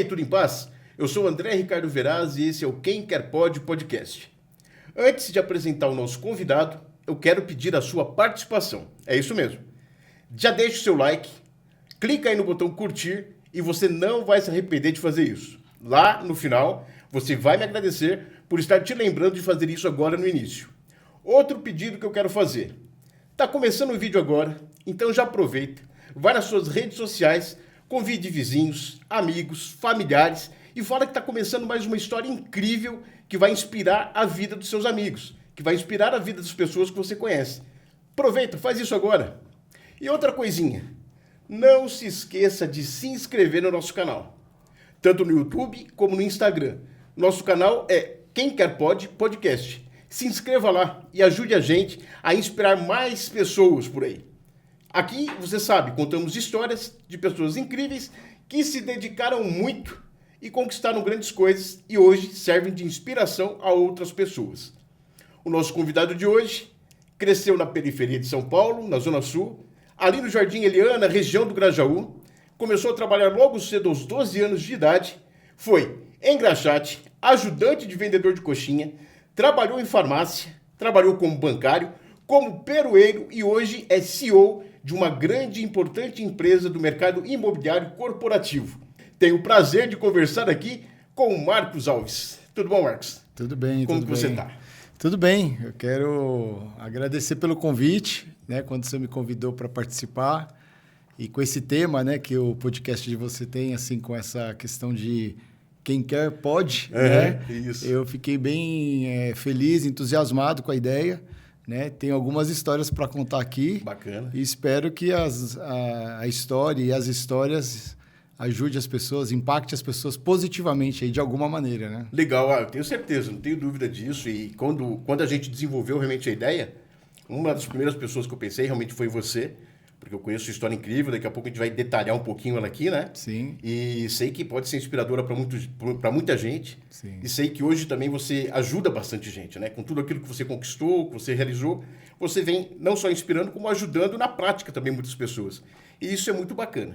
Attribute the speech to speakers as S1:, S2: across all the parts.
S1: tudo em paz? Eu sou o André Ricardo Veraz e esse é o Quem Quer Pode Podcast. Antes de apresentar o nosso convidado, eu quero pedir a sua participação. É isso mesmo. Já deixa o seu like, clica aí no botão curtir e você não vai se arrepender de fazer isso. Lá no final, você vai me agradecer por estar te lembrando de fazer isso agora no início. Outro pedido que eu quero fazer. Tá começando o vídeo agora, então já aproveita, vai nas suas redes sociais, convide vizinhos, amigos, familiares e fala que está começando mais uma história incrível que vai inspirar a vida dos seus amigos, que vai inspirar a vida das pessoas que você conhece. Aproveita, faz isso agora. E outra coisinha, não se esqueça de se inscrever no nosso canal, tanto no YouTube como no Instagram. Nosso canal é Quem Quer Pode Podcast. Se inscreva lá e ajude a gente a inspirar mais pessoas por aí. Aqui, você sabe, contamos histórias de pessoas incríveis que se dedicaram muito e conquistaram grandes coisas e hoje servem de inspiração a outras pessoas. O nosso convidado de hoje cresceu na periferia de São Paulo, na Zona Sul, ali no Jardim Eliana, região do Grajaú. Começou a trabalhar logo cedo aos 12 anos de idade, foi engraxate, ajudante de vendedor de coxinha, trabalhou em farmácia, trabalhou como bancário, como perueiro e hoje é CEO de uma grande e importante empresa do mercado imobiliário corporativo. Tenho o prazer de conversar aqui com o Marcos Alves. Tudo bom, Marcos?
S2: Tudo bem,
S1: Como
S2: tudo
S1: que você
S2: bem.
S1: está?
S2: Tudo bem, eu quero agradecer pelo convite, né, quando você me convidou para participar e com esse tema, né, que o podcast de você tem, assim, com essa questão de quem quer pode, né?
S1: Isso.
S2: Eu fiquei bem feliz, entusiasmado com a ideia, né? Tenho algumas histórias para contar aqui.
S1: Bacana.
S2: E espero que a história e as histórias ajude as pessoas, impacte as pessoas positivamente aí de alguma maneira, né?
S1: Legal, eu tenho certeza, não tenho dúvida disso. E quando a gente desenvolveu realmente a ideia, uma das primeiras pessoas que eu pensei realmente foi você, porque eu conheço sua história incrível, daqui a pouco a gente vai detalhar um pouquinho ela aqui, né?
S2: Sim.
S1: E sei que pode ser inspiradora para muita gente.
S2: Sim.
S1: E sei que hoje também você ajuda bastante gente, né? Com tudo aquilo que você conquistou, que você realizou, você vem não só inspirando, como ajudando na prática também muitas pessoas. E isso é muito bacana.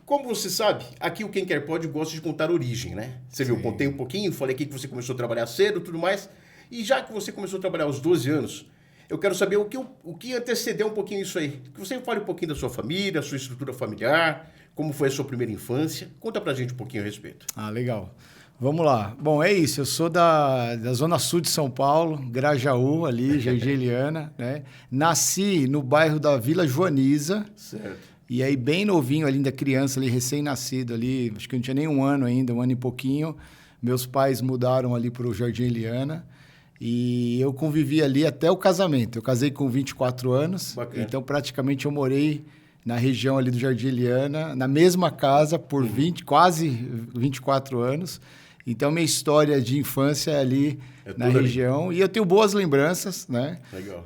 S1: Como você sabe, aqui o Quem Quer Pode gosta de contar a origem, né? Você viu, eu contei um pouquinho, falei aqui que você começou a trabalhar cedo e tudo mais. E já que você começou a trabalhar aos 12 anos, eu quero saber o que antecedeu um pouquinho isso aí. Que você fale um pouquinho da sua família, da sua estrutura familiar, como foi a sua primeira infância. Conta pra gente um pouquinho a respeito.
S2: Ah, legal. Vamos lá. Bom, é isso. Eu sou da Zona Sul de São Paulo, Grajaú, ali, Jardim Eliana, né? Nasci no bairro da Vila Joaniza.
S1: Certo.
S2: E aí, bem novinho, ali, ainda criança, ali, recém-nascido ali, acho que eu não tinha nem um ano ainda, um ano e pouquinho. Meus pais mudaram ali para o Jardim Eliana e eu convivi ali até o casamento. Eu casei com 24 anos,
S1: Bacana.
S2: Então praticamente eu morei na região ali do Jardim Eliana, na mesma casa por quase 24 anos. Então, minha história de infância é ali na região. E eu tenho boas lembranças, né?
S1: Legal.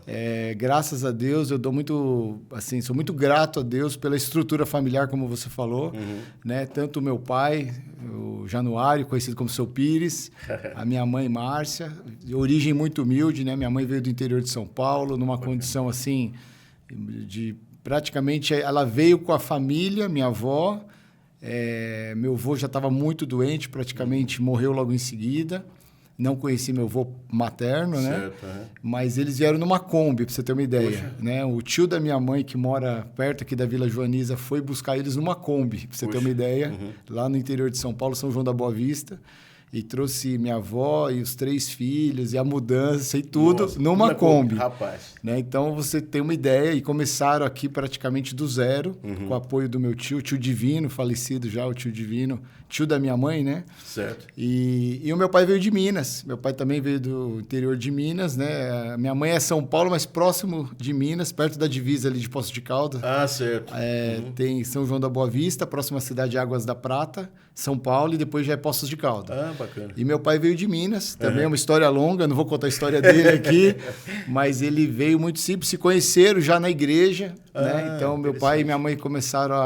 S2: Graças a Deus, eu dou muito, assim, sou muito grato a Deus pela estrutura familiar, como você falou, né? Tanto o meu pai, o Januário, conhecido como Seu Pires, a minha mãe, Márcia, de origem muito humilde, né? Minha mãe veio do interior de São Paulo, numa condição, assim, de praticamente, ela veio com a família, minha avó. Meu avô já estava muito doente, praticamente morreu logo em seguida. Não conheci meu avô materno,
S1: certo,
S2: né? Mas eles vieram numa Kombi, para você ter uma ideia. Né? O tio da minha mãe, que mora perto aqui da Vila Joaniza, foi buscar eles numa Kombi, para você ter uma ideia. Lá no interior de São Paulo, São João da Boa Vista. E trouxe minha avó e os 3 filhos, e a mudança e tudo.
S1: Nossa,
S2: numa Kombi.
S1: Rapaz.
S2: Né? Então, você tem uma ideia, e começaram aqui praticamente do zero, com o apoio do meu tio Divino, falecido já, o tio Divino, tio da minha mãe, né?
S1: Certo.
S2: E o meu pai veio de Minas, meu pai também veio do interior de Minas, né? Minha mãe é São Paulo, mas próximo de Minas, perto da divisa ali de Poços de Caldas.
S1: Ah, certo.
S2: Tem São João da Boa Vista, próxima cidade de Águas da Prata, São Paulo, e depois já é Poços de Caldas.
S1: Ah, bacana.
S2: E meu pai veio de Minas, também é uma história longa, não vou contar a história dele aqui, mas ele veio muito simples, se conheceram já na igreja, né? Então, meu pai e minha mãe começaram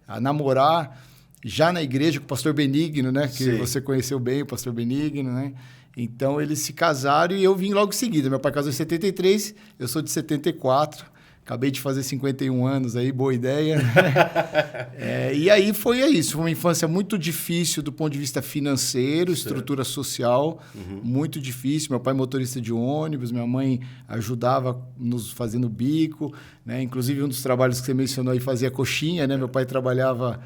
S2: a namorar já na igreja com o pastor Benigno, né? Que você conheceu bem, o pastor Benigno, né? Então, eles se casaram e eu vim logo em seguida. Meu pai casou em 73, eu sou de 74, Acabei de fazer 51 anos aí, boa ideia. E aí foi isso. Foi uma infância muito difícil do ponto de vista financeiro, estrutura social, muito difícil. Meu pai motorista de ônibus, minha mãe ajudava nos fazendo bico, né? Inclusive, um dos trabalhos que você mencionou aí fazia coxinha, né? Meu pai trabalhava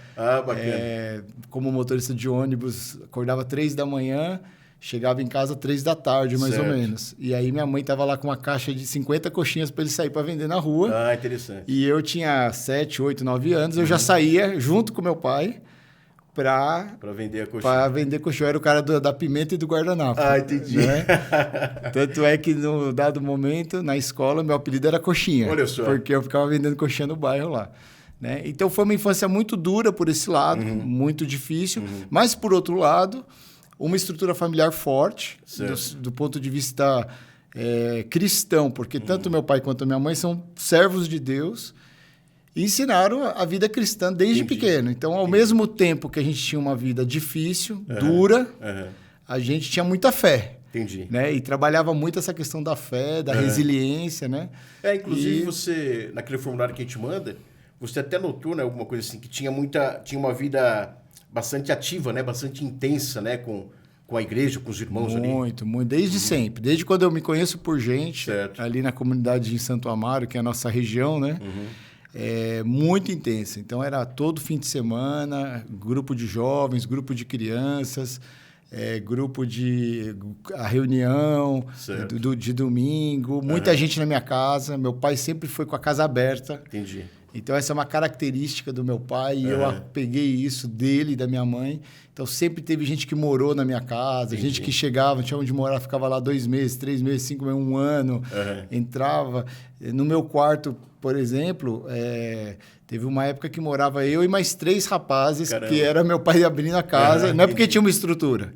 S2: como motorista de ônibus, acordava 3 da manhã, chegava em casa 3 da tarde, mais ou menos. E aí minha mãe estava lá com uma caixa de 50 coxinhas para ele sair para vender na rua.
S1: Ah, interessante.
S2: E eu tinha 7, 8, 9 anos, eu já saía junto com meu pai para
S1: vender a coxinha.
S2: Para vender coxinha. Eu era o cara da pimenta e do guardanapo.
S1: Ah, entendi.
S2: Né? Tanto é que, no dado momento, na escola, meu apelido era Coxinha.
S1: Olha só.
S2: Porque eu ficava vendendo coxinha no bairro lá. Né? Então, foi uma infância muito dura por esse lado, muito difícil. Mas, por outro lado, uma estrutura familiar forte, do ponto de vista cristão, porque tanto meu pai quanto minha mãe são servos de Deus e ensinaram a vida cristã desde pequeno. Então, ao mesmo tempo que a gente tinha uma vida difícil, dura, a gente tinha muita fé.
S1: Entendi.
S2: Né? E trabalhava muito essa questão da fé, da resiliência, né?
S1: Inclusive, você, naquele formulário que a gente manda, você até notou, né, alguma coisa assim, que tinha uma vida bastante ativa, né? Bastante intensa, né? Com a igreja, com os irmãos ali.
S2: Muito. Desde sempre. Desde quando eu me conheço por gente, ali na comunidade de Santo Amaro, que é a nossa região, né? Muito intensa. Então, era todo fim de semana, grupo de jovens, grupo de crianças, grupo de a reunião de domingo, muita gente na minha casa. Meu pai sempre foi com a casa aberta.
S1: Entendi.
S2: Então, essa é uma característica do meu pai e eu peguei isso dele e da minha mãe. Então, sempre teve gente que morou na minha casa, gente que chegava, não tinha onde morar, ficava lá 2 meses, 3 meses, 5 meses, 1 ano, entrava. No meu quarto, por exemplo, teve uma época que morava eu e mais 3 rapazes, que era meu pai abrindo a casa. Não é porque tinha uma estrutura,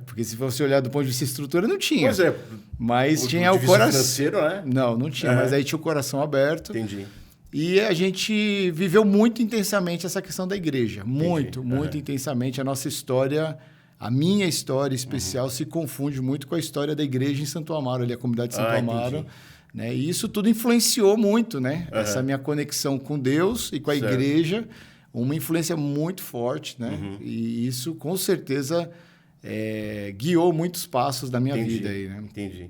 S2: porque se você olhar do ponto de vista de estrutura, não tinha.
S1: Pois é.
S2: Mas tinha o coração...
S1: financeiro, né?
S2: Não tinha, mas aí tinha o coração aberto.
S1: Entendi.
S2: E a gente viveu muito intensamente essa questão da igreja. Muito intensamente. A nossa história, a minha história especial, se confunde muito com a história da igreja em Santo Amaro, ali a comunidade de Santo Amaro. Né? E isso tudo influenciou muito, né? Essa minha conexão com Deus e com a igreja, uma influência muito forte, né? E isso, com certeza, guiou muitos passos da minha vida aí, né?
S1: Entendi.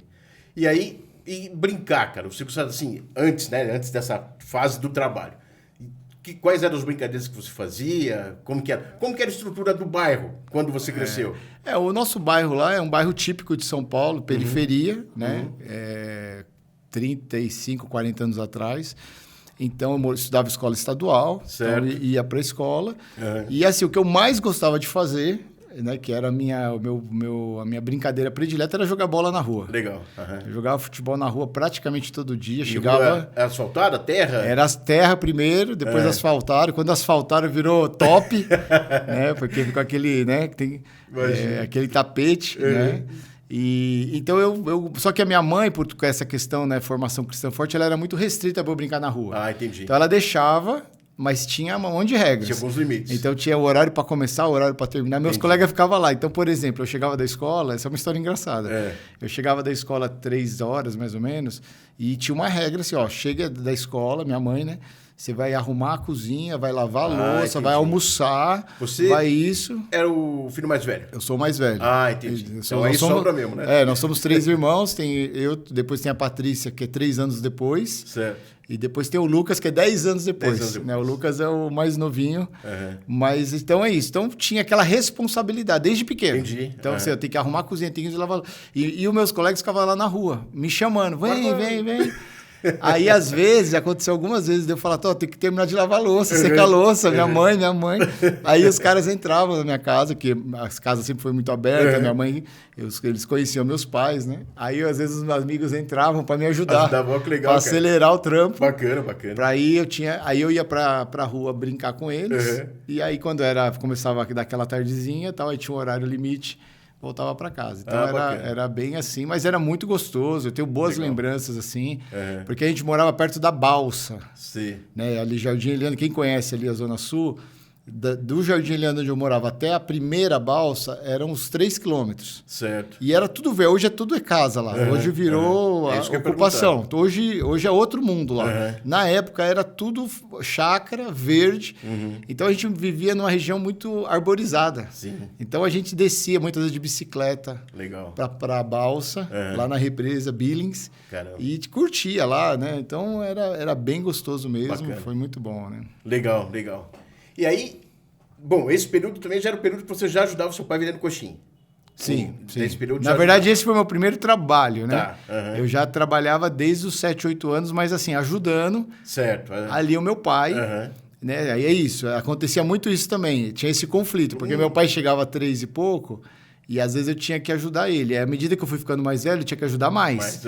S1: E aí... E brincar, cara. Você gostava assim, antes dessa fase do trabalho. Quais eram as brincadeiras que você fazia? Como que era a estrutura do bairro quando você cresceu?
S2: O nosso bairro lá é um bairro típico de São Paulo, periferia, né? 35, 40 anos atrás. Então, eu estudava escola estadual, então ia para a escola. E assim, o que eu mais gostava de fazer... Né, que era a minha brincadeira predileta, era jogar bola na rua.
S1: Legal.
S2: Eu jogava futebol na rua praticamente todo dia.
S1: Era asfaltada, terra?
S2: Era terra primeiro, depois asfaltaram. Quando asfaltaram, virou top, né, porque ficou aquele, né, que tem aquele tapete, né? E então só que a minha mãe, por essa questão, né, formação cristã forte, ela era muito restrita para eu brincar na rua.
S1: Ah, entendi.
S2: Então ela deixava, mas tinha um monte de regras.
S1: Tinha alguns limites.
S2: Então, tinha o horário para começar, o horário para terminar. Meus colegas ficavam lá. Então, por exemplo, eu chegava da escola... Essa é uma história engraçada. Eu chegava da escola 3 horas, mais ou menos, e tinha uma regra assim, chega da escola, minha mãe, né? Você vai arrumar a cozinha, vai lavar a louça,
S1: entendi.
S2: Vai almoçar,
S1: Você
S2: vai isso...
S1: Era o filho mais velho?
S2: Eu sou o mais velho.
S1: Ah, entendi. Então aí sobra mesmo, né?
S2: Nós somos 3 irmãos. Depois tem a Patrícia, que é 3 anos depois.
S1: Certo.
S2: E depois tem o Lucas, que é 10 anos depois. Né? O Lucas é o mais novinho. Mas então é isso. Então tinha aquela responsabilidade desde pequeno.
S1: Entendi.
S2: Então assim, eu tenho que arrumar a cozinha, tenho que lavar. E os meus colegas ficavam lá na rua, me chamando. Vem. Aí, às vezes, aconteceu algumas vezes, eu falava, tem que terminar de lavar a louça, secar a louça, minha mãe. Aí os caras entravam na minha casa, que as casas sempre foi muito abertas, minha mãe, eles conheciam meus pais, né? Aí, às vezes, os meus amigos entravam para me ajudar.
S1: Que legal,
S2: para acelerar o trampo.
S1: Bacana.
S2: Aí eu ia pra rua brincar com eles. E aí, quando começava daquela tardezinha, aí tinha um horário limite, voltava para casa. Então, era bem assim, mas era muito gostoso. Eu tenho boas lembranças, assim, porque a gente morava perto da balsa.
S1: Sim.
S2: Né? Ali, Jardim Eliana, quem conhece ali a Zona Sul, do Jardim Leandro, onde eu morava, até a primeira balsa, eram uns 3 quilômetros.
S1: Certo.
S2: E era tudo verde. Hoje é tudo casa lá. Hoje virou a ocupação. Hoje é outro mundo lá. Na época era tudo chácara, verde. Então a gente vivia numa região muito arborizada.
S1: Sim.
S2: Então a gente descia muitas vezes de bicicleta para a balsa, lá na represa Billings.
S1: Caramba.
S2: E curtia lá, né? Então era bem gostoso mesmo. Bacana. Foi muito bom, né?
S1: Legal. E aí, bom, esse período também já era o período que você já ajudava o seu pai vendendo coxinha.
S2: Sim.
S1: Esse período
S2: Na verdade, esse foi meu primeiro trabalho, né?
S1: Tá.
S2: Eu já trabalhava desde os 7, 8 anos, mas assim, ajudando ali o meu pai. Né? Aí é isso, acontecia muito isso também. Tinha esse conflito, porque meu pai chegava a 3 e pouco, e às vezes eu tinha que ajudar ele. À medida que eu fui ficando mais velho, eu tinha que ajudar mais.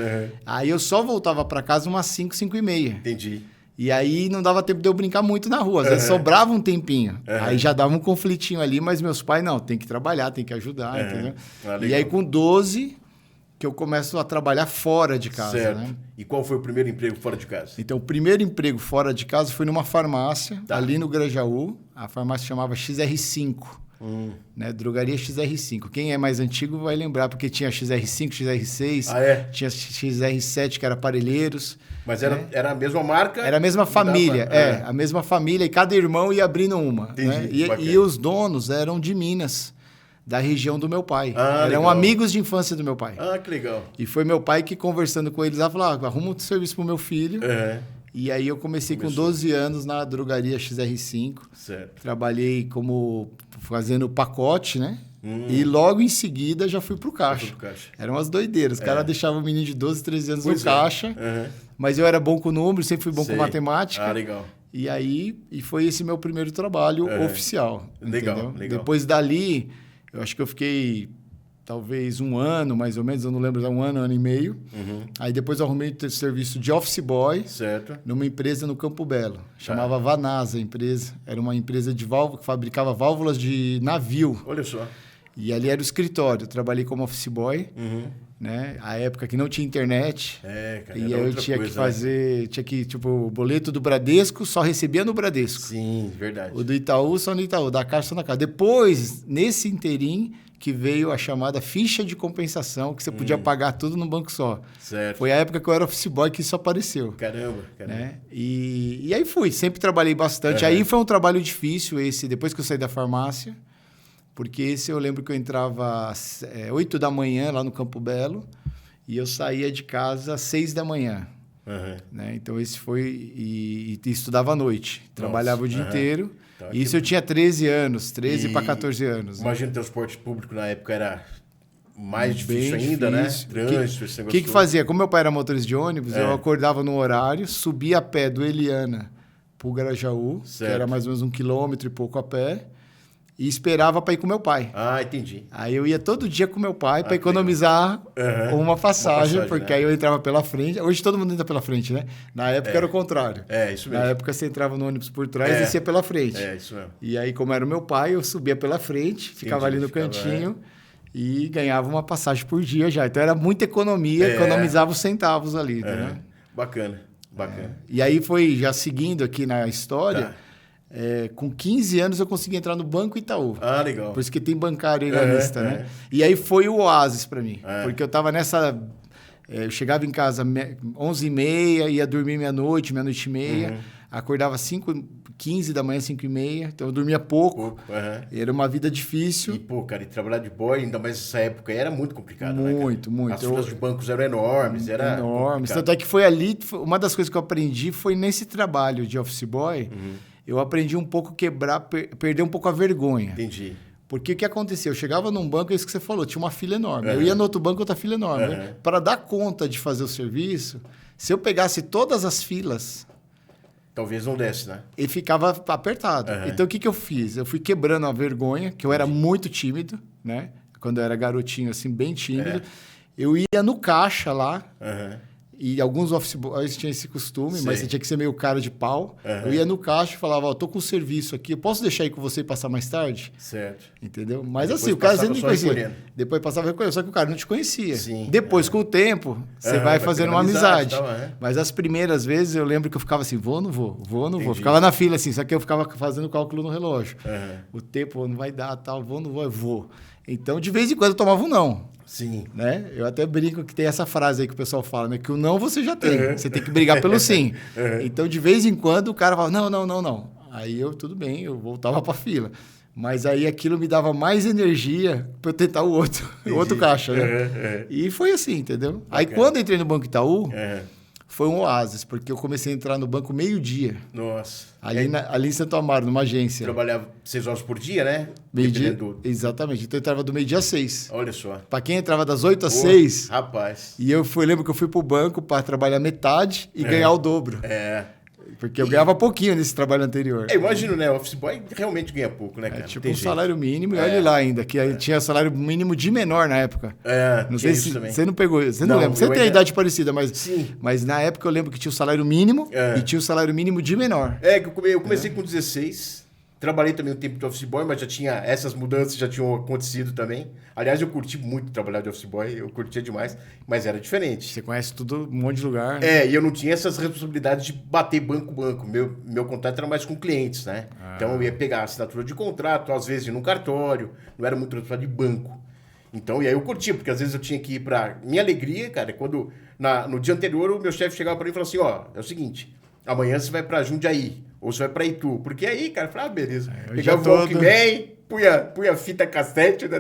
S2: Aí eu só voltava para casa umas 5, 5 e meia.
S1: Entendi.
S2: E aí não dava tempo de eu brincar muito na rua. Às vezes sobrava um tempinho. Aí já dava um conflitinho ali, mas meus pais, não, tem que trabalhar, tem que ajudar, entendeu? E aí com 12, que eu começo a trabalhar fora de casa,
S1: certo.
S2: Né?
S1: E qual foi o primeiro emprego fora de casa?
S2: Então, o primeiro emprego fora de casa foi numa farmácia, ali no Grajaú. A farmácia chamava XR5. Né? Drogaria XR5. Quem é mais antigo vai lembrar, porque tinha XR5, XR6, tinha XR7, que era aparelheiros.
S1: Mas era a mesma marca?
S2: Era a mesma família, a mesma família, e cada irmão ia abrindo uma.
S1: Entendi,
S2: né? E os donos eram de Minas, da região do meu pai. Eram
S1: legal.
S2: amigos de infância do meu pai.
S1: Que legal.
S2: E foi meu pai que, conversando com eles, falou, arruma um serviço pro meu filho. E aí eu comecei com 12 anos na drogaria XR5.
S1: Certo.
S2: Trabalhei fazendo pacote, né? E logo em seguida já fui pro caixa. Eram umas doideiras. Os caras deixavam o menino de 12, 13 anos no caixa. Mas eu era bom com números, sempre fui bom com matemática.
S1: Legal.
S2: E aí foi esse meu primeiro trabalho oficial.
S1: Legal.
S2: Depois dali, eu acho que eu fiquei talvez um ano, mais ou menos, eu não lembro, um ano e meio. Aí depois eu arrumei serviço de office boy numa empresa no Campo Belo. Chamava Vanasa a empresa. Era uma empresa de válvula que fabricava válvulas de navio.
S1: Olha só.
S2: E ali era o escritório. Eu trabalhei como office boy. Né? A época que não tinha internet.
S1: Cara,
S2: e aí eu tinha que fazer... Tinha que, o boleto do Bradesco só recebia no Bradesco.
S1: Sim, verdade.
S2: O do Itaú só no Itaú, da Caixa só na Caixa. Depois, nesse inteirinho, que veio a chamada ficha de compensação, que você podia pagar tudo num banco só.
S1: Certo.
S2: Foi a época que eu era office boy que isso apareceu.
S1: Caramba.
S2: Né? E aí fui, sempre trabalhei bastante. Aí foi um trabalho difícil depois que eu saí da farmácia. Porque esse eu lembro que eu entrava às 8 da manhã lá no Campo Belo e eu saía de casa às 6 da manhã. Né? Então, esse foi... E estudava à noite. Trabalhava o dia inteiro. Então, isso eu tinha 13 anos, 13 para 14 anos.
S1: Imagina, né? O transporte público na época era mais difícil ainda, né? Trânsito, esse negócio.
S2: O que fazia? Como meu pai era motorista de ônibus, eu acordava no horário, subia a pé do Eliana para o Grajaú, que era mais ou menos 1 quilômetro e pouco a pé. E esperava para ir com meu pai.
S1: Entendi.
S2: Aí eu ia todo dia com meu pai para economizar uma passagem, porque aí eu entrava pela frente. Hoje todo mundo entra pela frente, né? Na época era o contrário.
S1: Isso mesmo.
S2: Na época você entrava no ônibus por trás e descia pela frente.
S1: Isso mesmo.
S2: E aí, como era o meu pai, eu subia pela frente, ficava ali no cantinho e ganhava uma passagem por dia já. Então era muita economia, economizava os centavos ali. Né?
S1: Bacana.
S2: E aí foi, já seguindo aqui na história... com 15 anos eu consegui entrar no Banco Itaú.
S1: Legal.
S2: Por isso que tem bancário aí na lista, né? E aí foi o oásis para mim. Porque eu estava nessa... eu chegava em casa 11h30, ia dormir meia-noite e meia. Acordava 5h15 da manhã, 5h30. Então eu dormia pouco. Era uma vida difícil.
S1: E, trabalhar de boy, ainda mais nessa época, era muito complicado.
S2: Muito.
S1: As filas de bancos eram enormes.
S2: Enormes. Tanto é que foi ali... Uma das coisas que eu aprendi foi nesse trabalho de office boy... Eu aprendi um pouco perder um pouco a vergonha.
S1: Entendi.
S2: Porque o que acontecia? Eu chegava num banco, é isso que você falou, tinha uma fila enorme. Eu ia no outro banco, outra fila enorme. Para dar conta de fazer o serviço, se eu pegasse todas as filas...
S1: Talvez não desse, né?
S2: E ficava apertado. Então, o que eu fiz? Eu fui quebrando a vergonha, que eu era muito tímido, né? Quando eu era garotinho, assim, bem tímido. Eu ia no caixa lá... E alguns office boys tinham esse costume,
S1: Sim.
S2: mas você tinha que ser meio cara de pau. Eu ia no caixa e falava, ó, tô com serviço aqui, eu posso deixar aí com você e passar mais tarde?
S1: Certo.
S2: Entendeu? Mas
S1: Depois
S2: assim, o cara
S1: passava
S2: sempre
S1: só
S2: me conhecia.
S1: recolhendo.
S2: Depois passava recolhendo, só que o cara não te conhecia.
S1: Sim.
S2: Depois, com o tempo, você vai
S1: vai
S2: fazendo
S1: pegando
S2: uma amizade.
S1: amizade,
S2: Mas as primeiras vezes eu lembro que eu ficava assim, vou ou não vou? Vou ou não vou?
S1: Entendi.
S2: Ficava na fila assim, só que eu ficava fazendo cálculo no relógio.
S1: Uhum.
S2: O tempo não vai dar, tal, vou ou não vou? Eu vou. Então, de vez em quando eu tomava um não.
S1: Sim.
S2: Né? Eu até brinco que tem essa frase aí que o pessoal fala, né? Que o não você já tem. Você tem que brigar pelo sim. Então, de vez em quando, o cara fala, não. Aí eu, tudo bem, eu voltava para a fila. Mas aí aquilo me dava mais energia para eu tentar o outro caixa, né? E foi assim, entendeu? Aí quando eu entrei no Banco Itaú, foi um oásis, porque eu comecei a entrar no banco meio-dia.
S1: Nossa.
S2: Ali em Santo Amaro, numa agência.
S1: Trabalhava 6 horas por dia, né?
S2: Meio-dia,
S1: Dependendo do...
S2: exatamente. Então eu entrava do meio-dia às 6.
S1: Olha só.
S2: Para quem entrava das 8 às 6...
S1: Rapaz.
S2: E lembro que eu fui pro banco para trabalhar metade e ganhar o dobro. Porque eu ganhava pouquinho nesse trabalho anterior.
S1: Eu imagino, né? O office boy realmente ganha pouco, né, cara?
S2: Tipo
S1: Tem
S2: um
S1: jeito.
S2: salário mínimo, e olha lá ainda, que aí tinha salário mínimo de menor na época. Não sei se você não pegou, você não lembra. Você tem a idade parecida, mas na época eu lembro que tinha o salário mínimo e tinha o salário mínimo de menor.
S1: Que eu comecei com 16, trabalhei também um tempo de office boy, mas já tinha essas mudanças já tinham acontecido também. Aliás, eu curti muito trabalhar de office boy, eu curtia demais, mas era diferente.
S2: Você conhece tudo, um monte de lugar. Né?
S1: E eu não tinha essas responsabilidades de bater banco. Meu contato era mais com clientes, né? Então eu ia pegar a assinatura de contrato, às vezes ir num cartório, não era muito responsabilidade de banco. Então, e aí eu curtia, porque às vezes eu tinha que ir pra... Minha alegria, cara, quando no dia anterior o meu chefe chegava pra mim e falava assim, ó, é o seguinte, amanhã você vai pra Jundiaí, ou você vai pra Itu. Porque aí, cara, eu falava, beleza. Pegava o Walkman, punha fita cassete, né,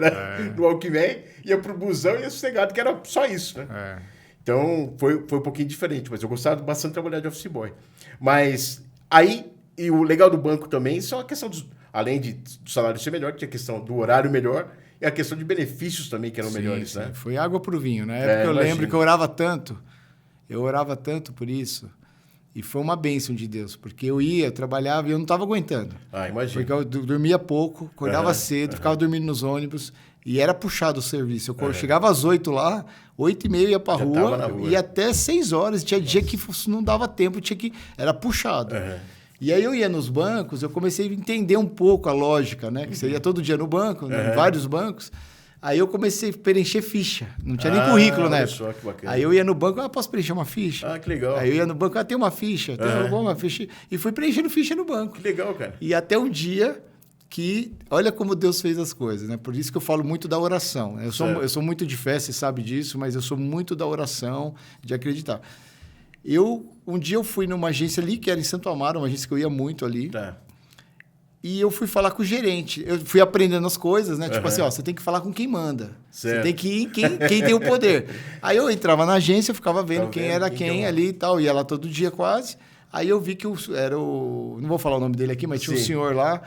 S1: no Walkman, ia pro busão e ia sossegado, que era só isso, né? Então, foi um pouquinho diferente, mas eu gostava bastante de trabalhar de office boy. Mas aí, e o legal do banco também, só a questão além do salário ser melhor, tinha a questão do horário melhor, e a questão de benefícios também, que eram melhores, né?
S2: Foi água pro vinho. Na época eu lembro que eu orava tanto por isso. E foi uma bênção de Deus, porque eu trabalhava e eu não estava aguentando.
S1: Imagina.
S2: Porque eu dormia pouco, acordava cedo, ficava dormindo nos ônibus e era puxado o serviço. Eu chegava às 8 lá, 8h30 ia para rua, e até 6 horas. Tinha dia que não dava tempo, era puxado. E aí eu ia nos bancos, eu comecei a entender um pouco a lógica, né? Que você ia todo dia no banco, em vários bancos. Aí eu comecei a preencher ficha. Não tinha nem currículo na época.
S1: Só, que bacana.
S2: Aí eu ia no banco, posso preencher uma ficha?
S1: Que legal.
S2: Aí eu ia no banco, tem uma ficha, uma ficha. E fui preenchendo ficha no banco.
S1: Que legal, cara.
S2: E até um dia que, olha como Deus fez as coisas, né? Por isso que eu falo muito da oração. Eu sou muito de fé, você sabe disso, mas eu sou muito da oração, de acreditar. Um dia eu fui numa agência ali, que era em Santo Amaro, uma agência que eu ia muito ali. E eu fui falar com o gerente. Eu fui aprendendo as coisas, né? Tipo assim, ó, você tem que falar com quem manda. Certo. Você tem que ir quem tem o poder. Aí eu entrava na agência, eu ficava vendo quem era quem ali e tal. Ia lá todo dia quase. Aí eu vi que era o... Não vou falar o nome dele aqui, mas tinha um senhor lá.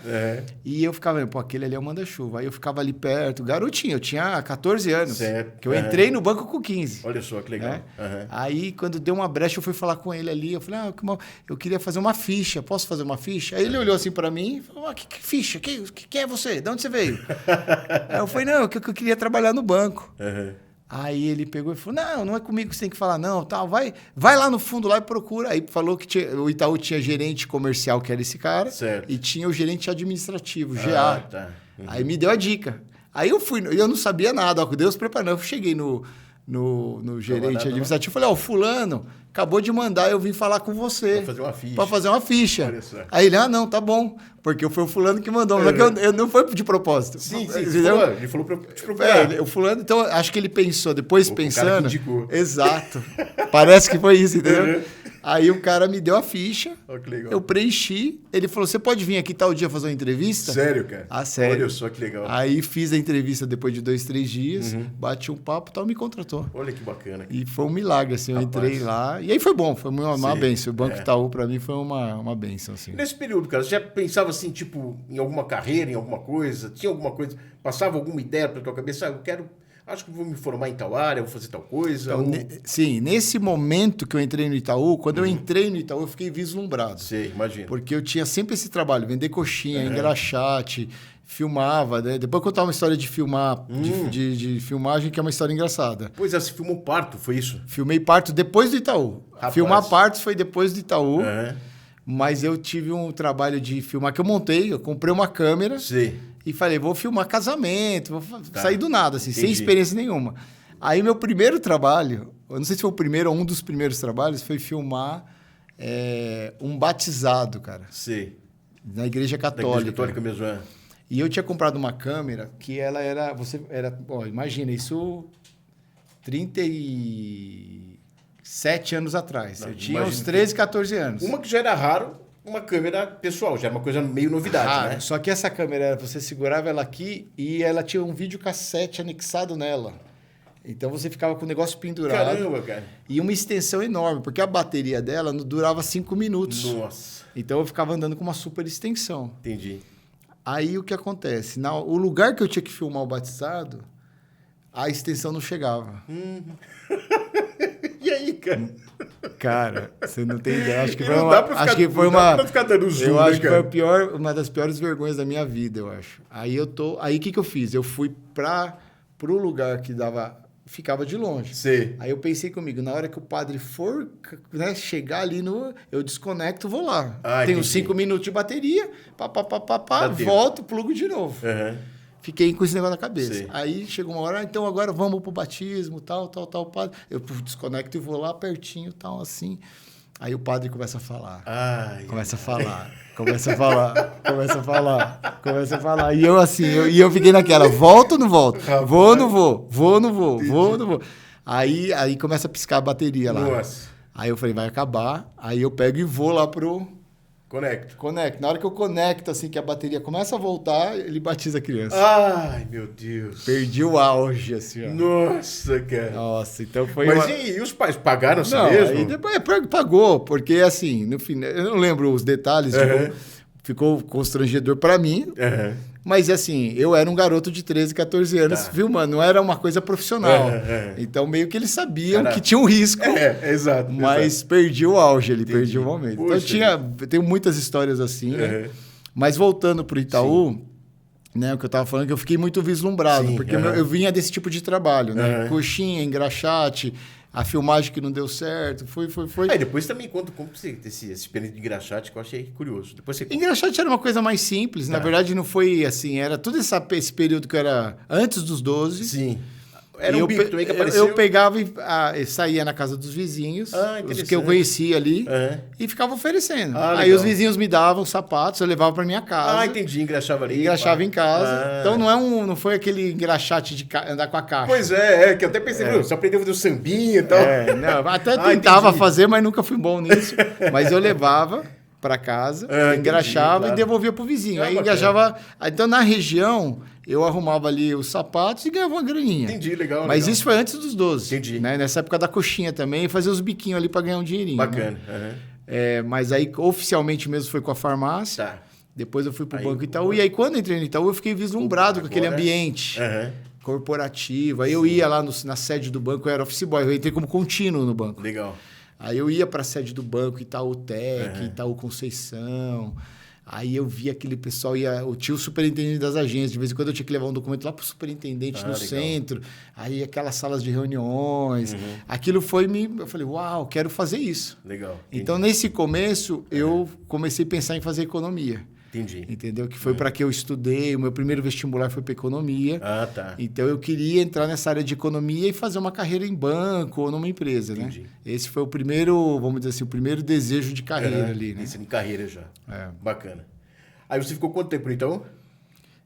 S2: E eu ficava vendo, pô, aquele ali é o manda-chuva. Aí eu ficava ali perto, garotinho. Eu tinha 14 anos. Certo. Que eu entrei no banco com 15.
S1: Olha só, que legal.
S2: Aí, quando deu uma brecha, eu fui falar com ele ali. Eu falei, eu queria fazer uma ficha. Posso fazer uma ficha? Aí ele olhou assim pra mim e falou, que ficha? Quem é você? De onde você veio? Aí eu falei, não, que eu queria trabalhar no banco. Aí ele pegou e falou, não é comigo que você tem que falar, não, tal, vai lá no fundo lá e procura. Aí falou que o Itaú tinha gerente comercial, que era esse cara, e tinha o gerente administrativo, GA. Aí me deu a dica. Aí eu fui, eu não sabia nada, Deus preparando. Eu cheguei no gerente administrativo e falei, ó, fulano acabou de mandar eu vim falar com você. Pra fazer uma ficha. Aí ele, não, tá bom. Porque foi o fulano que mandou. Mas eu não foi de propósito.
S1: Sim. Ele falou pra te procurar.
S2: O fulano, então, acho que ele pensou, depois pensando... O cara que indicou. Exato. Parece que foi isso, entendeu? Aí o cara me deu a ficha,
S1: que legal.
S2: Eu preenchi, ele falou, você pode vir aqui tal dia fazer uma entrevista?
S1: Sério, cara?
S2: Sério.
S1: Olha só que legal.
S2: Aí fiz a entrevista depois de 2, 3 dias, bati um papo e tal, me contratou.
S1: Olha que bacana.
S2: E foi um milagre, assim, eu entrei lá, e aí foi bom, foi uma bênção. O Banco Itaú, pra mim, foi uma bênção, assim.
S1: Nesse período, cara, você já pensava, assim, tipo, em alguma carreira, em alguma coisa? Tinha alguma coisa, passava alguma ideia pra tua cabeça? Eu quero acho que vou me formar em tal área, vou fazer tal coisa.
S2: Então, sim, nesse momento que eu entrei no Itaú, quando eu entrei no Itaú, eu fiquei vislumbrado.
S1: Sei, imagina.
S2: Porque eu tinha sempre esse trabalho, vender coxinha, engraxate, filmava, né? Depois eu contava uma história de filmar, de filmagem, que é uma história engraçada.
S1: Pois é, você filmou parto, foi isso?
S2: Filmei parto depois do Itaú.
S1: Rapaz.
S2: Filmar partos foi depois do Itaú, mas eu tive um trabalho de filmar que eu montei, eu comprei uma câmera e falei, vou filmar casamento, vou sair do nada, assim, sem experiência nenhuma. Aí meu primeiro trabalho, eu não sei se foi o primeiro ou um dos primeiros trabalhos, foi filmar um batizado, cara.
S1: Sei.
S2: Na Igreja Católica.
S1: Na Igreja Católica mesmo,
S2: E eu tinha comprado uma câmera que ela era... imagina, isso 37 anos atrás. Eu tinha uns 13, 14 anos.
S1: Uma que já era raro, uma câmera pessoal, já era uma coisa meio novidade, né?
S2: Só que essa câmera, você segurava ela aqui e ela tinha um videocassete anexado nela. Então você ficava com o negócio pendurado.
S1: Caramba, cara.
S2: E uma extensão enorme, porque a bateria dela não durava 5 minutos.
S1: Nossa.
S2: Então eu ficava andando com uma super extensão.
S1: Entendi.
S2: Aí o que acontece? O lugar que eu tinha que filmar o batizado, a extensão não chegava.
S1: E aí, cara?
S2: Cara, você não tem ideia. Acho que foi
S1: não
S2: uma.
S1: dá pra ficar,
S2: Acho que foi
S1: não
S2: uma.
S1: dá pra ficar dando zoom,
S2: eu
S1: né,
S2: acho que
S1: cara?
S2: foi uma das piores vergonhas da minha vida, eu acho. Aí o que eu fiz? Eu fui pro lugar que ficava de longe.
S1: Sei.
S2: Aí eu pensei comigo, na hora que o padre for, né, chegar ali eu desconecto, vou lá. Tenho
S1: entendi.
S2: 5 minutos de bateria, volto, plugo de novo. Fiquei com esse negócio na cabeça.
S1: Sei.
S2: Aí chegou uma hora, então agora vamos pro batismo, tal, padre. Eu desconecto e vou lá pertinho, tal, assim. Aí o padre começa a falar. Começa a falar. E eu assim, eu fiquei naquela, volto ou não volto? Vou ou não vou? Vou ou não vou? Vou ou não vou? Aí começa a piscar a bateria lá.
S1: Nossa.
S2: Aí eu falei, vai acabar. Aí eu pego e vou lá pro... Conecto. Na hora que eu conecto, assim, que a bateria começa a voltar, ele batiza a criança.
S1: Ai, meu Deus.
S2: Perdi o auge, assim, ó.
S1: Nossa, cara.
S2: Nossa, então foi
S1: Mas e os pais pagaram assim mesmo?
S2: Aí depois pagou, porque assim, no final, eu não lembro os detalhes, ficou constrangedor pra mim, mas assim, eu era um garoto de 13, 14 anos filmando, não era uma coisa profissional. Então meio que eles sabiam que tinha um risco,
S1: exato.
S2: mas perdi o auge, perdi o momento. Poxa. Então eu tenho muitas histórias assim, né? Mas voltando pro Itaú, né, o que eu estava falando, que eu fiquei muito vislumbrado, porque eu vinha desse tipo de trabalho, né? Coxinha, engraxate, a filmagem que não deu certo, foi.
S1: Aí depois também conta como você esse experiência de engraxate que eu achei curioso. Depois você...
S2: Engraxate era uma coisa mais simples, na verdade não foi assim, era todo esse período que era antes dos 12.
S1: Sim. Era um bico também que apareceu.
S2: Eu pegava e saía na casa dos vizinhos, os que eu conhecia ali, e ficava oferecendo. Aí os vizinhos me davam sapatos, eu levava para minha casa.
S1: Entendi, engraxava ali.
S2: Engraxava em casa. Então não foi aquele engraxate de andar com a caixa.
S1: Pois que eu até pensei, você aprendeu a fazer o sambinha e tal.
S2: Até tentava fazer, mas nunca fui bom nisso. Mas eu levava para casa, engraxava e devolvia pro vizinho. Aí engraxava. Então na região eu arrumava ali os sapatos e ganhava uma graninha.
S1: Entendi, legal.
S2: Mas isso foi antes dos 12.
S1: Entendi.
S2: Né? Nessa época da coxinha também, fazia os biquinhos ali para ganhar um dinheirinho.
S1: Bacana.
S2: Né? Mas aí oficialmente mesmo foi com a farmácia.
S1: Tá.
S2: Depois eu fui pro Banco Itaú. E aí quando eu entrei no Itaú eu fiquei vislumbrado com aquele ambiente corporativo. Aí eu ia lá na sede do banco, eu era office boy, eu entrei como contínuo no banco.
S1: Legal.
S2: Aí eu ia para a sede do banco, Itaú Tech, Itaú Conceição. Aí eu via aquele pessoal, o tio superintendente das agências, de vez em quando eu tinha que levar um documento lá para o superintendente no centro. Aí aquelas salas de reuniões. Aquilo eu falei, uau, quero fazer isso.
S1: Legal.
S2: Então, nesse começo, eu comecei a pensar em fazer economia.
S1: Entendi.
S2: Entendeu? Que foi para que eu estudei. O meu primeiro vestibular foi para economia.
S1: Tá.
S2: Então, eu queria entrar nessa área de economia e fazer uma carreira em banco ou numa empresa,
S1: Entendi.
S2: né? Esse foi o primeiro, vamos dizer assim, o primeiro desejo de carreira ali, né?
S1: Isso em carreira já. Bacana. Aí você ficou quanto tempo, então?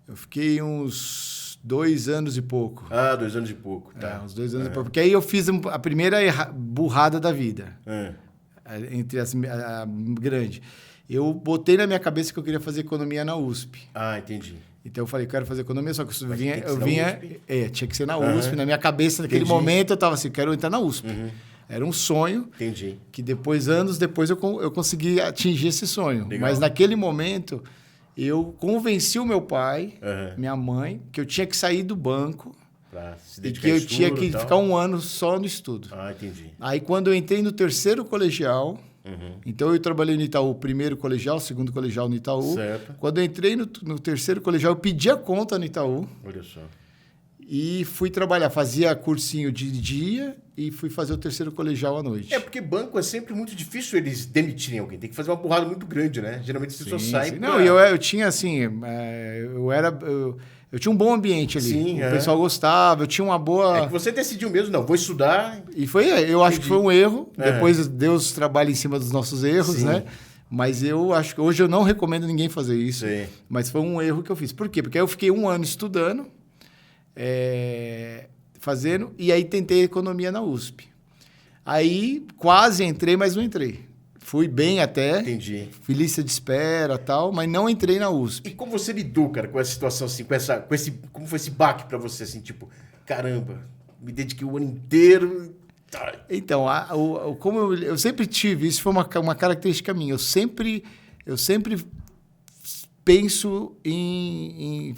S2: Eu fiquei uns 2 anos e pouco.
S1: 2 anos e pouco. Tá.
S2: Uns 2 anos e pouco. Porque aí eu fiz a primeira burrada da vida. Entre a grande. Eu botei na minha cabeça que eu queria fazer economia na USP.
S1: Entendi.
S2: Então eu falei, quero fazer economia, só que tinha que ser na USP. Na minha cabeça, naquele momento, eu estava assim, quero entrar na USP. Era um sonho.
S1: Entendi.
S2: Que anos depois, eu consegui atingir esse sonho.
S1: Legal.
S2: Mas naquele momento, eu convenci o meu pai, minha mãe, que eu tinha que sair do banco
S1: Pra se
S2: E
S1: dedicar
S2: que
S1: ao
S2: eu tinha
S1: estudo e
S2: que
S1: tal.
S2: ficar um ano só no estudo.
S1: Ah, entendi.
S2: Aí, quando eu entrei no terceiro colegial, então eu trabalhei no Itaú, primeiro colegial, segundo colegial no Itaú.
S1: Certo.
S2: Quando eu entrei no terceiro colegial, eu pedi a conta no Itaú
S1: Olha só.
S2: e fui trabalhar. Fazia cursinho de dia e fui fazer o terceiro colegial à noite.
S1: É porque banco é sempre muito difícil eles demitirem alguém. Tem que fazer uma burrada muito grande, né? Geralmente as pessoas saem.
S2: Sim. Não, eu tinha assim, eu tinha um bom ambiente ali.
S1: Sim,
S2: o pessoal gostava, eu tinha uma boa.
S1: É que você decidiu mesmo, não, vou estudar.
S2: E eu acho que foi um erro.
S1: É.
S2: Depois Deus trabalha em cima dos nossos erros,
S1: Sim.
S2: né? Mas eu acho que hoje eu não recomendo ninguém fazer isso.
S1: Sim.
S2: Mas foi um erro que eu fiz. Por quê? Porque aí eu fiquei um ano estudando, fazendo, e aí tentei economia na USP. Aí quase entrei, mas não entrei. Fui bem até,
S1: Entendi.
S2: fui lista de espera e tal, mas não entrei na USP.
S1: E como você lidou, cara, com essa situação, assim, como foi esse baque pra você, assim, tipo, caramba, me dediquei o ano inteiro. Tá.
S2: Então, como eu sempre tive, isso foi uma característica minha, eu sempre penso em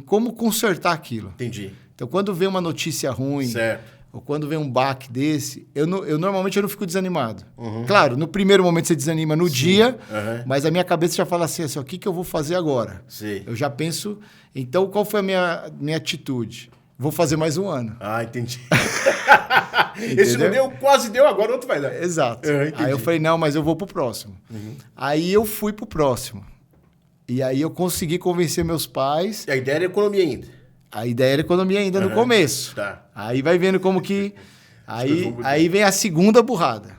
S2: como consertar aquilo.
S1: Entendi.
S2: Então, quando vem uma notícia ruim,
S1: Certo.
S2: ou quando vem um baque desse, normalmente eu não fico desanimado. Claro, no primeiro momento você desanima no dia, mas a minha cabeça já fala assim, o que eu vou fazer agora?
S1: Sim.
S2: Eu já penso... Então, qual foi a minha atitude? Vou fazer mais um ano.
S1: Ah, entendi. Esse não deu, quase deu, agora outro vai dar.
S2: Exato.
S1: Entendi.
S2: Aí eu falei, não, mas eu vou pro próximo. Aí eu fui pro próximo. E aí eu consegui convencer meus pais.
S1: E a ideia era economia ainda.
S2: A ideia era economia ainda no começo.
S1: Tá.
S2: Aí vai vendo como que... Aí vem a segunda burrada.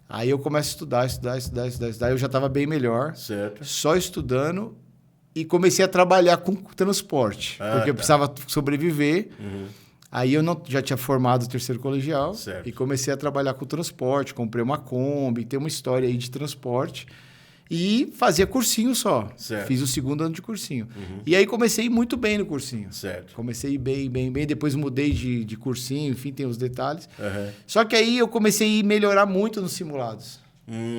S2: Aí eu começo a estudar. Eu já estava bem melhor.
S1: Certo.
S2: Só estudando. E comecei a trabalhar com transporte. Porque eu precisava sobreviver. Aí eu já tinha formado o terceiro colegial.
S1: Certo.
S2: E comecei a trabalhar com transporte. Comprei uma Kombi. Tem uma história aí de transporte. E fazia cursinho só.
S1: Certo.
S2: Fiz o segundo ano de cursinho. E aí comecei a ir muito bem no cursinho.
S1: Certo.
S2: Comecei a ir bem. Depois mudei de cursinho, enfim, tem os detalhes.
S1: Uhum.
S2: Só que aí eu comecei a melhorar muito nos simulados.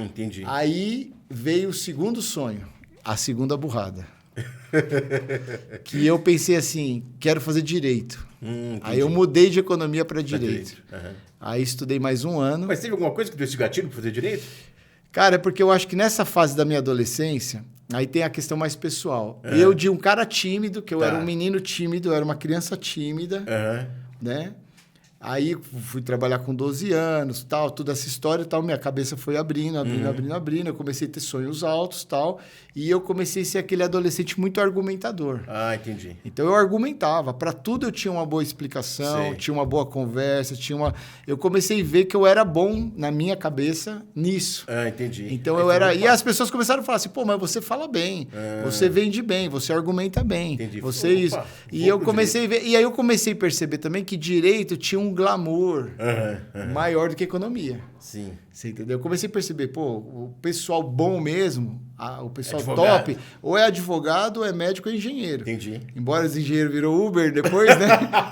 S1: Entendi.
S2: Aí veio o segundo sonho, a segunda burrada. Que eu pensei assim, quero fazer direito. Aí eu mudei de economia para direito.
S1: Uhum.
S2: Aí estudei mais um ano.
S1: Mas teve alguma coisa que deu esse gatilho para fazer direito?
S2: Cara, é porque eu acho que nessa fase da minha adolescência, aí tem a questão mais pessoal. Eu, de um cara tímido, que eu era um menino tímido, eu era uma criança tímida, né? Aí fui trabalhar com 12 anos, tal, toda essa história e tal, minha cabeça foi abrindo. Eu comecei a ter sonhos altos, tal, e eu comecei a ser aquele adolescente muito argumentador.
S1: Ah, entendi.
S2: Então eu argumentava, para tudo eu tinha uma boa explicação, tinha uma boa conversa, eu comecei a ver que eu era bom na minha cabeça nisso.
S1: Ah, entendi.
S2: Então eu era, e as pessoas começaram a falar assim, pô, mas você fala bem, você vende bem, você argumenta bem,
S1: Entendi.
S2: você isso. E eu comecei a ver, e aí eu comecei a perceber também que direito tinha um glamour maior do que economia.
S1: Sim.
S2: Você entendeu? Eu comecei a perceber, pô, o pessoal bom mesmo, o pessoal
S1: Advogado.
S2: top, ou é advogado, ou é médico ou é engenheiro.
S1: Entendi.
S2: Embora os engenheiros virou Uber depois, né?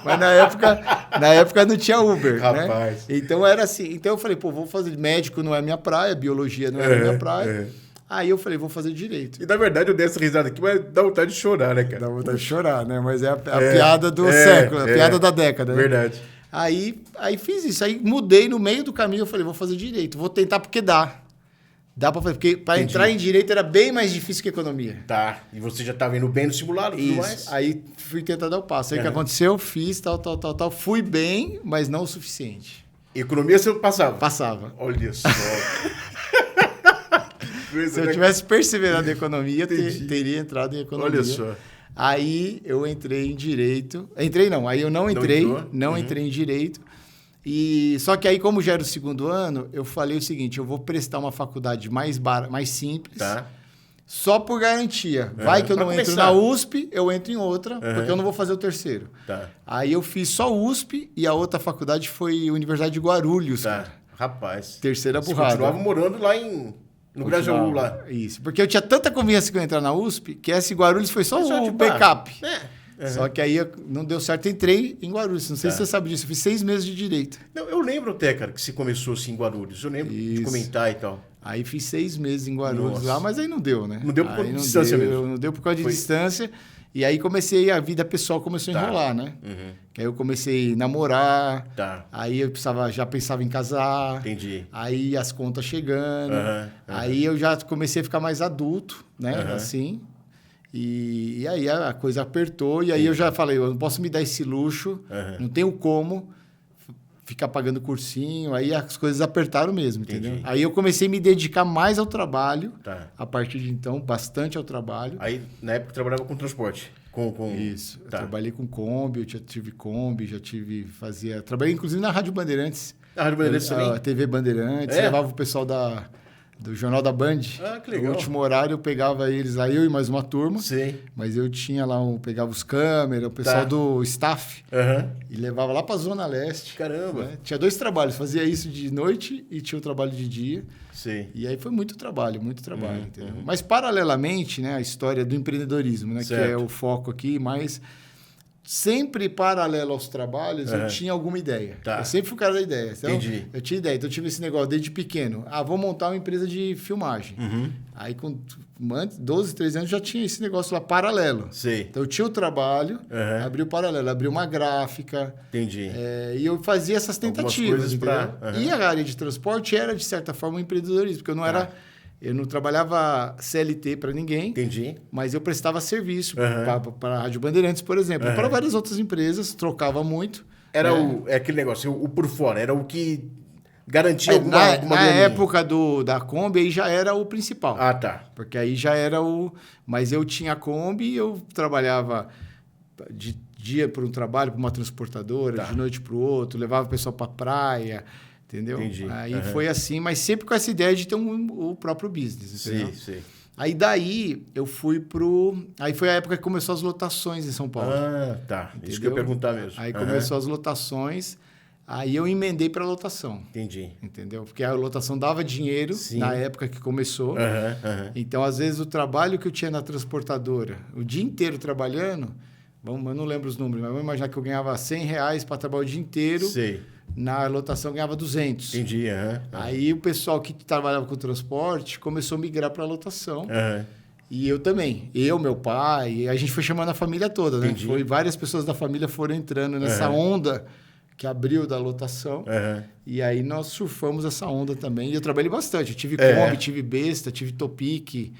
S2: Mas na época não tinha Uber,
S1: Rapaz.
S2: né? Então era assim. Então eu falei, pô, vou fazer médico, não é minha praia, biologia não é minha praia. Aí eu falei, vou fazer direito.
S1: E na verdade eu dei essa risada aqui, mas dá vontade de chorar, né, cara?
S2: Dá vontade de chorar, né? Mas é a piada do século, a piada da década. Né?
S1: Verdade.
S2: Aí fiz isso, aí mudei no meio do caminho, eu falei, vou fazer direito, vou tentar porque dá. Dá pra fazer, porque para entrar em direito era bem mais difícil que economia.
S1: Tá, e você já tá vendo bem no simulado e tudo mais?
S2: Isso, aí fui tentar dar o passo. Aí o que aconteceu, fiz, tal, fui bem, mas não o suficiente.
S1: Economia você passava?
S2: Passava.
S1: Olha só.
S2: Se eu tivesse perseverado em economia, teria entrado em economia.
S1: Olha só.
S2: Aí eu entrei em direito. Entrei não, aí eu não entrei, não entrei em direito. E só que aí, como já era o segundo ano, eu falei o seguinte, eu vou prestar uma faculdade mais simples, só por garantia. Vai que eu não entro na USP, eu entro em outra, porque eu não vou fazer o terceiro.
S1: Tá.
S2: Aí eu fiz só USP e a outra faculdade foi a Universidade de Guarulhos, cara.
S1: Rapaz.
S2: Terceira
S1: Você
S2: burrada.
S1: continuava morando lá no Grajaú, lá.
S2: Isso, porque eu tinha tanta convivência que eu ia entrar na USP, que esse Guarulhos foi só o backup. Só que aí não deu certo, entrei em Guarulhos. Não sei se você sabe disso, eu fiz 6 meses de direito.
S1: Não, eu lembro até, cara, que você começou assim em Guarulhos. Eu lembro de comentar e tal.
S2: Aí fiz 6 meses em Guarulhos
S1: Nossa.
S2: lá, mas aí não deu, né?
S1: Não deu por causa
S2: Aí
S1: de
S2: não
S1: distância
S2: deu,
S1: mesmo.
S2: Não deu por causa de
S1: Foi.
S2: distância. E aí a vida pessoal começou a
S1: Tá.
S2: enrolar, né?
S1: Uhum.
S2: Que aí eu comecei a namorar,
S1: Tá.
S2: aí eu já pensava em casar.
S1: Entendi.
S2: Aí as contas chegando.
S1: Aham, aham.
S2: Aí eu já comecei a ficar mais adulto, né?
S1: Aham.
S2: Assim. E aí a coisa apertou. E aí eu já falei, eu não posso me dar esse luxo.
S1: Aham.
S2: Não tenho como ficar pagando cursinho. Aí as coisas apertaram mesmo, entendeu?
S1: Entendi.
S2: Aí eu comecei a me dedicar mais ao trabalho.
S1: Tá.
S2: A partir de então, bastante ao trabalho.
S1: Aí, na época, eu trabalhava com transporte. Com...
S2: Isso. Eu
S1: Tá.
S2: trabalhei com Kombi, eu já tive Kombi, trabalhei inclusive na Rádio Bandeirantes.
S1: A Rádio Bandeirantes
S2: A
S1: também?
S2: TV Bandeirantes,
S1: É?
S2: levava o pessoal do Jornal da Band.
S1: Ah, que legal.
S2: No último horário eu pegava eles lá, eu e mais uma turma.
S1: Sei.
S2: Mas eu tinha lá, pegava os câmeras, o pessoal
S1: Tá.
S2: do staff,
S1: Aham.
S2: e levava lá pra Zona Leste.
S1: Caramba.
S2: Né? Tinha 2 trabalhos, fazia isso de noite e tinha o trabalho de dia.
S1: Sei.
S2: E aí foi muito trabalho, entendeu? Mas paralelamente, né, a história do empreendedorismo, né, que
S1: Certo.
S2: é o foco aqui, mas sempre paralelo aos trabalhos, eu tinha alguma ideia.
S1: Tá.
S2: Eu sempre fui o cara da ideia. Então,
S1: Entendi.
S2: eu tinha ideia. Então, eu tive esse negócio desde pequeno. Vou montar uma empresa de filmagem.
S1: Uhum.
S2: Aí, com 12, 13 anos, já tinha esse negócio lá paralelo.
S1: Sei.
S2: Então, eu tinha o trabalho,
S1: Aham.
S2: abri o paralelo, abri uma gráfica.
S1: Entendi.
S2: E eu fazia essas
S1: Algumas
S2: tentativas,
S1: coisas
S2: entendeu?
S1: pra- Aham.
S2: E a área de transporte era, de certa forma, um empreendedorismo, porque eu não trabalhava CLT para ninguém,
S1: Entendi.
S2: mas eu prestava serviço
S1: Aham.
S2: para a Rádio Bandeirantes, por exemplo,
S1: Aham.
S2: para várias outras empresas, trocava muito.
S1: Era
S2: né?
S1: é aquele negócio, o por fora, era o que garantia
S2: Aí,
S1: alguma
S2: na
S1: graninha.
S2: época da Kombi, aí já era o principal.
S1: Ah, tá.
S2: Porque aí já era o... Mas eu tinha a Kombi, eu trabalhava de dia para um trabalho, para uma transportadora,
S1: Tá.
S2: de noite para o outro, levava o pessoal para praia, entendeu?
S1: Entendi.
S2: Aí
S1: Aham.
S2: foi assim, mas sempre com essa ideia de ter o próprio business, entendeu?
S1: Sei.
S2: Aí daí eu fui Aí foi a época que começou as lotações em São Paulo.
S1: Ah, tá. Isso que eu ia
S2: entendeu?
S1: perguntar mesmo.
S2: Aí
S1: Aham.
S2: começou as lotações, aí eu emendei para lotação,
S1: Entendi.
S2: entendeu? Porque a lotação dava dinheiro
S1: Sim.
S2: na época que começou.
S1: Aham.
S2: Então, às vezes, o trabalho que eu tinha na transportadora, o dia inteiro trabalhando, eu não lembro os números, mas vamos imaginar que eu ganhava R$100 para trabalhar o dia inteiro,
S1: Sei.
S2: na lotação eu ganhava 200.
S1: Entendi. Aham.
S2: Aí o pessoal que trabalhava com transporte começou a migrar para a lotação.
S1: Aham.
S2: E eu também. Eu, meu pai, e a gente foi chamando a família toda, né?
S1: Entendi.
S2: Várias pessoas da família foram entrando nessa onda que abriu da lotação.
S1: Aham.
S2: E aí nós surfamos essa onda também. E eu trabalhei bastante. Eu tive
S1: É.
S2: Kombi, tive Besta, tive Topic.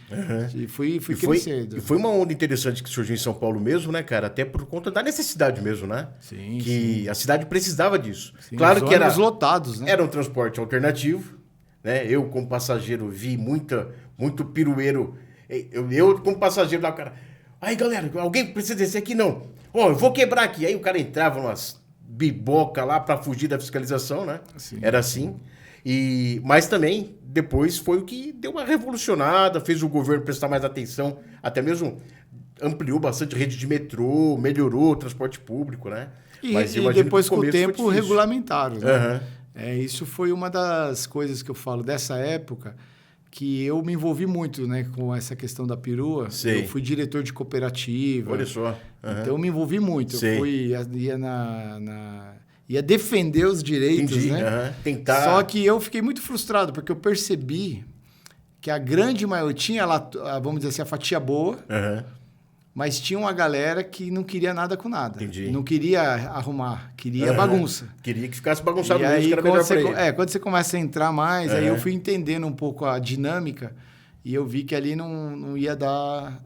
S2: E fui
S1: E
S2: crescendo.
S1: foi uma onda interessante que surgiu em São Paulo mesmo, né, cara? Até por conta da necessidade mesmo, né?
S2: Sim,
S1: Que a cidade precisava disso.
S2: Sim,
S1: Claro
S2: os
S1: que era,
S2: ônibus lotados, né?
S1: era um transporte alternativo, né? Eu, como passageiro, vi muito pirueiro. Eu como passageiro, lá o cara... Aí, galera, alguém precisa descer aqui? Não. Ó, eu vou quebrar aqui. Aí o cara entrava umas biboca lá para fugir da fiscalização, né?
S2: Sim.
S1: Era assim. Mas também, depois, foi o que deu uma revolucionada, fez o governo prestar mais atenção, até mesmo ampliou bastante a rede de metrô, melhorou o transporte público, né?
S2: E
S1: eu imagino que
S2: depois,
S1: no
S2: com o
S1: começo foi
S2: tempo,
S1: difícil.
S2: regulamentaram. Né?
S1: Aham.
S2: Isso foi uma das coisas que eu falo dessa época, que eu me envolvi muito, né, com essa questão da perua.
S1: Sei.
S2: Eu fui diretor de cooperativa.
S1: Olha só. Aham.
S2: Então, eu me envolvi muito.
S1: Sei.
S2: Eu ia defender os direitos,
S1: Entendi.
S2: né?
S1: Aham. Tentar...
S2: Só que eu fiquei muito frustrado, porque eu percebi que a grande maioria tinha lá, vamos dizer assim, a fatia boa,
S1: Aham.
S2: mas tinha uma galera que não queria nada com nada.
S1: Entendi.
S2: Não queria arrumar, queria
S1: Aham.
S2: bagunça.
S1: Queria que ficasse bagunçado
S2: E
S1: mesmo,
S2: aí,
S1: que era melhor pra ele.
S2: quando você começa a entrar mais, aí eu
S1: Aham.
S2: fui entendendo um pouco a dinâmica e eu vi que ali não ia dar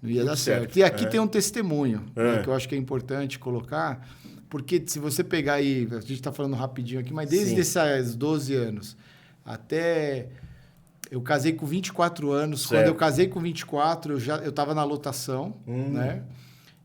S2: certo.
S1: certo.
S2: E aqui
S1: Aham.
S2: tem um testemunho, né,
S1: Aham.
S2: que eu acho que é importante colocar, porque se você pegar aí, a gente está falando rapidinho aqui, mas desde
S1: Sim.
S2: esses 12 anos até... Eu casei com 24 anos.
S1: Certo.
S2: Quando eu casei com 24, eu estava na lotação, né?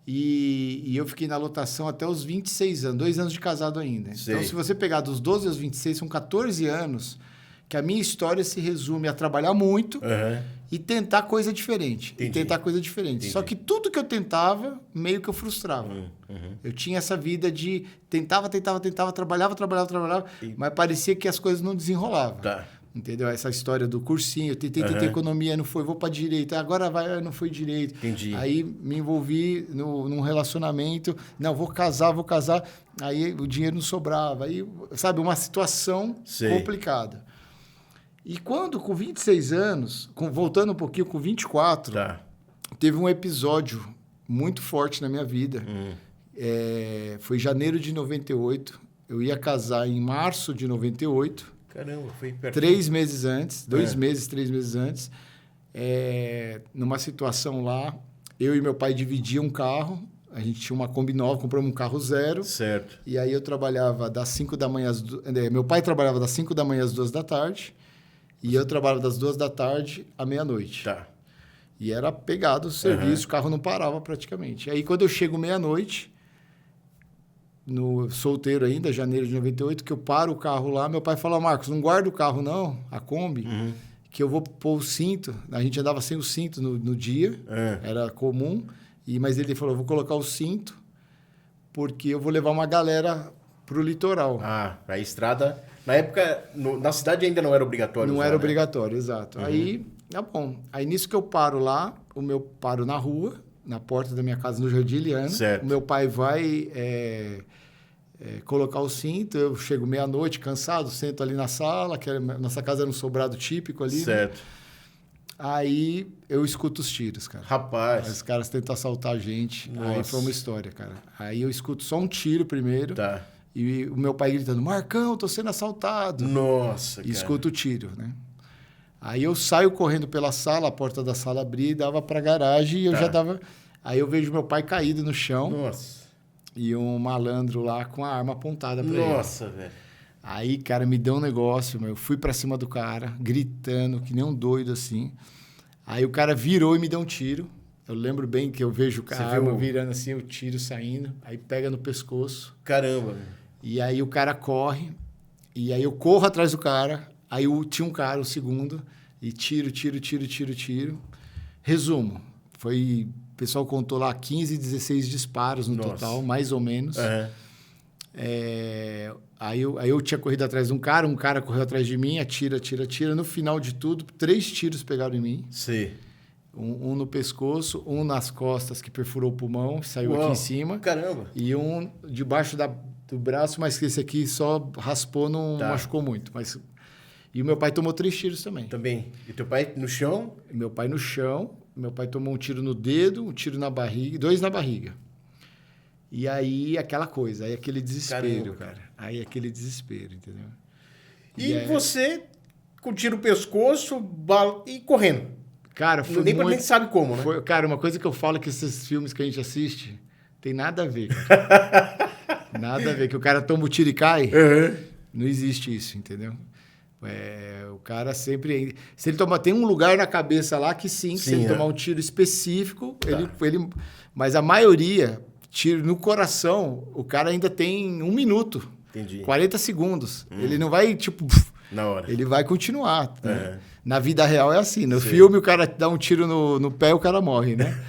S2: E eu fiquei na lotação até os 26 anos, 2 anos de casado ainda.
S1: Sei.
S2: Então, se você pegar dos 12 aos 26, são 14 anos que a minha história se resume a trabalhar muito
S1: Aham.
S2: e tentar coisa diferente.
S1: Entendi.
S2: Entendi. Só que tudo que eu tentava, meio que eu frustrava.
S1: Uhum.
S2: Eu tinha essa vida de tentava, trabalhava, mas parecia que as coisas não desenrolavam.
S1: Tá.
S2: Entendeu? Essa história do cursinho, eu tentei economia, não foi, vou para direito, agora vai, não foi direito.
S1: Entendi.
S2: Aí me envolvi num relacionamento, não, vou casar, aí o dinheiro não sobrava. Aí, sabe, uma situação
S1: Sei.
S2: complicada. E quando, com 26 anos, voltando um pouquinho, com 24, teve um episódio muito forte na minha vida. Foi janeiro de 98. Eu ia casar em março de 98.
S1: Caramba, foi perto.
S2: 3 meses antes, 2 meses, 3 meses antes. Numa situação lá, eu e meu pai dividiam um carro. A gente tinha uma Kombi nova, compramos um carro zero.
S1: Certo.
S2: E aí eu trabalhava das 5 da manhã... Meu pai trabalhava das 5 da manhã às 2 da tarde. E eu trabalhava das 2 da tarde à meia-noite.
S1: Tá.
S2: E era pegado o serviço, o carro não parava praticamente. Aí quando eu chego meia-noite, no solteiro ainda, janeiro de 98, que eu paro o carro lá, meu pai fala, Marcos, não guarda o carro não, a Kombi, que eu vou pôr o cinto. A gente andava sem o cinto no dia, era comum. Mas ele falou, eu vou colocar o cinto porque eu vou levar uma galera pro litoral.
S1: A estrada... Na época, na cidade ainda não era obrigatório.
S2: Não era obrigatório, exato. Aí, tá bom. Aí nisso que eu paro lá, paro na rua, na porta da minha casa, no Jardim Iliana.
S1: Certo.
S2: O meu pai vai colocar o cinto, eu chego meia-noite, cansado, sento ali na sala, que nossa casa era um sobrado típico ali.
S1: Certo.
S2: Né? Aí eu escuto os tiros, cara.
S1: Rapaz.
S2: Os caras tentam assaltar a gente.
S1: Nossa.
S2: Aí foi uma história, cara. Aí eu escuto só um tiro primeiro.
S1: Tá.
S2: E o meu pai gritando, Marcão, tô sendo assaltado.
S1: Nossa, cara.
S2: E escuto o tiro, né? Aí eu saio correndo pela sala, a porta da sala abria e dava pra garagem e eu já dava... Aí eu vejo meu pai caído no chão.
S1: Nossa.
S2: E um malandro lá com a arma apontada pra ele.
S1: Nossa, velho.
S2: Aí, cara, me deu um negócio, eu fui pra cima do cara, gritando, que nem um doido, assim. Aí o cara virou e me deu um tiro. Eu lembro bem que eu vejo a arma virando assim, o tiro saindo. Aí pega no pescoço.
S1: Caramba, velho.
S2: E aí o cara corre. E aí eu corro atrás do cara. Aí tinha um cara, o segundo. E tiro. Resumo. O pessoal contou lá 15, 16 disparos no total, mais ou menos. Aí eu tinha corrido atrás de um cara correu atrás de mim, atira. No final de tudo, 3 tiros pegaram em mim.
S1: Sim.
S2: Um no pescoço, um nas costas, que perfurou o pulmão, saiu aqui em cima.
S1: Caramba.
S2: E um debaixo do braço, mas que esse aqui só raspou, não machucou muito. E o meu pai tomou 3 tiros também.
S1: Também. E teu pai no chão?
S2: Meu pai no chão. Meu pai tomou um tiro no dedo, um tiro na barriga, 2 na barriga. E aí, aquela coisa, aí aquele desespero, cara. Aí aquele desespero, entendeu?
S1: E você, com tiro no pescoço, e correndo.
S2: Cara, foi
S1: nem sabe como, né?
S2: Cara, uma coisa que eu falo que esses filmes que a gente assiste, tem nada a ver, cara. Nada a ver, que o cara toma o tiro e cai. Não existe isso, entendeu? O cara sempre... Se ele tomar... Tem um lugar na cabeça lá que sim, se ele tomar um tiro específico, ele... Mas a maioria... Tiro no coração, o cara ainda tem 1 minuto.
S1: Entendi.
S2: 40 segundos. Ele não vai, tipo...
S1: Na hora.
S2: Ele vai continuar. Né? Na vida real é assim. No filme, o cara dá um tiro no pé e o cara morre, né?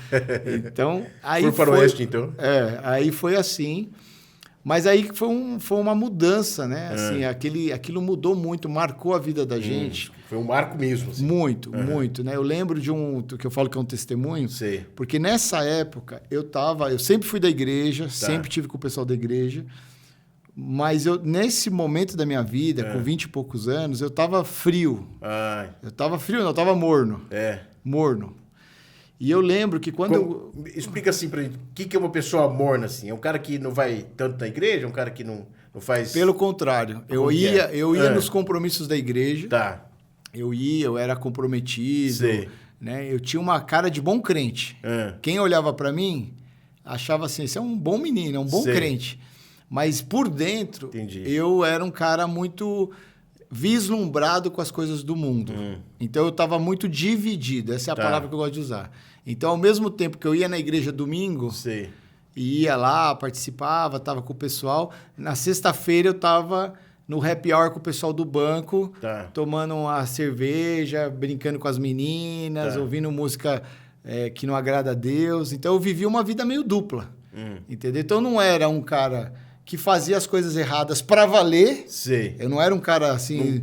S2: Então, aí
S1: para o oeste, então.
S2: Aí foi assim. Mas aí foi uma mudança, né? Assim, aquilo mudou muito, marcou a vida da gente.
S1: Foi um marco mesmo. Assim.
S2: Muito, né? Eu lembro de que eu falo que é um testemunho.
S1: Sei.
S2: Porque nessa época, eu sempre fui da igreja, sempre tive com o pessoal da igreja. Mas nesse momento da minha vida, com 20 e poucos anos, eu estava frio. Eu estava frio, não, eu estava morno. Morno. E eu lembro que quando
S1: Explica assim pra gente, o que é uma pessoa morna, assim? É um cara que não vai tanto na igreja? É um cara que não faz...
S2: Pelo contrário. Eu ia nos compromissos da igreja.
S1: Tá.
S2: Eu era comprometido.
S1: Sei.
S2: Né? Eu tinha uma cara de bom crente. Quem olhava para mim, achava assim, você é um bom menino, é um bom crente. Mas por dentro, eu era um cara muito vislumbrado com as coisas do mundo. Então, eu estava muito dividido. Essa é a palavra que eu gosto de usar. Então, ao mesmo tempo que eu ia na igreja domingo, ia lá, participava, estava com o pessoal. Na sexta-feira, eu estava no happy hour com o pessoal do banco, tomando uma cerveja, brincando com as meninas, ouvindo música que não agrada a Deus. Então, eu vivia uma vida meio dupla. Entendeu? Então, eu não era um cara que fazia as coisas erradas para valer. Eu não era um cara assim...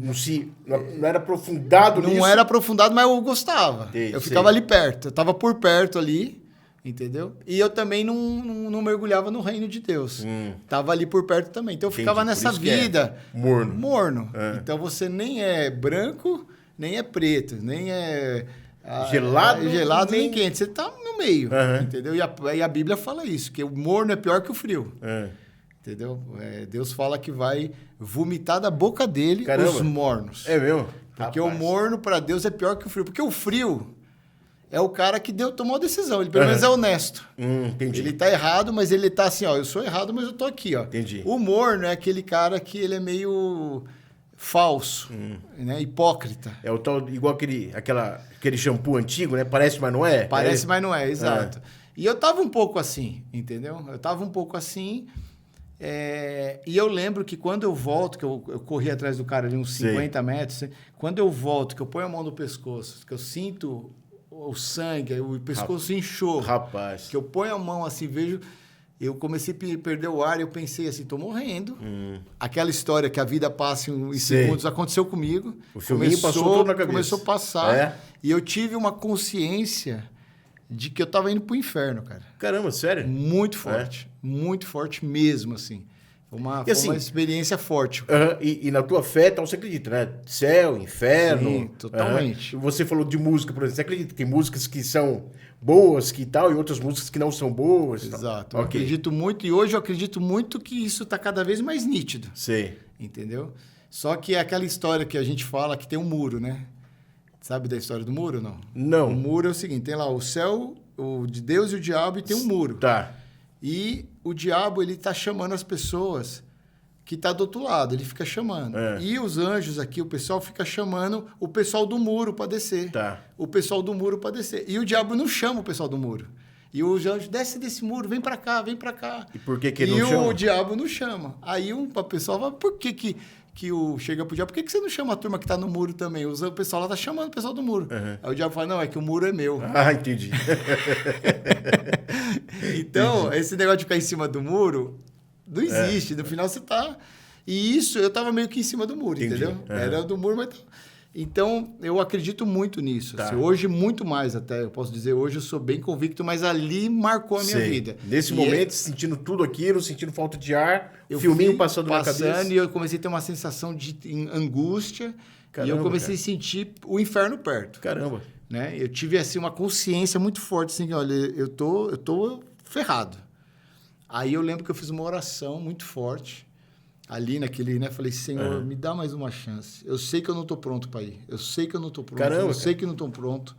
S1: Não era aprofundado nisso?
S2: Não era aprofundado, mas eu gostava. Eu ficava ali perto. Eu estava por perto ali, entendeu? E eu também não mergulhava no reino de Deus. Estava ali por perto também. Então, eu ficava nessa vida...
S1: Morno.
S2: Então, você nem é branco nem é preto, nem é...
S1: Gelado
S2: nem quente. Você tá no meio, entendeu? E a Bíblia fala isso, que o morno é pior que o frio. Entendeu? Deus fala que vai vomitar da boca dele os mornos.
S1: É mesmo?
S2: Porque o morno para Deus é pior que o frio. Porque o frio é o cara que tomou a decisão. Ele pelo menos é honesto.
S1: Entendi.
S2: Ele tá errado, mas ele tá assim, ó, eu sou errado, mas eu tô aqui, ó.
S1: Entendi.
S2: O morno é aquele cara que ele é meio falso, né? Hipócrita.
S1: É o tal, igual aquele shampoo antigo, né? Parece, mas não é.
S2: Parece, mas não é, exato. E eu tava um pouco assim, entendeu? Eu tava um pouco assim... E eu lembro que quando eu volto, que eu corri atrás do cara ali uns 50 metros, quando eu volto, que eu ponho a mão no pescoço, que eu sinto o sangue, o pescoço inchou.
S1: Rapaz.
S2: Que eu ponho a mão assim, vejo... Eu comecei a perder o ar e eu pensei assim, tô morrendo. Aquela história que a vida passa em segundos aconteceu comigo.
S1: O filminho passou tudo na cabeça.
S2: Começou a passar. E eu tive uma consciência de que eu tava indo pro inferno, cara.
S1: Caramba, sério?
S2: Muito forte. Muito forte mesmo, assim. Foi uma experiência forte.
S1: E na tua fé, então, você acredita, né? Céu, inferno.
S2: Sim, totalmente.
S1: Você falou de música, por exemplo. Você acredita que tem músicas que são boas que tal e outras músicas que não são boas?
S2: Exato. Eu acredito muito. E hoje eu acredito muito que isso está cada vez mais nítido.
S1: Sei.
S2: Entendeu? Só que é aquela história que a gente fala que tem um muro, né? Sabe da história do muro, não?
S1: Não.
S2: O muro é o seguinte, tem lá o céu, o de Deus e o diabo e tem um muro.
S1: Tá.
S2: E o diabo, ele tá chamando as pessoas que tá do outro lado, ele fica chamando. E os anjos aqui, o pessoal fica chamando o pessoal do muro para descer.
S1: Tá.
S2: O pessoal do muro para descer. E o diabo não chama o pessoal do muro. E os anjos, desce desse muro, vem para cá, vem para cá.
S1: E por que ele não chama?
S2: E o diabo não chama. Aí o pessoal fala, por que chega pro diabo, por que você não chama a turma que tá no muro também? O pessoal lá tá chamando o pessoal do muro. Aí o diabo fala, não, é que o muro é meu.
S1: Ah, entendi.
S2: Então, esse negócio de ficar em cima do muro não existe. No final você tá... E isso, eu tava meio que em cima do muro, entendeu? Era do muro, mas... Então, eu acredito muito nisso.
S1: Tá.
S2: Assim, hoje, muito mais até. Eu posso dizer, hoje eu sou bem convicto, mas ali marcou a minha vida.
S1: Nesse momento, sentindo tudo aquilo, sentindo falta de ar, o filminho passando na cabeça.
S2: E eu comecei a ter uma sensação de angústia. Caramba, e eu comecei a sentir o inferno perto.
S1: Caramba.
S2: Né? Eu tive assim, uma consciência muito forte, assim, olha, eu tô ferrado. Aí eu lembro que eu fiz uma oração muito forte. Ali naquele, né? Falei, Senhor, me dá mais uma chance. Eu sei que eu não estou pronto para ir. Eu sei que eu não estou pronto.
S1: Caramba,
S2: eu sei que não estou pronto.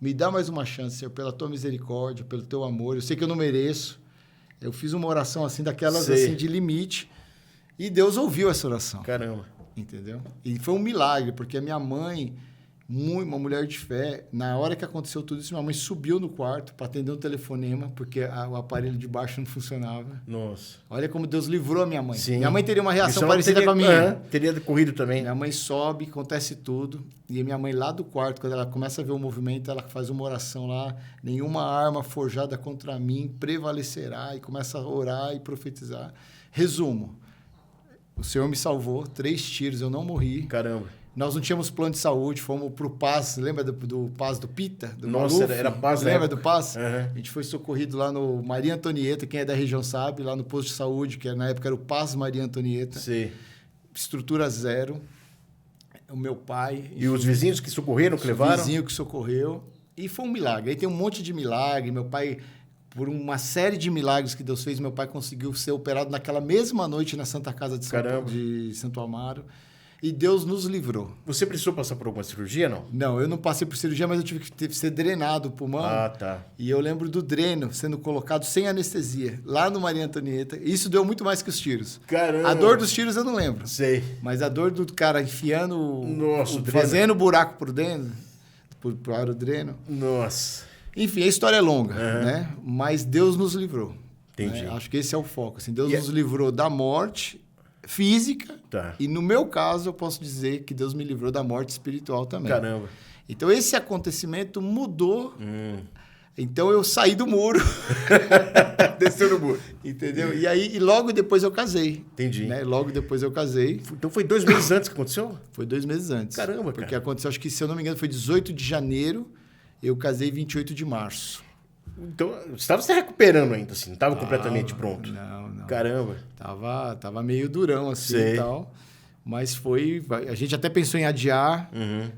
S2: Me dá mais uma chance, Senhor, pela tua misericórdia, pelo teu amor. Eu sei que eu não mereço. Eu fiz uma oração assim, daquelas assim, de limite. E Deus ouviu essa oração.
S1: Caramba.
S2: Entendeu? E foi um milagre, porque a minha mãe, uma mulher de fé, na hora que aconteceu tudo isso, minha mãe subiu no quarto para atender um telefonema, porque o aparelho de baixo não funcionava.
S1: Nossa.
S2: Olha como Deus livrou a minha mãe.
S1: Sim.
S2: Minha mãe teria uma reação parecida com a minha.
S1: Teria corrido também.
S2: Minha mãe sobe, acontece tudo. E minha mãe lá do quarto, quando ela começa a ver o movimento, ela faz uma oração lá. Nenhuma arma forjada contra mim prevalecerá. E começa a orar e profetizar. Resumo. O Senhor me salvou, 3 tiros, eu não morri.
S1: Caramba.
S2: Nós não tínhamos plano de saúde, fomos para o PAS, lembra do PAS do Pita? Do
S1: Nossa,
S2: Maluf?
S1: era PAS,
S2: lembra do PAS?
S1: A
S2: gente foi socorrido lá no Maria Antonieta, quem é da região sabe, lá no posto de saúde, que na época era o PAS Maria Antonieta.
S1: Sim.
S2: Estrutura zero. O meu pai...
S1: E os vizinhos que socorreram, que levaram?
S2: O vizinho que socorreu. E foi um milagre. Aí tem um monte de milagre. Meu pai... Por uma série de milagres que Deus fez, meu pai conseguiu ser operado naquela mesma noite na Santa Casa de Santo Amaro. E Deus nos livrou.
S1: Você precisou passar por alguma cirurgia, não?
S2: Não, eu não passei por cirurgia, mas eu tive que ser drenado o pulmão.
S1: Ah, tá.
S2: E eu lembro do dreno sendo colocado sem anestesia, lá no Maria Antonieta. Isso deu muito mais que os tiros.
S1: Caramba!
S2: A dor dos tiros eu não lembro.
S1: Sei.
S2: Mas a dor do cara enfiando...
S1: Nossa,
S2: fazendo buraco por dentro, para o dreno.
S1: Nossa...
S2: Enfim, a história é longa, né? Mas Deus nos livrou.
S1: Entendi.
S2: Né? Acho que esse é o foco. Assim, Deus nos livrou da morte física.
S1: Tá.
S2: E no meu caso, eu posso dizer que Deus me livrou da morte espiritual também.
S1: Caramba.
S2: Então, esse acontecimento mudou. Então, eu saí do muro.
S1: Desceu no muro.
S2: Entendeu? E logo depois eu casei.
S1: Entendi.
S2: Né? Logo depois eu casei.
S1: Então, foi 2 meses antes que aconteceu?
S2: Foi 2 meses antes.
S1: Caramba,
S2: Porque aconteceu, acho que, se eu não me engano, foi 18 de janeiro. Eu casei 28 de março.
S1: Então, você estava se recuperando ainda, assim? Não estava completamente pronto?
S2: Não.
S1: Caramba.
S2: Tava meio durão, assim, e tal. Mas a gente até pensou em adiar,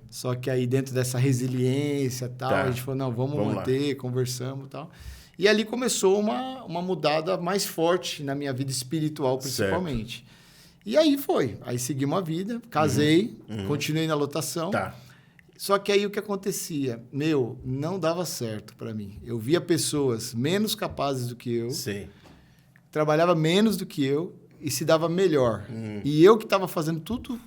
S2: só que aí dentro dessa resiliência e tal,
S1: Tá.
S2: a gente falou, não, vamos manter, conversamos e tal. E ali começou uma mudada mais forte na minha vida espiritual, principalmente. Certo. E aí foi. Aí segui uma vida, casei, continuei na lotação.
S1: Tá.
S2: Só que aí o que acontecia? Não dava certo para mim. Eu via pessoas menos capazes do que eu, trabalhava menos do que eu e se dava melhor. E eu que estava fazendo tudo...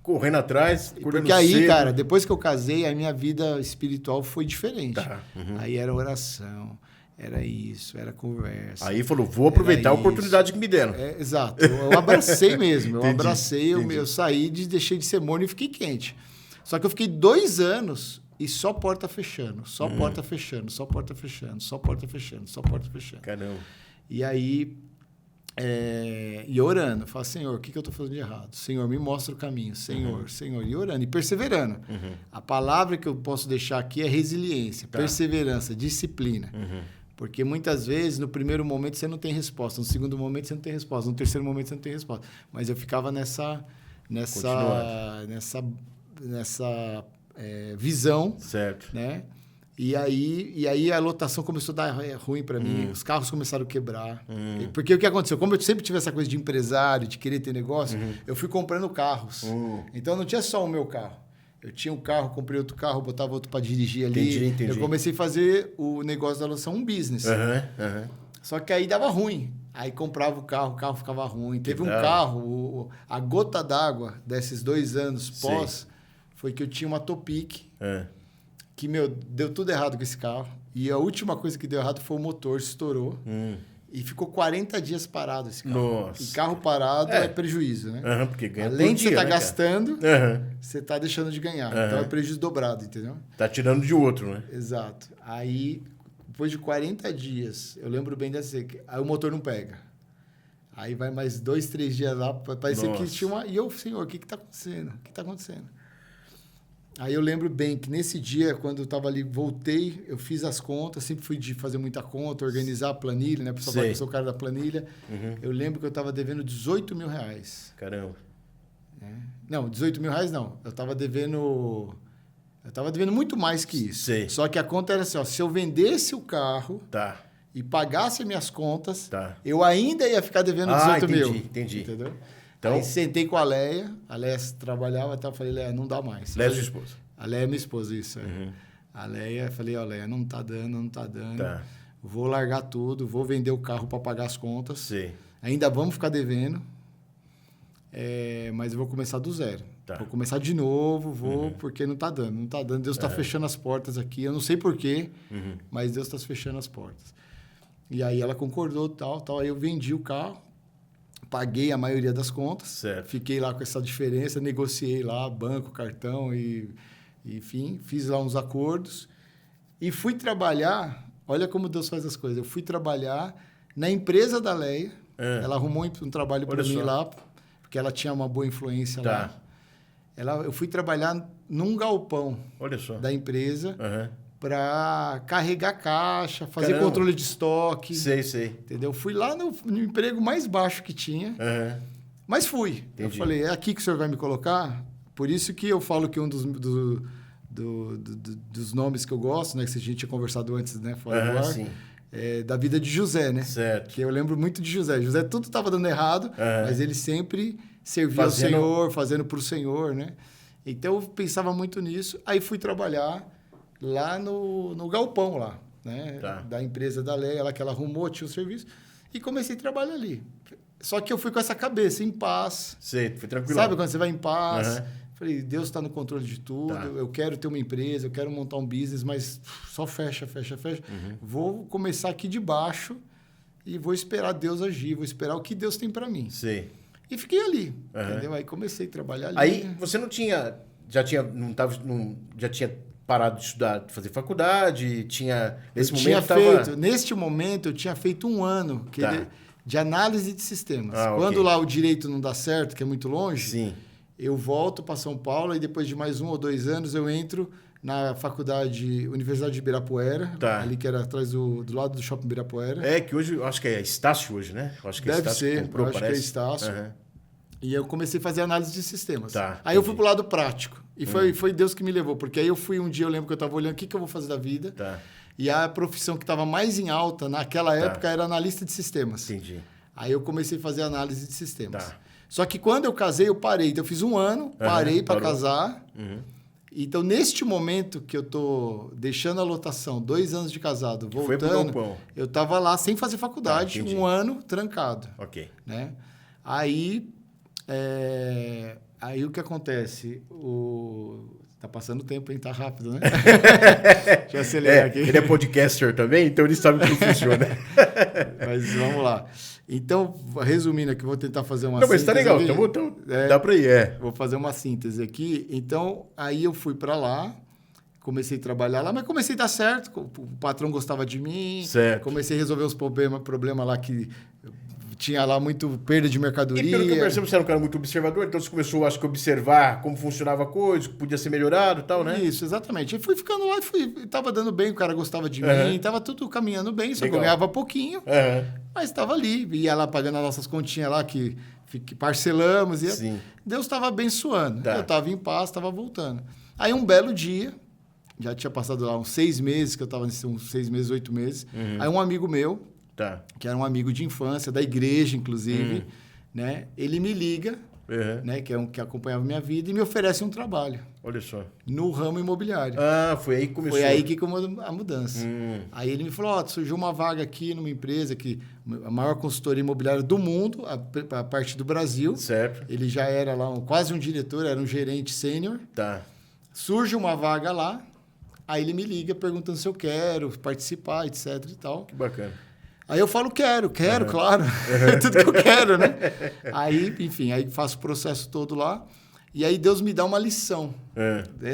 S1: Correndo atrás,
S2: porque aí, cedo. Cara, depois que eu casei, a minha vida espiritual foi diferente.
S1: Tá.
S2: Aí era oração, era isso, era conversa.
S1: Aí falou, vou aproveitar a oportunidade que me deram.
S2: Exato, eu abracei mesmo. Eu abracei, eu saí, deixei de ser morno e fiquei quente. Só que eu fiquei 2 anos e só porta fechando, só porta fechando, só porta fechando, só porta fechando, só porta fechando.
S1: Caramba.
S2: E aí... E orando, falo, Senhor, o que eu estou fazendo de errado? Senhor, me mostra o caminho. Senhor, Senhor. E orando, e perseverando. A palavra que eu posso deixar aqui é resiliência, perseverança, disciplina. Porque muitas vezes, no primeiro momento, você não tem resposta. No segundo momento, você não tem resposta. No terceiro momento, você não tem resposta. Mas eu ficava nessa visão.
S1: Certo.
S2: Né? E aí a lotação começou a dar ruim para mim, os carros começaram a quebrar. Porque o que aconteceu? Como eu sempre tive essa coisa de empresário, de querer ter negócio, eu fui comprando carros. Então não tinha só o meu carro. Eu tinha um carro, comprei outro carro, botava outro para dirigir ali. Entendi. Eu comecei a fazer o negócio da lotação um business. Só que aí dava ruim. Aí comprava o carro ficava ruim. Teve um carro, a gota d'água desses 2 anos pós, foi que eu tinha uma Topic. Que, deu tudo errado com esse carro. E a última coisa que deu errado foi o motor, estourou. E ficou 40 dias parado esse carro.
S1: Nossa.
S2: E carro parado é prejuízo, né?
S1: Porque ganha
S2: além de você estar
S1: gastando,
S2: você está deixando de ganhar. Então é prejuízo dobrado, entendeu?
S1: Tá tirando de outro, né?
S2: Exato. Aí, depois de 40 dias, eu lembro bem dessa... Aí o motor não pega. Aí vai mais 2, 3 dias lá, parecia que tinha uma... E eu, Senhor, o que está acontecendo? O que está acontecendo? Aí eu lembro bem que nesse dia, quando eu estava ali, voltei, eu fiz as contas, sempre fui de fazer muita conta, organizar a planilha, né? O pessoal fala que eu sou o cara da planilha. Eu lembro que eu estava devendo R$18 mil.
S1: Caramba.
S2: Não, R$18 mil não. Eu estava devendo muito mais que isso. Só que a conta era assim, ó, se eu vendesse o carro e pagasse minhas contas, eu ainda ia ficar devendo 18 mil.
S1: Entendi.
S2: Entendeu? Então, aí sentei com a Leia trabalhava até, eu falei, Leia, não dá mais.
S1: Leia é sua esposa?
S2: A Leia é minha esposa, isso. A Leia, falei, Leia, não tá dando. Vou largar tudo, vou vender o carro para pagar as contas. Ainda vamos ficar devendo, mas eu vou começar do zero. Vou começar de novo, porque não tá dando. Deus está fechando as portas aqui, eu não sei porquê, mas Deus está fechando as portas. E aí ela concordou, tal, aí eu vendi o carro, paguei a maioria das contas, fiquei lá com essa diferença, negociei lá banco, cartão e enfim, fiz lá uns acordos e fui trabalhar. Olha como Deus faz as coisas. Eu fui trabalhar na empresa da Leia. Ela arrumou um trabalho para mim lá, porque ela tinha uma boa influência lá. Eu fui trabalhar num galpão da empresa para carregar caixa, fazer controle de estoque. Entendeu? Fui lá no emprego mais baixo que tinha, mas fui. Eu falei, é aqui que o senhor vai me colocar? Por isso que eu falo que um dos nomes que eu gosto, né, que a gente tinha conversado antes, né, fora do ar, da vida de José, né? Que eu lembro muito de José. José tudo estava dando errado, mas ele sempre servia ao Senhor, fazendo para o Senhor, né? Então eu pensava muito nisso. Aí fui trabalhar lá no galpão lá, né? Da empresa da Leia, ela que ela arrumou, tinha o serviço, e comecei a trabalhar ali. Só que eu fui com essa cabeça, em paz.
S1: Foi tranquilo.
S2: Sabe quando você vai em paz? Falei, Deus está no controle de tudo, eu quero ter uma empresa, eu quero montar um business, mas só fecha. Vou começar aqui de baixo e vou esperar Deus agir, vou esperar o que Deus tem para mim. E fiquei ali, entendeu? Aí comecei a trabalhar ali.
S1: Aí você não tinha, já tinha parado de estudar, de fazer faculdade, Neste
S2: momento, eu tinha feito 1 ano de análise de sistemas. Quando lá o direito não dá certo, que é muito longe, eu volto para São Paulo e depois de mais 1 ou 2 anos eu entro na faculdade Universidade de Ibirapuera, ali que era atrás do lado do Shopping Ibirapuera.
S1: Que hoje, eu acho que é Estácio hoje, né? Eu acho que
S2: Deve
S1: Estácio
S2: ser,
S1: comprou,
S2: acho que é Estácio. E eu comecei a fazer análise de sistemas.
S1: Tá,
S2: aí eu fui pro lado prático. E foi Deus que me levou. Porque aí eu fui um dia, eu lembro que eu estava olhando o que eu vou fazer da vida.
S1: Tá.
S2: E a profissão que estava mais em alta naquela época era analista de sistemas.
S1: Entendi.
S2: Aí eu comecei a fazer análise de sistemas.
S1: Tá.
S2: Só que quando eu casei, eu parei. Então eu fiz um ano, parei para casar. Então, neste momento que eu tô deixando a lotação, 2 anos de casado, voltando, eu estava lá sem fazer faculdade, um ano trancado.
S1: Ok.
S2: Né? Aí o que acontece? Tá passando o tempo, hein? Tá rápido, né? Deixa eu acelerar aqui.
S1: Ele é podcaster também, então ele sabe como funciona.
S2: Mas vamos lá. Então, resumindo aqui, vou tentar fazer uma
S1: síntese. Não, mas tá legal, então dá para ir.
S2: Vou fazer uma síntese aqui. Então, aí eu fui para lá, comecei a trabalhar lá, mas comecei a dar certo. O patrão gostava de mim.
S1: Certo.
S2: Comecei a resolver os problemas lá que tinha lá muito perda de mercadoria.
S1: E pelo que eu percebo, você era um cara muito observador, então você começou, acho que, a observar como funcionava a coisa, que podia ser melhorado e tal, né?
S2: Isso, exatamente. E fui ficando lá e tava dando bem, o cara gostava de mim, tava tudo caminhando bem, só que eu ganhava pouquinho, mas estava ali, ia lá pagando as nossas continhas lá que parcelamos, e Deus estava abençoando. Tá. Eu estava em paz, estava voltando. Aí um belo dia, já tinha passado lá uns 6 meses, que eu estava uns 6 meses, 8 meses, aí um amigo meu, que era um amigo de infância, da igreja, inclusive, né? Ele me liga, né? Que acompanhava a minha vida, e me oferece um trabalho.
S1: Olha só.
S2: No ramo imobiliário.
S1: Ah, foi aí que começou.
S2: Foi aí que começou a mudança. Aí ele me falou, surgiu uma vaga aqui numa empresa, a maior consultoria imobiliária do mundo, a parte do Brasil.
S1: Certo.
S2: Ele já era lá quase um diretor, era um gerente sênior.
S1: Tá.
S2: Surge uma vaga lá, aí ele me liga perguntando se eu quero participar, etc e tal.
S1: Que bacana.
S2: Aí eu falo, quero, claro. É tudo que eu quero, né? Aí, enfim, aí faço o processo todo lá. E aí Deus me dá uma lição.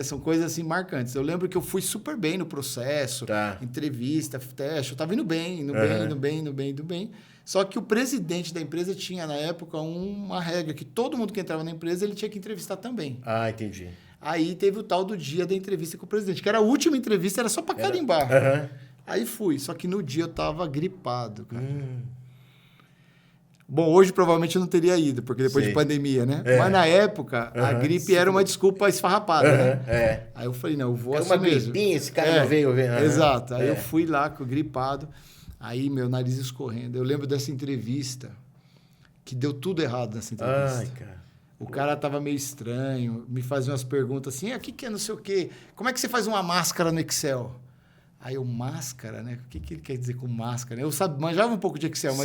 S2: São coisas assim marcantes. Eu lembro que eu fui super bem no processo, entrevista, teste. Eu estava indo bem. Só que o presidente da empresa tinha, na época, uma regra que todo mundo que entrava na empresa, ele tinha que entrevistar também.
S1: Ah, entendi.
S2: Aí teve o tal do dia da entrevista com o presidente, que era a última entrevista, era só para carimbar. Aí fui, só que no dia eu tava gripado, cara. Bom, hoje provavelmente eu não teria ido, porque depois de pandemia, né? Mas na época, a gripe era uma desculpa esfarrapada, né? Aí eu falei, não, eu vou assim mesmo.
S1: Uma gripinha, esse cara não veio ver.
S2: Exato. Aí eu fui lá, gripado, aí meu nariz escorrendo. Eu lembro dessa entrevista, que deu tudo errado nessa entrevista.
S1: Ai, cara.
S2: O cara tava meio estranho, me fazia umas perguntas assim, o que é não sei o quê? Como é que você faz uma máscara no Excel? Aí eu, máscara, né? O que ele quer dizer com máscara? Eu manjava um pouco de Excel,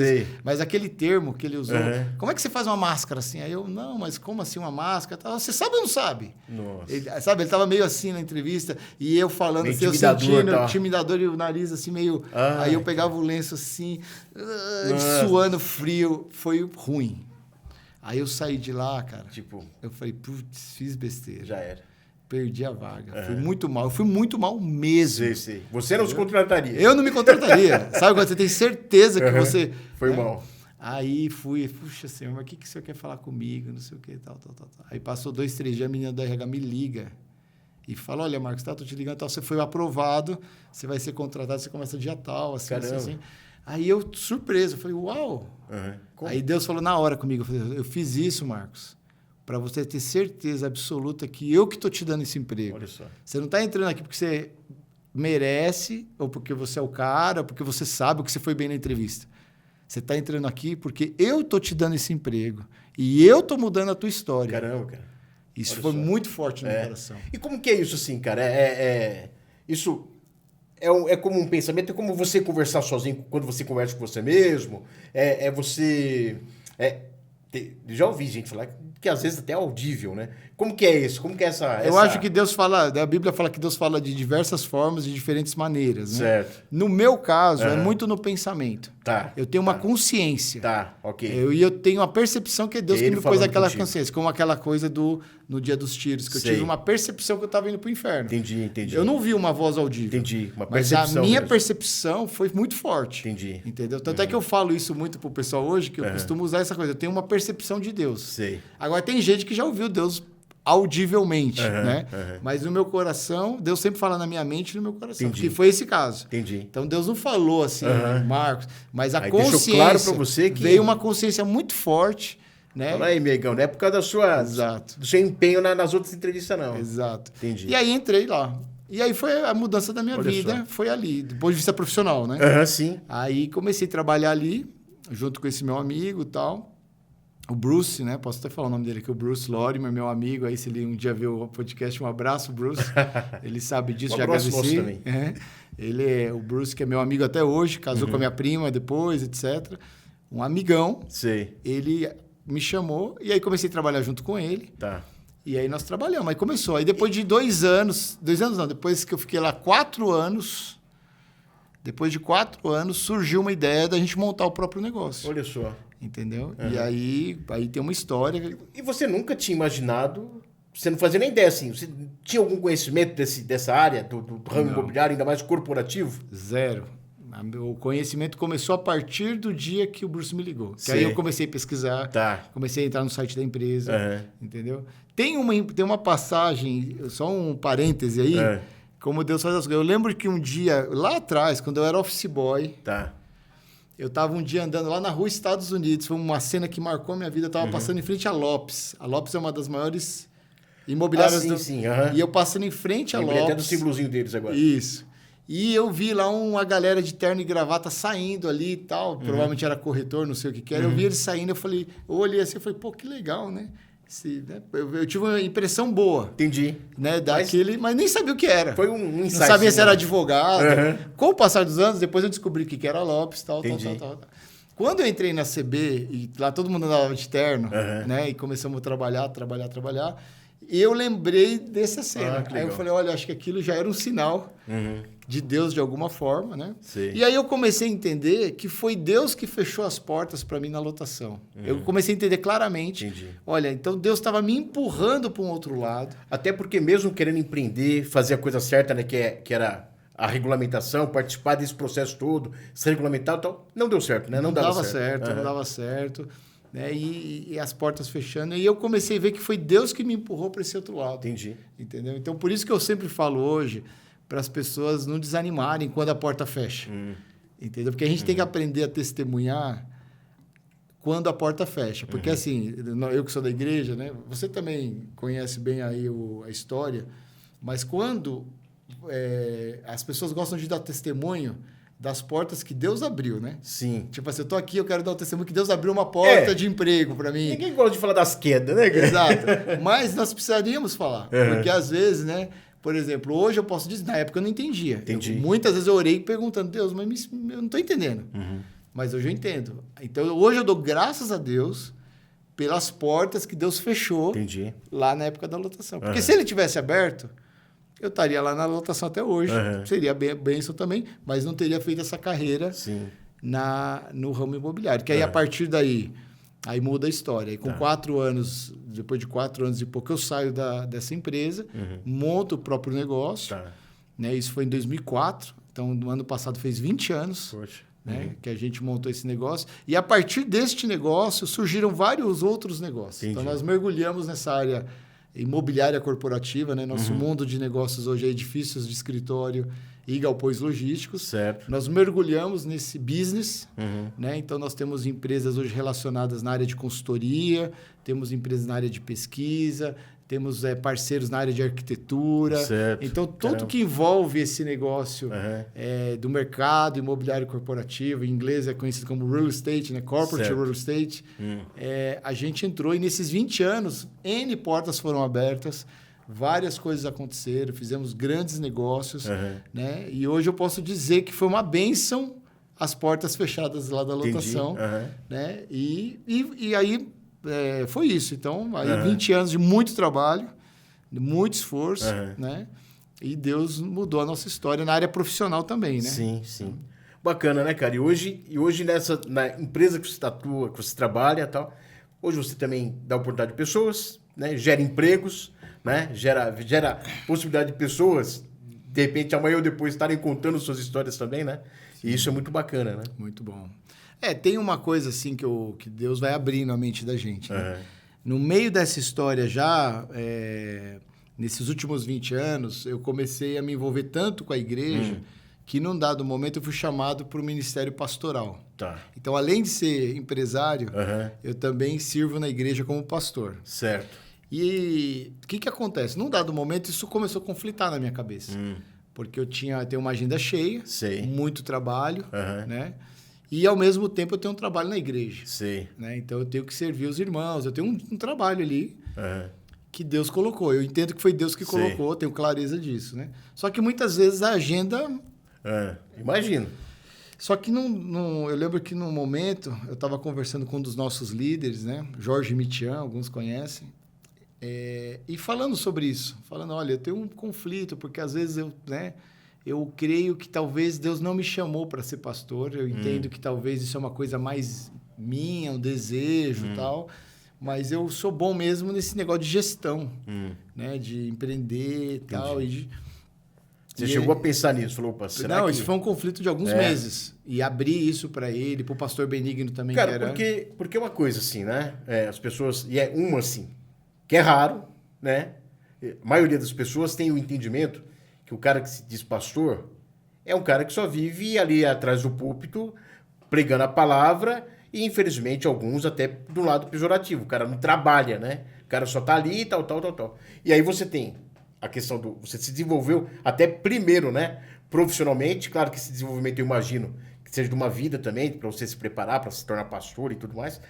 S2: mas aquele termo que ele usou, como é que você faz uma máscara assim? Aí eu, não, mas como assim uma máscara? Você sabe ou não sabe?
S1: Nossa.
S2: Ele tava meio assim na entrevista, e eu falando meio assim, eu sentindo, intimidador e o nariz assim meio... Aí eu pegava o lenço assim, suando frio, foi ruim. Aí eu saí de lá, cara. Eu falei, putz, fiz besteira.
S1: Já era.
S2: Perdi a vaga. Fui muito mal. Eu fui muito mal mesmo.
S1: Sim. Você não se contrataria.
S2: Eu não me contrataria. Sabe quando você tem certeza que você...
S1: Foi mal.
S2: Aí fui, puxa senhor, mas o que o senhor quer falar comigo? Não sei o que, tal. Aí passou 2, 3 dias, a menina da RH me liga e fala, olha, Marcos, tô te ligando, tal, você foi aprovado, você vai ser contratado, você começa dia tal, assim. Aí eu, surpreso, eu falei, uau! Aí Deus falou na hora comigo, eu fiz isso, Marcos, para você ter certeza absoluta que eu que estou te dando esse emprego.
S1: Olha só.
S2: Você não está entrando aqui porque você merece, ou porque você é o cara, ou porque você sabe que você foi bem na entrevista. Você está entrando aqui porque eu estou te dando esse emprego. E eu estou mudando a tua história.
S1: Caramba, cara.
S2: Isso foi muito forte no meu coração.
S1: E como que é isso, assim, cara? Isso é como um pensamento, é como você conversar sozinho quando você conversa com você mesmo. Já ouvi gente falar que às vezes até é audível, né? Como que é isso? Como que é essa...
S2: Eu acho que Deus fala... A Bíblia fala que Deus fala de diversas formas, de diferentes maneiras, né?
S1: Certo.
S2: No meu caso, é muito no pensamento.
S1: Tá.
S2: Eu tenho uma consciência.
S1: Tá, ok.
S2: E eu tenho uma percepção que é Deus que me pôs aquela consciência. Como aquela coisa no dia dos tiros, que eu tive uma percepção que eu estava indo para o inferno.
S1: Entendi.
S2: Eu não vi uma voz audível.
S1: Entendi. Uma
S2: percepção. Mas a minha percepção foi muito forte.
S1: Entendi.
S2: Entendeu? Tanto é que eu falo isso muito pro pessoal hoje, que eu costumo usar essa coisa. Eu tenho uma percepção de Deus.
S1: Sei.
S2: Agora, tem gente que já ouviu Deus audivelmente, né? Mas no meu coração, Deus sempre fala na minha mente e no meu coração.
S1: Entendi.
S2: Que foi esse caso.
S1: Entendi.
S2: Então, Deus não falou assim, Marcos, mas a
S1: aí
S2: consciência...
S1: deixou claro para você que...
S2: Veio uma consciência muito forte, né?
S1: Fala aí, Megão, não é por causa
S2: Exato.
S1: do seu empenho nas outras entrevistas, não.
S2: Exato.
S1: Entendi.
S2: E aí entrei lá. E aí foi a mudança da minha
S1: Olha
S2: vida,
S1: só.
S2: foi ali, do ponto de vista profissional, né?
S1: Aham, sim.
S2: Aí comecei a trabalhar ali, junto com esse meu amigo e tal. O Bruce, né? Posso até falar o nome dele aqui, o Bruce Lorimer, meu amigo. Aí, se ele um dia ver o podcast, um abraço, Bruce. Ele sabe disso,
S1: Um
S2: já
S1: abraço
S2: agradeci.
S1: também.
S2: Ele é o Bruce, que é meu amigo até hoje, casou com a minha prima depois, etc. Um amigão.
S1: Sei.
S2: Ele me chamou e aí comecei a trabalhar junto com ele.
S1: Tá.
S2: E aí nós trabalhamos. Aí começou. Aí depois de 2 anos... 2 anos não, depois que eu fiquei lá 4 anos... Depois de 4 anos, surgiu uma ideia da gente montar o próprio negócio.
S1: Olha só.
S2: Entendeu? E aí tem uma história.
S1: E você nunca tinha imaginado, você não fazia nem ideia assim, você tinha algum conhecimento dessa área, do ramo imobiliário, ainda mais corporativo?
S2: Zero. O conhecimento começou a partir do dia que o Bruce me ligou. Que aí
S1: Sei.
S2: eu comecei a pesquisar,
S1: Tá.
S2: comecei a entrar no site da empresa, entendeu? Tem uma passagem, só um parêntese aí, como Deus faz as coisas. Eu lembro que um dia, lá atrás, quando eu era office boy,
S1: Tá.
S2: eu estava um dia andando lá na rua Estados Unidos. Foi uma cena que marcou a minha vida. Eu estava passando em frente à Lopes. A Lopes é uma das maiores imobiliárias
S1: sim.
S2: E eu passando em frente à
S1: Lembrei
S2: Lopes.
S1: até do símbolozinho deles agora.
S2: Isso. E eu vi lá uma galera de terno e gravata saindo ali e tal. Provavelmente era corretor, não sei o que era. Eu vi eles saindo, eu olhei assim, eu falei, pô, que legal, né? Né? Eu tive uma impressão boa.
S1: Entendi.
S2: Né? Mas nem sabia o que era.
S1: Foi um insight.
S2: Não sabia se era
S1: né?
S2: advogado. Com o passar dos anos, depois eu descobri que era Lopes, tal. Quando eu entrei na CB, e lá todo mundo andava de terno, né? E começamos a trabalhar, eu lembrei dessa cena.
S1: Que
S2: Aí eu
S1: legal.
S2: falei, olha, acho que aquilo já era um sinal de Deus de alguma forma, né?
S1: Sim.
S2: E aí eu comecei a entender que foi Deus que fechou as portas para mim na lotação. Eu comecei a entender claramente.
S1: Entendi.
S2: Olha, então Deus estava me empurrando para um outro lado.
S1: Até porque mesmo querendo empreender, fazer a coisa certa, né? Que era a regulamentação, participar desse processo todo, se regulamentar e tal, não deu certo, né? Não dava certo.
S2: Não dava certo. Né? E as portas fechando. E eu comecei a ver que foi Deus que me empurrou para esse outro lado.
S1: Entendi.
S2: Entendeu? Então, por isso que eu sempre falo hoje para as pessoas não desanimarem quando a porta fecha. Entendeu? Porque a gente tem que aprender a testemunhar quando a porta fecha. Porque, assim, eu que sou da igreja, né? Você também conhece bem aí a história, mas quando as pessoas gostam de dar testemunho das portas que Deus abriu, né?
S1: Sim.
S2: Tipo assim, eu tô aqui, eu quero dar o testemunho que Deus abriu uma porta de emprego para mim.
S1: Ninguém gosta de falar das quedas, né?
S2: Exato. Mas nós precisaríamos falar. Porque às vezes, né? Por exemplo, hoje eu posso dizer, na época eu não entendia.
S1: Entendi.
S2: Muitas vezes eu orei perguntando, Deus, mas eu não estou entendendo. Mas hoje eu entendo. Então, hoje eu dou graças a Deus pelas portas que Deus fechou lá na época da lotação. Porque se ele tivesse aberto, eu estaria lá na lotação até hoje. Seria bênção também, mas não teria feito essa carreira no ramo imobiliário. Que aí, a partir daí, aí muda a história. E com 4 anos, depois de 4 anos e pouco, eu saio dessa empresa, monto o próprio negócio. Né? Isso foi em 2004. Então, no ano passado fez 20 anos.
S1: Poxa.
S2: Né? Que a gente montou esse negócio. E a partir deste negócio, surgiram vários outros negócios. Então, nós mergulhamos nessa área imobiliária corporativa, né? Nosso mundo de negócios hoje é edifícios de escritório e galpões logísticos.
S1: Certo.
S2: Nós mergulhamos nesse business, né? Então, nós temos empresas hoje relacionadas na área de consultoria, temos empresas na área de pesquisa, temos parceiros na área de arquitetura.
S1: Certo.
S2: Então, tudo que envolve esse negócio do mercado imobiliário corporativo, em inglês é conhecido como real estate, né? Corporate real estate. A gente entrou e nesses 20 anos, N portas foram abertas, várias coisas aconteceram, fizemos grandes negócios. Né? E hoje eu posso dizer que foi uma bênção as portas fechadas lá da lotação. Né? E aí... foi isso. Então, aí 20 anos de muito trabalho, de muito esforço, né? E Deus mudou a nossa história na área profissional também, né?
S1: Sim, sim. Bacana, né, cara? E hoje na empresa que você atua, que você trabalha e tal, hoje você também dá oportunidade de pessoas, né? Gera empregos, né? Gera possibilidade de pessoas, de repente, amanhã ou depois, estarem contando suas histórias também, né? Sim. E isso é muito bacana, né?
S2: Muito bom. Tem uma coisa assim que Deus vai abrindo a mente da gente. Né? No meio dessa história já, nesses últimos 20 anos, eu comecei a me envolver tanto com a igreja que num dado momento eu fui chamado para o ministério pastoral.
S1: Tá.
S2: Então, além de ser empresário, eu também sirvo na igreja como pastor.
S1: Certo.
S2: E o que acontece? Num dado momento, isso começou a conflitar na minha cabeça. Porque eu tenho uma agenda cheia, muito trabalho, né? E, ao mesmo tempo, eu tenho um trabalho na igreja. Né? Então, eu tenho que servir os irmãos. Eu tenho um trabalho ali que Deus colocou. Eu entendo que foi Deus que colocou, tenho clareza disso, né? Só que, muitas vezes, a agenda...
S1: Imagino.
S2: Só que eu lembro que num momento, eu estava conversando com um dos nossos líderes, né? Jorge Mitian, alguns conhecem. E falando sobre isso, falando, olha, eu tenho um conflito, porque às vezes eu creio que talvez Deus não me chamou para ser pastor, eu entendo que talvez isso é uma coisa mais minha, um desejo e tal, mas eu sou bom mesmo nesse negócio de gestão, né, de empreender e tal.
S1: Você chegou a pensar nisso? Falou, opa, será
S2: não,
S1: que...
S2: isso foi um conflito de alguns meses. E abrir isso para ele, para o pastor Benigno também.
S1: Cara, porque é uma coisa assim, né? As pessoas... E é uma assim, que é raro, né? A maioria das pessoas tem o entendimento que o cara que se diz pastor é um cara que só vive ali atrás do púlpito, pregando a palavra, e infelizmente alguns até do lado pejorativo. O cara não trabalha, né? O cara só tá ali e tal. E aí você tem a questão do... Você se desenvolveu até primeiro, né? Profissionalmente, claro que esse desenvolvimento eu imagino que seja de uma vida também, para você se preparar, para se tornar pastor e tudo mais.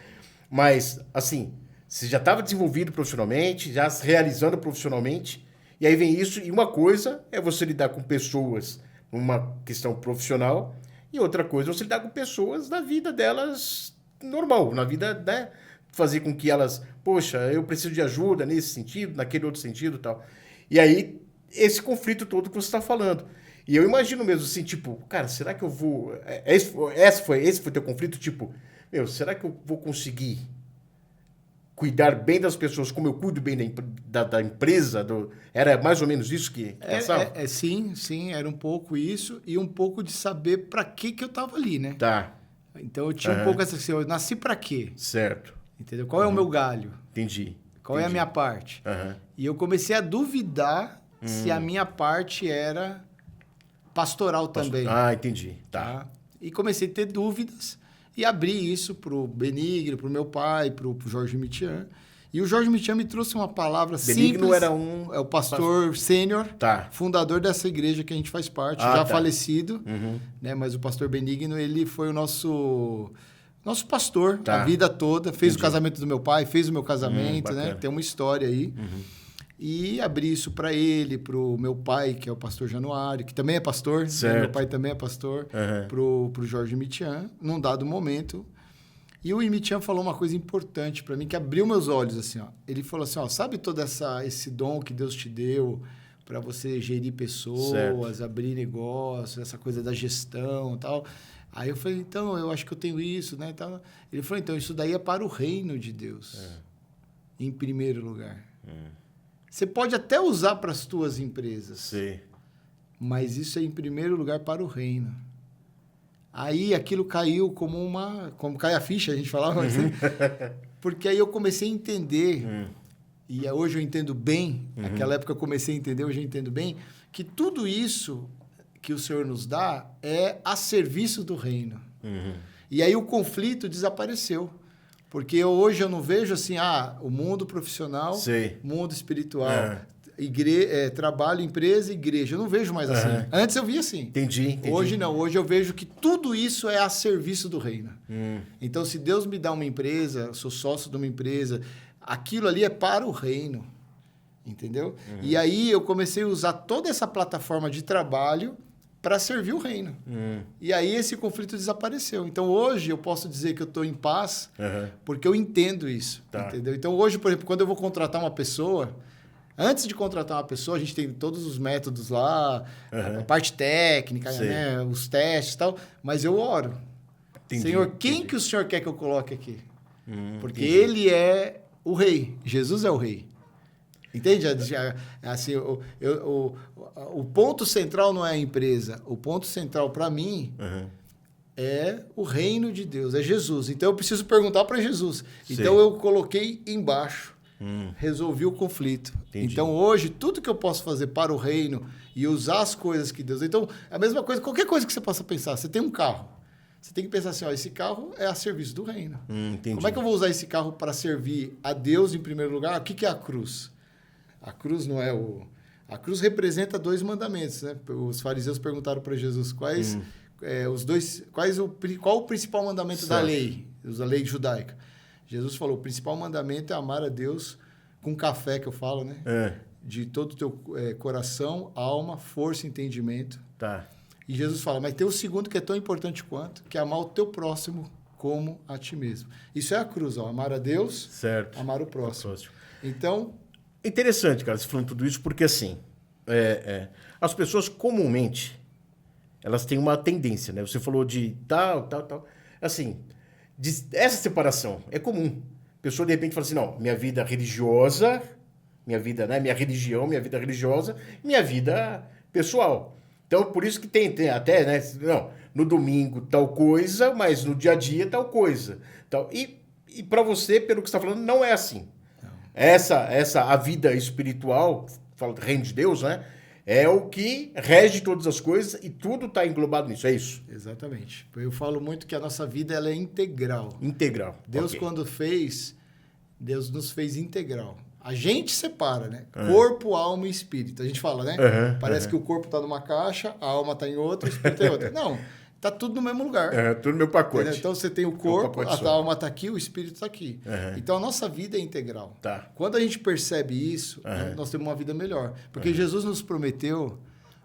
S1: Mas, assim, você já estava desenvolvido profissionalmente, já se realizando profissionalmente, e aí vem isso, e uma coisa é você lidar com pessoas numa questão profissional, e outra coisa é você lidar com pessoas na vida delas normal, na vida, né? Fazer com que elas, poxa, eu preciso de ajuda nesse sentido, naquele outro sentido e tal. E aí, esse conflito todo que você está falando. E eu imagino mesmo assim, tipo, cara, será que eu vou... Esse foi teu conflito? Tipo, será que eu vou conseguir cuidar bem das pessoas como eu cuido bem da empresa? Era mais ou menos isso que passava?
S2: Sim, era um pouco isso e um pouco de saber para que eu estava ali, né?
S1: Tá.
S2: Então, eu tinha um pouco essa... Eu nasci para quê?
S1: Certo.
S2: Entendeu? Qual é o meu galho?
S1: Entendi.
S2: Qual é a minha parte? E eu comecei a duvidar se a minha parte era pastoral também.
S1: Ah, entendi. Tá.
S2: E comecei a ter dúvidas e abri isso para o Benigno, para o meu pai, para o Jorge Mitian. E o Jorge Mitian me trouxe uma palavra
S1: Benigno
S2: simples.
S1: É
S2: o pastor sênior, fundador dessa igreja que a gente faz parte, falecido. Né? Mas o pastor Benigno, ele foi o nosso pastor a vida toda. Fez o casamento do meu pai, fez o meu casamento, né? Tem uma história aí. E abri isso para ele, para o meu pai, que é o pastor Januário, que também é pastor. Né? Meu pai também é pastor. Para o Jorge Mitian, num dado momento. E o Mitian falou uma coisa importante para mim, que abriu meus olhos. Assim, ó. Ele falou assim, ó, sabe todo esse dom que Deus te deu para você gerir pessoas, abrir negócios, essa coisa da gestão e tal... Aí eu falei, então, eu acho que eu tenho isso, né? Ele falou, então, isso daí é para o reino de Deus, em primeiro lugar. Você pode até usar para as tuas empresas, mas isso é em primeiro lugar para o reino. Aí aquilo caiu como cai a ficha, a gente falava assim, porque aí eu comecei a entender, e hoje eu entendo bem, naquela época eu comecei a entender, hoje eu entendo bem, que tudo isso que o Senhor nos dá é a serviço do reino. E aí o conflito desapareceu. Porque hoje eu não vejo assim, o mundo profissional, mundo espiritual, trabalho, empresa, igreja. Eu não vejo mais assim. Antes eu via assim.
S1: Entendi.
S2: Hoje não. Hoje eu vejo que tudo isso é a serviço do reino. Então, se Deus me dá uma empresa, eu sou sócio de uma empresa, aquilo ali é para o reino. Entendeu? E aí eu comecei a usar toda essa plataforma de trabalho para servir o reino. E aí esse conflito desapareceu. Então, hoje eu posso dizer que eu estou em paz porque eu entendo isso. Entendeu? Então, hoje, por exemplo, quando eu vou contratar uma pessoa, antes de contratar uma pessoa, a gente tem todos os métodos lá, a parte técnica, né, os testes e tal, mas eu oro. Senhor, quem que o Senhor quer que eu coloque aqui? Porque Ele é o rei. Jesus é o rei. Entende? Assim, o ponto central não é a empresa. O ponto central, para mim, é o reino de Deus, é Jesus. Então, eu preciso perguntar para Jesus. Então, eu coloquei embaixo. resolvi o conflito.
S1: Entendi.
S2: Então, hoje, tudo que eu posso fazer para o reino e usar as coisas que Deus... Então, a mesma coisa, qualquer coisa que você possa pensar. Você tem um carro. Você tem que pensar assim, ó, esse carro é a serviço do reino.
S1: Entendi.
S2: Como é que eu vou usar esse carro para servir a Deus em primeiro lugar? O que é a cruz? A cruz não é o... A cruz representa 2 mandamentos, né? Os fariseus perguntaram para Jesus quais os dois... Qual o principal mandamento da lei judaica? Jesus falou, o principal mandamento é amar a Deus com café, que eu falo, né? De todo o teu coração, alma, força e entendimento.
S1: Tá.
S2: E Jesus fala, mas tem o segundo que é tão importante quanto, que é amar o teu próximo como a ti mesmo. Isso é a cruz, ó, amar a Deus,
S1: certo.
S2: amar o próximo. Então...
S1: Interessante, cara, você falando tudo isso, porque assim, as pessoas comumente, elas têm uma tendência, né? Você falou de tal. Assim, essa separação é comum. A pessoa, de repente, fala assim, não, minha vida religiosa, minha vida religião, minha vida religiosa, minha vida pessoal. Então, por isso que tem até, né? Não, no domingo tal coisa, mas no dia a dia tal coisa. Tal. E para você, pelo que você está falando, não é assim. A vida espiritual, fala do reino de Deus, né? É o que rege todas as coisas e tudo está englobado nisso, é isso?
S2: Exatamente. Eu falo muito que a nossa vida ela é integral.
S1: Integral.
S2: Deus, quando fez, Deus nos fez integral. A gente separa, né? Corpo, alma e espírito. A gente fala, né? Parece que o corpo está numa caixa, a alma está em outra, o espírito é em outra. Não, está tudo no mesmo lugar.
S1: Tudo no meu pacote.
S2: Entendeu? Então, você tem o corpo, a alma está aqui, o espírito está aqui. Então, a nossa vida é integral.
S1: Tá.
S2: Quando a gente percebe isso, nós temos uma vida melhor. Porque Jesus nos prometeu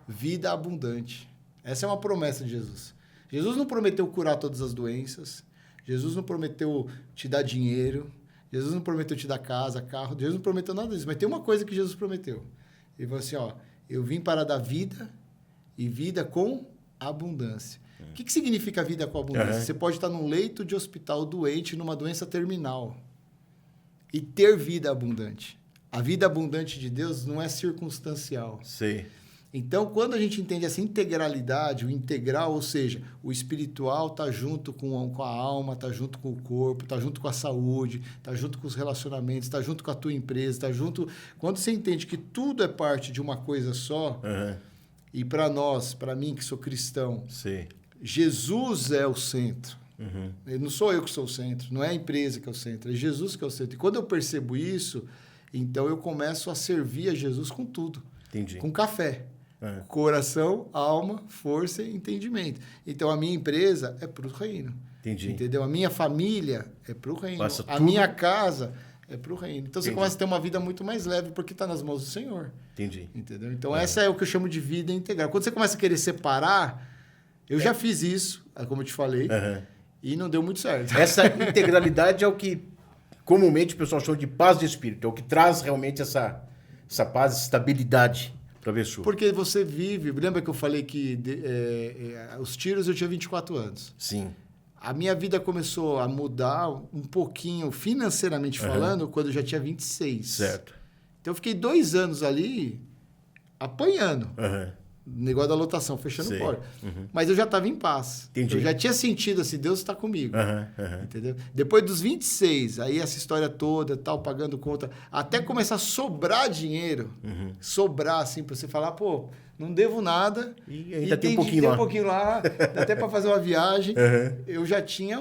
S2: vida abundante. Essa é uma promessa de Jesus. Jesus não prometeu curar todas as doenças. Jesus não prometeu te dar dinheiro. Jesus não prometeu te dar casa, carro. Jesus não prometeu nada disso. Mas tem uma coisa que Jesus prometeu. Ele falou assim, ó, eu vim para dar vida e vida com abundância. O que significa vida com abundância? Você pode estar num leito de hospital doente, numa doença terminal, e ter vida abundante. A vida abundante de Deus não é circunstancial.
S1: Sei.
S2: Então, quando a gente entende essa integralidade, o integral, ou seja, o espiritual está junto com a alma, está junto com o corpo, está junto com a saúde, está junto com os relacionamentos, está junto com a tua empresa, está junto... Quando você entende que tudo é parte de uma coisa só, e para nós, para mim que sou cristão,
S1: sei.
S2: Jesus é o centro. Não sou eu que sou o centro, não é a empresa que é o centro, é Jesus que é o centro. E quando eu percebo isso, então eu começo a servir a Jesus com tudo.
S1: Entendi.
S2: Com café. Coração, alma, força e entendimento. Então, a minha empresa é para o reino.
S1: Entendi.
S2: Entendeu? A minha família é para o reino.
S1: Passa
S2: A
S1: tudo...
S2: minha casa é para o reino. Então, você
S1: Entendi.
S2: começa a ter uma vida muito mais leve, porque está nas mãos do Senhor.
S1: Entendi.
S2: Entendeu? Então, essa é o que eu chamo de vida integral. Quando você começa a querer separar, eu já fiz isso, como eu te falei, e não deu muito certo.
S1: Essa integralidade é o que comumente o pessoal chama de paz de espírito. É o que traz realmente essa paz, essa estabilidade para a pessoa.
S2: Porque você vive... Lembra que eu falei que os tiros eu tinha 24 anos?
S1: Sim.
S2: A minha vida começou a mudar um pouquinho, financeiramente falando, quando eu já tinha 26.
S1: Certo.
S2: Então, eu fiquei 2 anos ali apanhando. Negócio da lotação, fechando porta. Mas eu já estava em paz.
S1: Entendi.
S2: Eu já tinha sentido assim, Deus está comigo. Entendeu? Depois dos 26, aí essa história toda, tal, pagando conta, até começar a sobrar dinheiro, sobrar assim, para você falar, pô, não devo nada.
S1: E ainda tem um pouquinho lá.
S2: Dá até para fazer uma viagem. Eu já tinha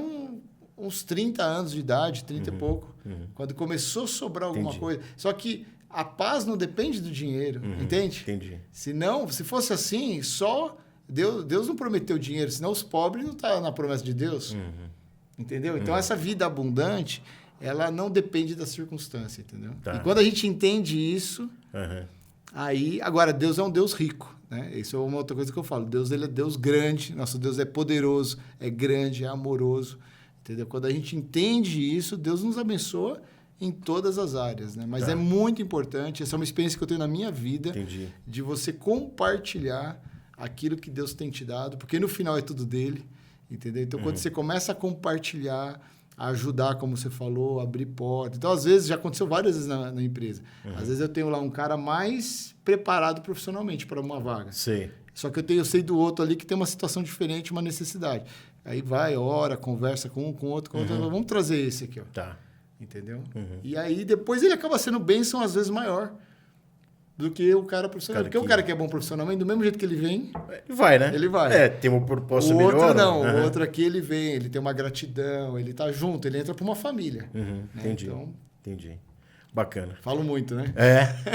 S2: uns 30 anos de idade, 30 e pouco, quando começou a sobrar alguma coisa. Só que a paz não depende do dinheiro, entende?
S1: Entendi.
S2: Se fosse assim, só Deus não prometeu dinheiro, senão os pobres não estão na promessa de Deus. Entendeu? Então, essa vida abundante, ela não depende da circunstância, entendeu?
S1: Tá.
S2: E quando a gente entende isso, aí... Agora, Deus é um Deus rico, né? Isso é uma outra coisa que eu falo. Deus, ele é Deus grande, nosso Deus é poderoso, é grande, é amoroso, entendeu? Quando a gente entende isso, Deus nos abençoa em todas as áreas, né? Mas é muito importante, essa é uma experiência que eu tenho na minha vida, de você compartilhar aquilo que Deus tem te dado, porque no final é tudo dele, entendeu? Então, quando você começa a compartilhar, a ajudar, como você falou, abrir porta. Então, às vezes, já aconteceu várias vezes na empresa. Às vezes eu tenho lá um cara mais preparado profissionalmente para uma vaga.
S1: Sei.
S2: Só que eu sei do outro ali que tem uma situação diferente, uma necessidade. Aí vai, ora, conversa com um, com outro, com outro. Vamos trazer esse aqui, ó.
S1: Tá.
S2: entendeu? E aí, depois ele acaba sendo bênção, às vezes, maior do que o cara profissional. Porque o cara que é bom profissionalmente, do mesmo jeito que ele vem...
S1: Ele vai, né?
S2: Ele vai.
S1: Tem uma proposta
S2: o
S1: melhor.
S2: Outro não. O outro aqui, ele vem, ele tem uma gratidão, ele tá junto, ele entra para uma família. Né?
S1: Entendi.
S2: Então,
S1: entendi. Bacana.
S2: Falo muito, né?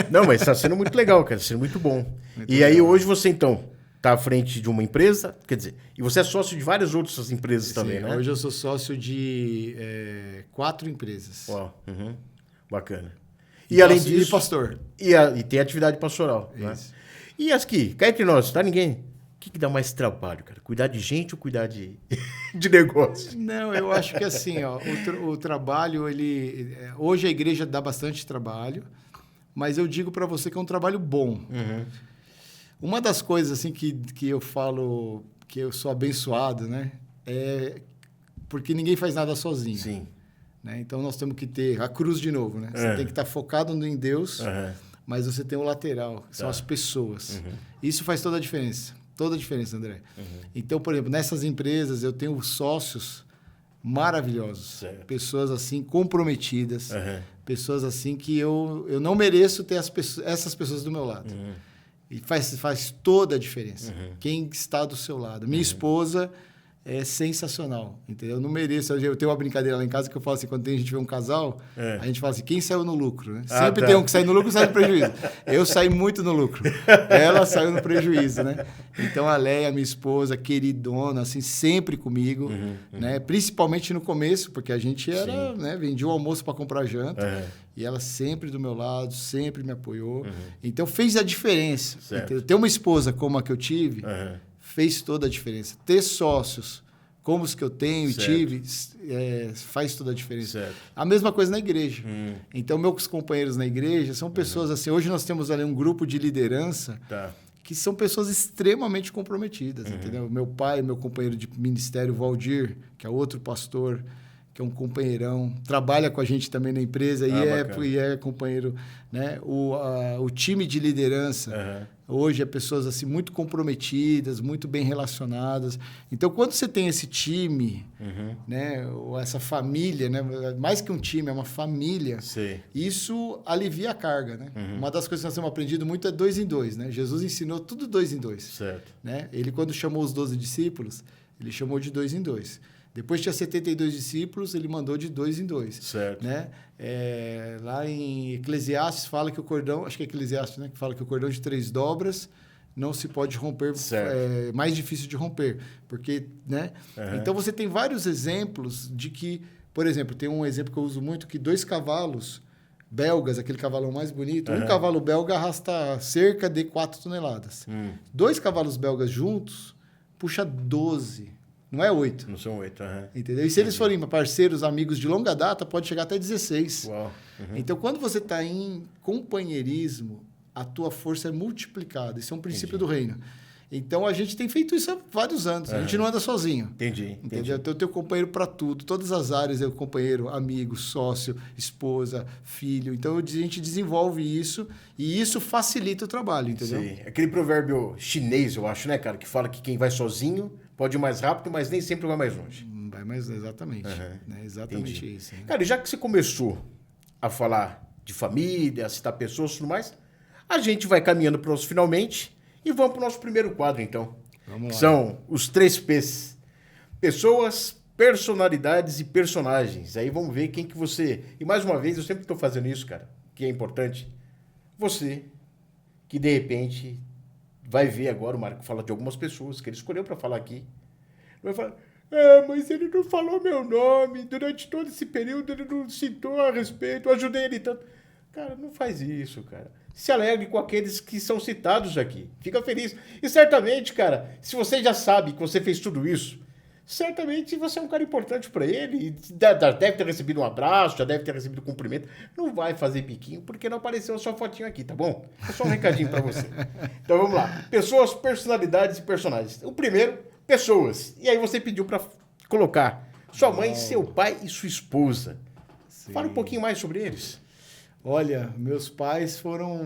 S1: Não, mas está sendo muito legal, cara. Está sendo muito bom.
S2: Muito
S1: e
S2: legal.
S1: aí, hoje, você, então, está à frente de uma empresa, quer dizer, e você é sócio de várias outras empresas também, né?
S2: Hoje eu sou sócio de 4 empresas.
S1: Uau. Bacana. E além disso...
S2: E pastor.
S1: E tem atividade pastoral.
S2: Isso.
S1: Né? E as que, cá entre nós, tá ninguém... O que dá mais trabalho, cara? Cuidar de gente ou cuidar de negócio?
S2: Não, eu acho que assim, ó, o trabalho, ele... Hoje a igreja dá bastante trabalho, mas eu digo para você que é um trabalho bom. Uma das coisas assim que eu falo que eu sou abençoado, né? É porque ninguém faz nada sozinho.
S1: Sim.
S2: Né? Então nós temos que ter a cruz de novo, né? Você tem que estar focado em Deus, mas você tem o lateral, que são as pessoas. Isso faz toda a diferença. Toda a diferença, André. Então, por exemplo, nessas empresas eu tenho sócios maravilhosos. Certo. Pessoas assim comprometidas. Pessoas assim que eu não mereço ter essas pessoas do meu lado. E faz toda a diferença. Quem está do seu lado. Minha esposa é sensacional, entendeu? Eu não mereço. Eu tenho uma brincadeira lá em casa que eu falo assim, quando a gente vê um casal, a gente fala assim, quem saiu no lucro, né? Sempre tem um que sai no lucro e sai no prejuízo. Eu saí muito no lucro. Ela saiu no prejuízo, né? Então, a Leia, minha esposa, queridona, assim, sempre comigo, né? Principalmente no começo, porque a gente era, né? Vendia o almoço para comprar janta. E ela sempre do meu lado, sempre me apoiou. Então, fez a diferença. Ter uma esposa como a que eu tive... fez toda a diferença. Ter sócios como os que eu tenho e tive faz toda a diferença. Certo. A mesma coisa na igreja. Então, meus companheiros na igreja são pessoas assim... Hoje nós temos ali um grupo de liderança que são pessoas extremamente comprometidas. Entendeu? Meu pai, meu companheiro de ministério, Valdir, que é outro pastor, que é um companheirão, trabalha com a gente também na empresa e é companheiro. Né? O time de liderança... Hoje é pessoas assim muito comprometidas, muito bem relacionadas. Então, quando você tem esse time, né, ou essa família, né, mais que um time, é uma família, isso alivia a carga. Né? Uma das coisas que nós temos aprendido muito é 2 em 2. Né? Jesus ensinou tudo 2 em 2. Certo. Né? Ele, quando chamou os 12 discípulos, ele chamou de 2 em 2. Depois tinha 72 discípulos, ele mandou de 2 em 2. Certo. Né? Lá em Eclesiastes fala que o cordão, acho que é Eclesiastes, né? Que fala que o cordão de 3 dobras não se pode romper, é mais difícil de romper. Porque, né? Então você tem vários exemplos de que, por exemplo, tem um exemplo que eu uso muito, que 2 cavalos belgas, aquele cavalão mais bonito, um cavalo belga arrasta cerca de 4 toneladas. 2 cavalos belgas juntos puxa 12. Não é 8.
S1: Não são 8,
S2: Entendeu? E se eles forem parceiros, amigos de longa data, pode chegar até 16.
S1: Uau.
S2: Então, quando você está em companheirismo, a tua força é multiplicada. Isso é um princípio do reino. Então, a gente tem feito isso há vários anos. A gente não anda sozinho. Entendeu? Então, eu tenho companheiro para tudo. Todas as áreas eu companheiro, amigo, sócio, esposa, filho. Então, a gente desenvolve isso e isso facilita o trabalho, entendeu?
S1: Sim. Aquele provérbio chinês, eu acho, né, cara? Que fala que quem vai sozinho pode ir mais rápido, mas nem sempre vai mais longe.
S2: Vai mais, exatamente. Né? Exatamente isso. Né?
S1: Cara, e já que você começou a falar de família, a citar pessoas e tudo mais, a gente vai caminhando para os finalmente e vamos para o nosso primeiro quadro, então. Vamos lá. São os 3 P's. Pessoas, personalidades e personagens. Aí vamos ver quem que você... E mais uma vez, eu sempre estou fazendo isso, cara, que é importante. Você, que de repente... vai ver agora, o Marco fala de algumas pessoas que ele escolheu para falar aqui. Vai falar, mas ele não falou meu nome, durante todo esse período ele não citou a respeito, eu ajudei ele tanto. Cara, não faz isso, cara. Se alegre com aqueles que são citados aqui. Fica feliz. E certamente, cara, se você já sabe que você fez tudo isso, certamente você é um cara importante para ele, deve ter recebido um abraço, já deve ter recebido um cumprimento. Não vai fazer piquinho, porque não apareceu a sua fotinho aqui, tá bom? É só um recadinho para você. Então vamos lá. Pessoas, personalidades e personagens. O primeiro, pessoas. E aí você pediu para colocar sua mãe, seu pai e sua esposa. Sim. Fala um pouquinho mais sobre eles.
S2: Olha, meus pais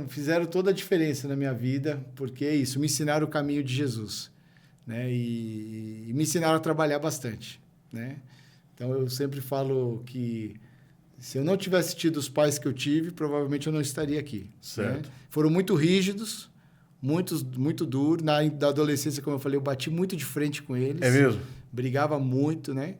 S2: fizeram toda a diferença na minha vida, porque é isso, me ensinaram o caminho de Jesus. Né? E me ensinaram a trabalhar bastante, né? Então, eu sempre falo que Se eu não tivesse tido os pais que eu tive, provavelmente eu não estaria aqui.
S1: Certo.
S2: Né? Foram muito rígidos, muito duros. Na adolescência, como eu falei, eu bati muito de frente com eles.
S1: É mesmo?
S2: Brigava muito, né?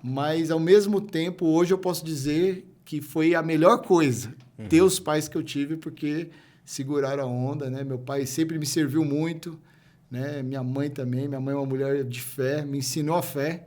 S2: Mas, ao mesmo tempo, hoje eu posso dizer que foi a melhor coisa ter os pais que eu tive, porque seguraram a onda, né? Meu pai sempre me serviu muito, né? Minha mãe também. Minha mãe é uma mulher de fé, me ensinou a fé,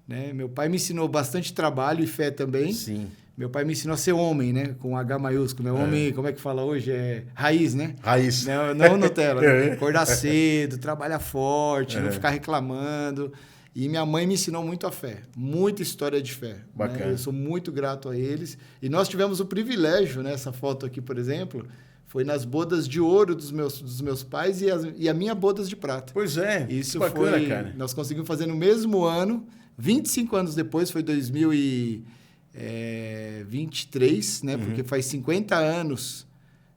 S2: né? Meu pai me ensinou bastante trabalho e fé também.
S1: Sim.
S2: Meu pai me ensinou a ser homem, né? Com H maiúsculo, né? Homem, como é que fala hoje? É raiz, né?
S1: Raiz.
S2: Não Nutella. Né? Acordar cedo, trabalhar forte, não ficar reclamando. E minha mãe me ensinou muito a fé, muita história de fé.
S1: Bacana.
S2: Né? Eu sou muito grato a eles. E nós tivemos o privilégio, né? Essa foto aqui, por exemplo, foi nas bodas de ouro dos meus pais e a minha bodas de prata.
S1: Pois é,
S2: isso
S1: bacana,
S2: foi,
S1: cara.
S2: Nós conseguimos fazer no mesmo ano, 25 anos depois, foi 2023, né? Porque faz 50 anos...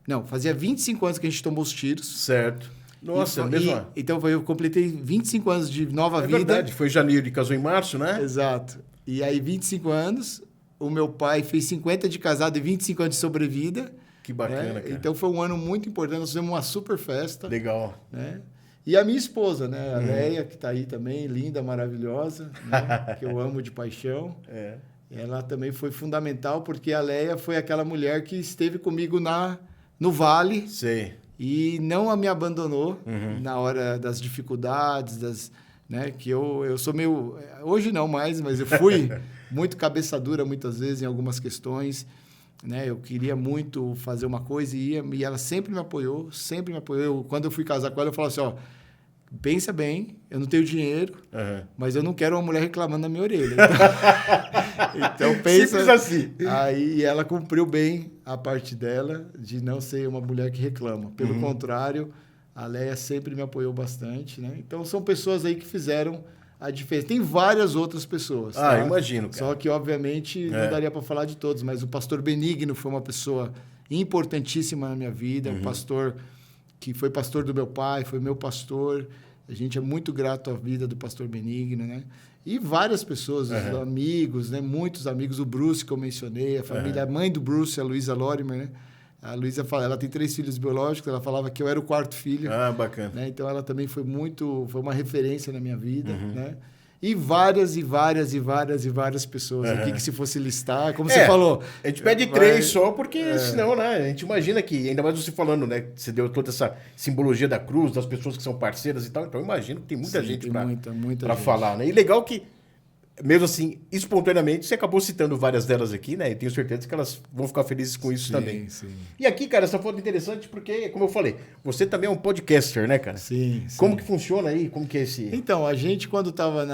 S2: Não, fazia 25 anos que a gente tomou os tiros.
S1: Certo. Nossa, mesmo.
S2: Então, eu completei 25 anos de nova vida. É
S1: verdade, foi em janeiro e casou em março, né?
S2: Exato. E aí, 25 anos, o meu pai fez 50 de casado e 25 anos de sobrevida.
S1: Que bacana,
S2: né?
S1: cara.
S2: Então, foi um ano muito importante. Nós fizemos uma super festa.
S1: Legal.
S2: Né? E a minha esposa, né? A Leia, que está aí também, linda, maravilhosa, né? Que eu amo de paixão. Ela também foi fundamental, porque a Leia foi aquela mulher que esteve comigo no Vale.
S1: Sei.
S2: E não me abandonou na hora das dificuldades, né? Que eu sou meio... Hoje não mais, mas eu fui muito cabeça dura muitas vezes em algumas questões. Né? Eu queria muito fazer uma coisa e ela sempre me apoiou, sempre me apoiou. Quando eu fui casar com ela, eu falava assim, ó, pensa bem, eu não tenho dinheiro, mas eu não quero uma mulher reclamando na minha orelha. Então pensa...
S1: Simples assim.
S2: Aí ela cumpriu bem a parte dela de não ser uma mulher que reclama. Pelo contrário, a Leia sempre me apoiou bastante, né? Então são pessoas aí que fizeram a diferença. Tem várias outras pessoas.
S1: Tá? Imagino, cara.
S2: Só que, obviamente, não daria para falar de todos, mas o pastor Benigno foi uma pessoa importantíssima na minha vida, um pastor que foi pastor do meu pai, foi meu pastor. A gente é muito grato à vida do pastor Benigno, né? E várias pessoas, os amigos, né? Muitos amigos, o Bruce que eu mencionei, a família, a mãe do Bruce, a Luísa Lorimer, né? A Luísa fala, ela tem 3 filhos biológicos, ela falava que eu era o 4º filho.
S1: Ah, bacana.
S2: Né? Então ela também foi uma referência na minha vida, né? E várias pessoas aqui que se fosse listar, como você falou...
S1: A gente pede 3 só porque senão, né? A gente imagina que, ainda mais você falando, né? Você deu toda essa simbologia da cruz, das pessoas que são parceiras e tal, então eu imagino que tem muita gente para falar, né? E legal que, mesmo assim, espontaneamente, você acabou citando várias delas aqui, né? E tenho certeza que elas vão ficar felizes com isso também.
S2: Sim.
S1: E aqui, cara, essa foto é interessante porque, como eu falei, você também é um podcaster, né, cara?
S2: Sim.
S1: Como que funciona aí? Como que é esse...
S2: Então, a gente, quando estava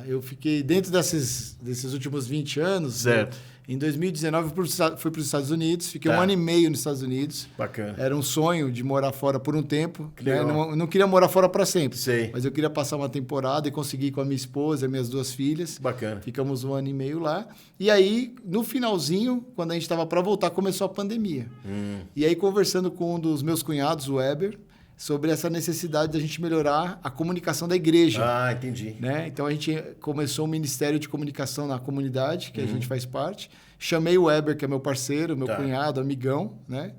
S2: eu fiquei dentro desses últimos 20 anos...
S1: Certo.
S2: Em 2019, fui para os Estados Unidos, fiquei 1 ano e meio nos Estados Unidos.
S1: Bacana.
S2: Era um sonho de morar fora por um tempo. Né?
S1: Legal.
S2: Não queria morar fora para sempre.
S1: Sei.
S2: Mas eu queria passar uma temporada e consegui com a minha esposa e minhas 2 filhas.
S1: Bacana.
S2: Ficamos 1 ano e meio lá. E aí, no finalzinho, quando a gente estava para voltar, começou a pandemia. E aí, conversando com um dos meus cunhados, o Weber, sobre essa necessidade da gente melhorar a comunicação da igreja.
S1: Ah, entendi.
S2: Né? Então, a gente começou um ministério de comunicação na comunidade, que a gente faz parte. Chamei o Weber, que é meu parceiro, meu cunhado, amigão, né?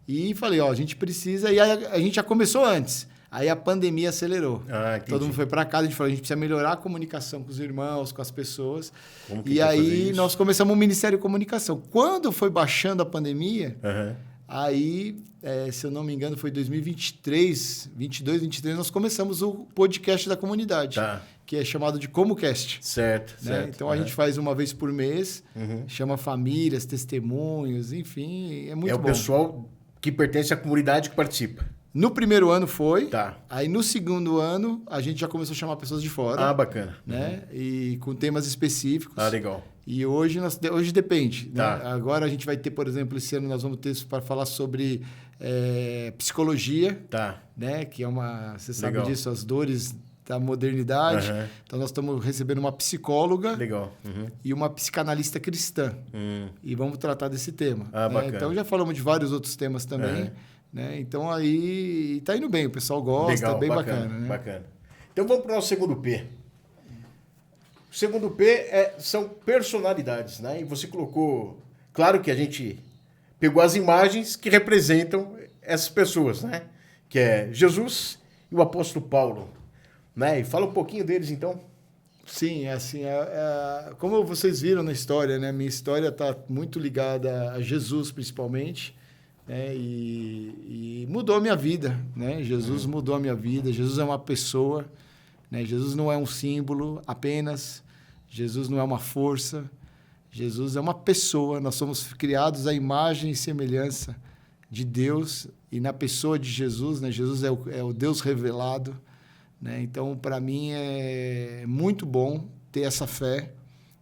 S2: E falei, ó, a gente precisa... E aí, a gente já começou antes. Aí a pandemia acelerou.
S1: Ah, entendi.
S2: Todo mundo foi para casa, a gente falou, a gente precisa melhorar a comunicação com os irmãos, com as pessoas.
S1: Como que
S2: E
S1: a gente vai fazer
S2: aí
S1: isso?
S2: nós começamos o Ministério de Comunicação. Quando foi baixando a pandemia, aí, se eu não me engano, foi 2023, 23, nós começamos o podcast da comunidade, que é chamado de ComoCast.
S1: Certo.
S2: Então, a gente faz uma vez por mês, chama famílias, testemunhos, enfim, é muito bom.
S1: É o pessoal que pertence à comunidade que participa.
S2: No primeiro ano foi.
S1: Tá.
S2: Aí no segundo ano, a gente já começou a chamar pessoas de fora.
S1: Ah, bacana.
S2: Né? E com temas específicos.
S1: Ah, legal.
S2: E hoje depende.
S1: Tá.
S2: Né? Agora a gente vai ter, por exemplo, esse ano nós vamos ter para falar sobre psicologia.
S1: Tá.
S2: Né? Que é você sabe
S1: Legal.
S2: disso, as dores da modernidade. Então nós estamos recebendo uma psicóloga.
S1: Legal.
S2: E uma psicanalista cristã. E vamos tratar desse tema.
S1: Ah,
S2: né?
S1: bacana.
S2: Então já falamos de vários outros temas também. Né? Então aí tá indo bem, o pessoal gosta,
S1: Legal,
S2: bem bacana. Né?
S1: Bacana. Então vamos para o nosso segundo P. O segundo P são personalidades, né? E você colocou Claro que a gente pegou as imagens que representam essas pessoas, né? Que é Jesus e o apóstolo Paulo, né? E fala um pouquinho deles, então.
S2: Sim, assim, como vocês viram na história, né? Minha história está muito ligada a Jesus, principalmente, né? E mudou a minha vida, né? Jesus mudou a minha vida. Jesus é uma pessoa, né? Jesus não é um símbolo apenas. Jesus não é uma força. Jesus é uma pessoa. Nós somos criados à imagem e semelhança de Deus e na pessoa de Jesus, né? Jesus é o Deus revelado, né? Então, para mim, é muito bom ter essa fé,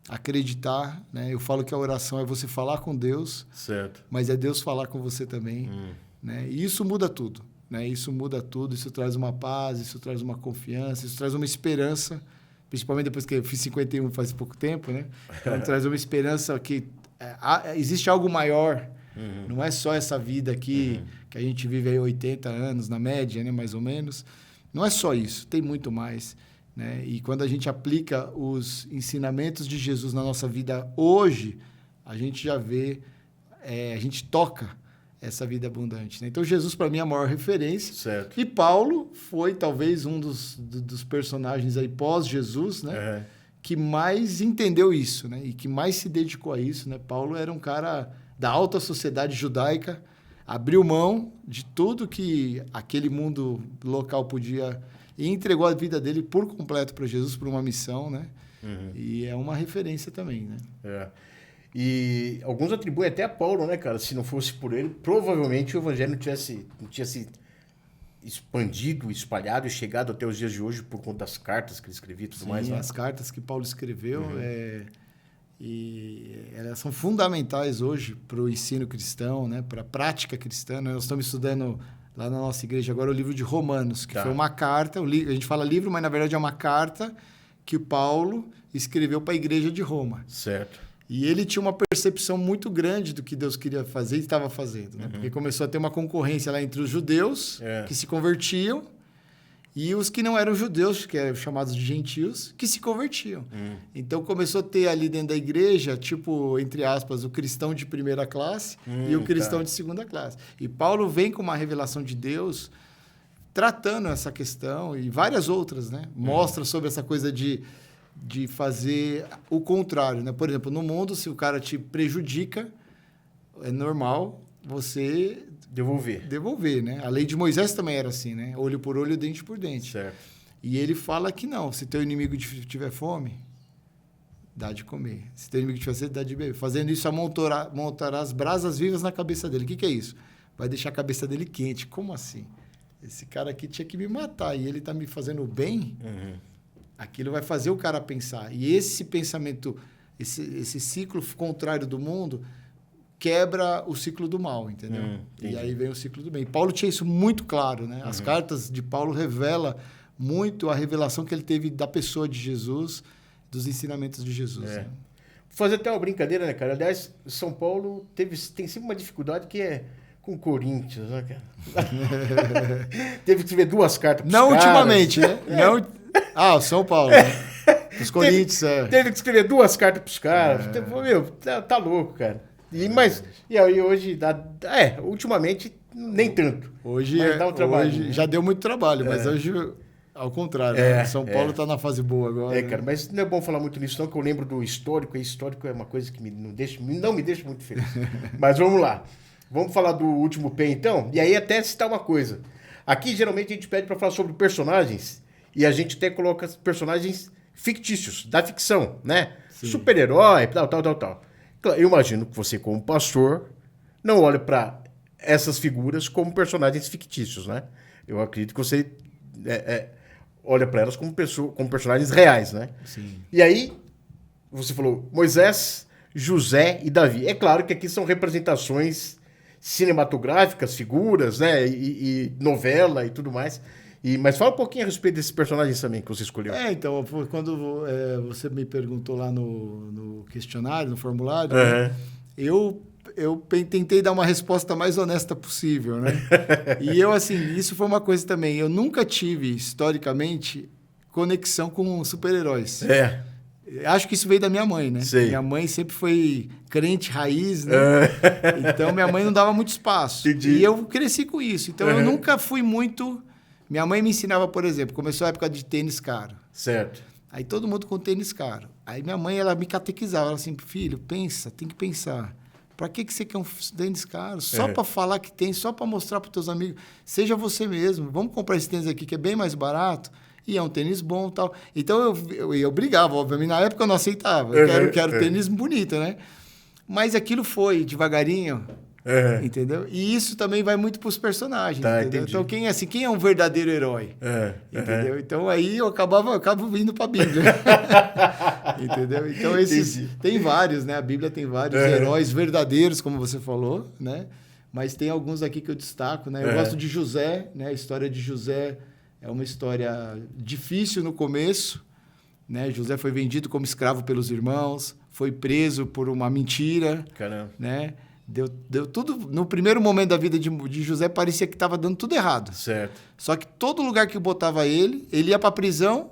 S2: acreditar, né? Eu falo que a oração é você falar com Deus,
S1: certo,
S2: mas é Deus falar com você também, né? E isso muda tudo, né? Isso muda tudo, isso traz uma paz, isso traz uma confiança, isso traz uma esperança, principalmente depois que eu fiz 51 faz pouco tempo, né? Então, traz uma esperança que existe algo maior. Não é só essa vida aqui, que a gente vive aí 80 anos, na média, né, mais ou menos. Não é só isso, tem muito mais, né? E quando a gente aplica os ensinamentos de Jesus na nossa vida hoje, a gente já vê, a gente toca essa vida abundante, né? Então, Jesus, para mim, é a maior referência.
S1: certo.
S2: E Paulo foi, talvez, um dos personagens aí pós-Jesus, né? Que mais entendeu isso, né? E que mais se dedicou a isso, né? Paulo era um cara da alta sociedade judaica, abriu mão de tudo que aquele mundo local podia e entregou a vida dele por completo para Jesus, por uma missão, né? E é uma referência também, né?
S1: E alguns atribuem até a Paulo, né, cara? Se não fosse por ele, provavelmente o evangelho não tinha se expandido, espalhado e chegado até os dias de hoje por conta das cartas que ele escrevia e tudo mais. Né?
S2: As cartas que Paulo escreveu e elas são fundamentais hoje para o ensino cristão, né? Para a prática cristã. Nós estamos estudando lá na nossa igreja agora o livro de Romanos, que foi uma carta, a gente fala livro, mas na verdade é uma carta que Paulo escreveu para a igreja de Roma.
S1: Certo.
S2: E ele tinha uma percepção muito grande do que Deus queria fazer e estava fazendo, né? Porque começou a ter uma concorrência lá entre os judeus, que se convertiam, e os que não eram judeus, que eram chamados de gentios, que se convertiam. Então, começou a ter ali dentro da igreja, tipo, entre aspas, o cristão de primeira classe e o cristão de segunda classe. E Paulo vem com uma revelação de Deus tratando essa questão e várias outras, né? Mostra sobre essa coisa de fazer o contrário, né? Por exemplo, no mundo, se o cara te prejudica, é normal você devolver, né? A lei de Moisés também era assim, né? Olho por olho, dente por dente.
S1: Certo.
S2: E ele fala que não, se teu inimigo tiver fome, dá de comer. Se teu inimigo tiver sede, dá de beber. Fazendo isso, montarás brasas vivas na cabeça dele. O que é isso? Vai deixar a cabeça dele quente. Como assim? Esse cara aqui tinha que me matar e ele está me fazendo bem? Aquilo vai fazer o cara pensar. E esse pensamento, esse ciclo contrário do mundo, quebra o ciclo do mal, entendeu? E aí vem o ciclo do bem. Paulo tinha isso muito claro, né? As cartas de Paulo revelam muito a revelação que ele teve da pessoa de Jesus, dos ensinamentos de Jesus. Né?
S1: Vou fazer até uma brincadeira, né, cara? Aliás, São Paulo tem sempre uma dificuldade que é com o Corinthians, né, cara? Teve que escrever 2 cartas para os caras.
S2: Não ultimamente, né? Não... o São Paulo, né? Os Corinthians,
S1: Teve que escrever 2 cartas para os caras. Meu, tá louco, cara. E aí hoje, ultimamente, nem tanto.
S2: Hoje,
S1: dá um trabalho,
S2: hoje
S1: né?
S2: já deu muito trabalho, mas hoje, ao contrário, né? São Paulo está na fase boa agora.
S1: Cara, mas não é bom falar muito nisso, não, que eu lembro do histórico, e histórico é uma coisa que não me deixa muito feliz. Mas vamos lá. Vamos falar do último P, então? E aí até citar uma coisa. Aqui, geralmente, a gente pede para falar sobre personagens, e a gente até coloca personagens fictícios, da ficção, né? Super-herói, tal. Eu imagino que você, como pastor, não olha para essas figuras como personagens fictícios, né? Eu acredito que você olha para elas como personagens reais, né?
S2: Sim.
S1: E aí, você falou Moisés, José e Davi. É claro que aqui são representações cinematográficas, figuras, né? E novela e tudo mais. Mas fala um pouquinho a respeito desses personagens também que você escolheu.
S2: Então, quando você me perguntou lá no questionário, no formulário, né, eu tentei dar uma resposta mais honesta possível, né? E isso foi uma coisa também. Eu nunca tive, historicamente, conexão com super-heróis. Acho que isso veio da minha mãe, né?
S1: Sei.
S2: Minha mãe sempre foi crente raiz, né? Então, minha mãe não dava muito espaço.
S1: Entendi.
S2: E eu cresci com isso. Então, eu nunca fui muito... Minha mãe me ensinava, por exemplo, começou a época de tênis caro.
S1: Certo.
S2: Aí todo mundo com tênis caro. Aí minha mãe, ela me catequizava, ela assim, filho, pensa, tem que pensar. Para que você quer um tênis caro? Só para falar que tem, só para mostrar para os teus amigos. Seja você mesmo. Vamos comprar esse tênis aqui que é bem mais barato. E é um tênis bom e tal. Então, eu brigava, obviamente. Na época eu não aceitava. Eu quero tênis bonito, né? Mas aquilo foi devagarinho, entendeu? E isso também vai muito para os personagens, entendeu? Então, quem é um verdadeiro herói? Entendeu? Então, aí eu acabo indo para a Bíblia. Entendeu? Então, tem vários, né? A Bíblia tem vários heróis verdadeiros, como você falou, né? Mas tem alguns aqui que eu destaco, né? Eu gosto de José, né? A história de José é uma história difícil no começo, né? José foi vendido como escravo pelos irmãos, foi preso por uma mentira.
S1: Caramba.
S2: Né? Deu tudo... No primeiro momento da vida de José, parecia que estava dando tudo errado.
S1: Certo.
S2: Só que todo lugar que botava ele ia para a prisão,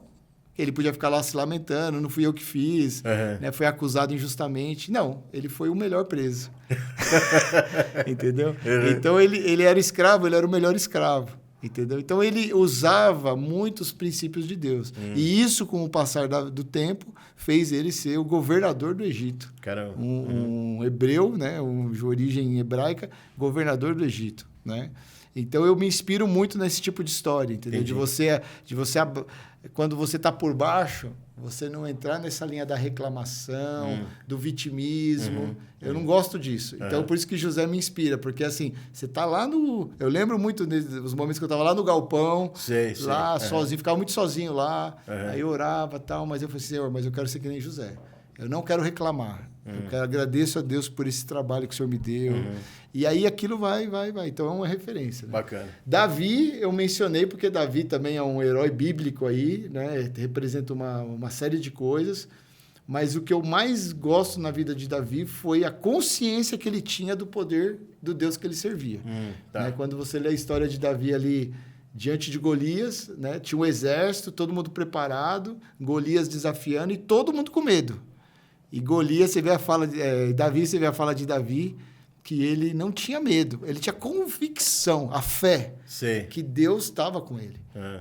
S2: ele podia ficar lá se lamentando, não fui eu que fiz, né? Foi acusado injustamente. Não, ele foi o melhor preso. Entendeu? Então, ele era escravo, ele era o melhor escravo. Entendeu? Então, ele usava muitos princípios de Deus. E isso, com o passar do tempo, fez ele ser o governador do Egito.
S1: Caramba.
S2: Um hebreu, né? De origem hebraica, governador do Egito, né? Então, eu me inspiro muito nesse tipo de história, entendeu? De você quando você está por baixo, você não entrar nessa linha da reclamação, do vitimismo. Eu não gosto disso. Então, por isso que José me inspira, porque assim, você está lá no... Eu lembro muito dos momentos que eu estava lá no galpão, lá sozinho, ficava muito sozinho lá, aí eu orava e tal, mas eu falei, Senhor, mas eu quero ser que nem José. Eu não quero reclamar. Eu agradeço a Deus por esse trabalho que o Senhor me deu. E aí aquilo vai. Então é uma referência. Né?
S1: Bacana.
S2: Davi, eu mencionei porque Davi também é um herói bíblico aí, né? Representa uma série de coisas. Mas o que eu mais gosto na vida de Davi foi a consciência que ele tinha do poder do Deus que ele servia. Né? Quando você lê a história de Davi ali diante de Golias, né? Tinha um exército, todo mundo preparado, Golias desafiando e todo mundo com medo. E Golias, você vê a fala de Davi, que ele não tinha medo, ele tinha convicção, a fé, que Deus estava com ele.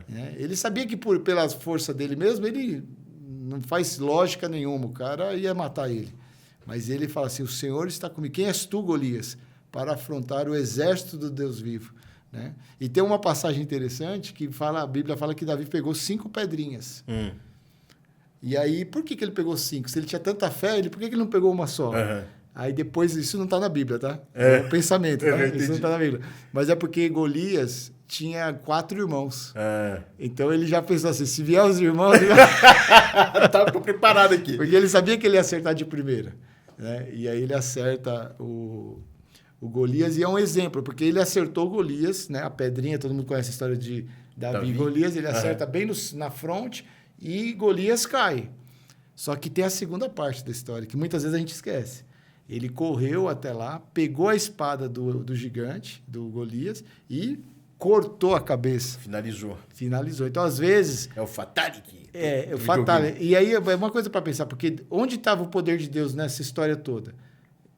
S2: Né? Ele sabia que pela força dele mesmo, ele não faz lógica nenhuma, o cara ia matar ele. Mas ele fala assim, o Senhor está comigo. Quem és tu, Golias, para afrontar o exército do Deus vivo? Né? E tem uma passagem interessante que a Bíblia fala que Davi pegou 5 pedrinhas. E aí, por que ele pegou 5? Se ele tinha tanta fé, por que ele não pegou uma só? Aí depois, isso não está na Bíblia, tá? É um pensamento, tá? Isso não está na Bíblia. Mas é porque Golias tinha 4 irmãos. Então ele já pensou assim, se vier os irmãos...
S1: Tô preparado aqui.
S2: Porque ele sabia que ele ia acertar de primeira. Né? E aí ele acerta o Golias, e é um exemplo, porque ele acertou Golias, né? A pedrinha, todo mundo conhece a história de Davi e Golias, ele acerta bem na fronte, e Golias cai. Só que tem a segunda parte da história, que muitas vezes a gente esquece. Ele correu até lá, pegou a espada do gigante, do Golias, e cortou a cabeça. Finalizou. Então, às vezes...
S1: É o fatality.
S2: É o fatality. E aí, é uma coisa para pensar, porque onde estava o poder de Deus nessa história toda?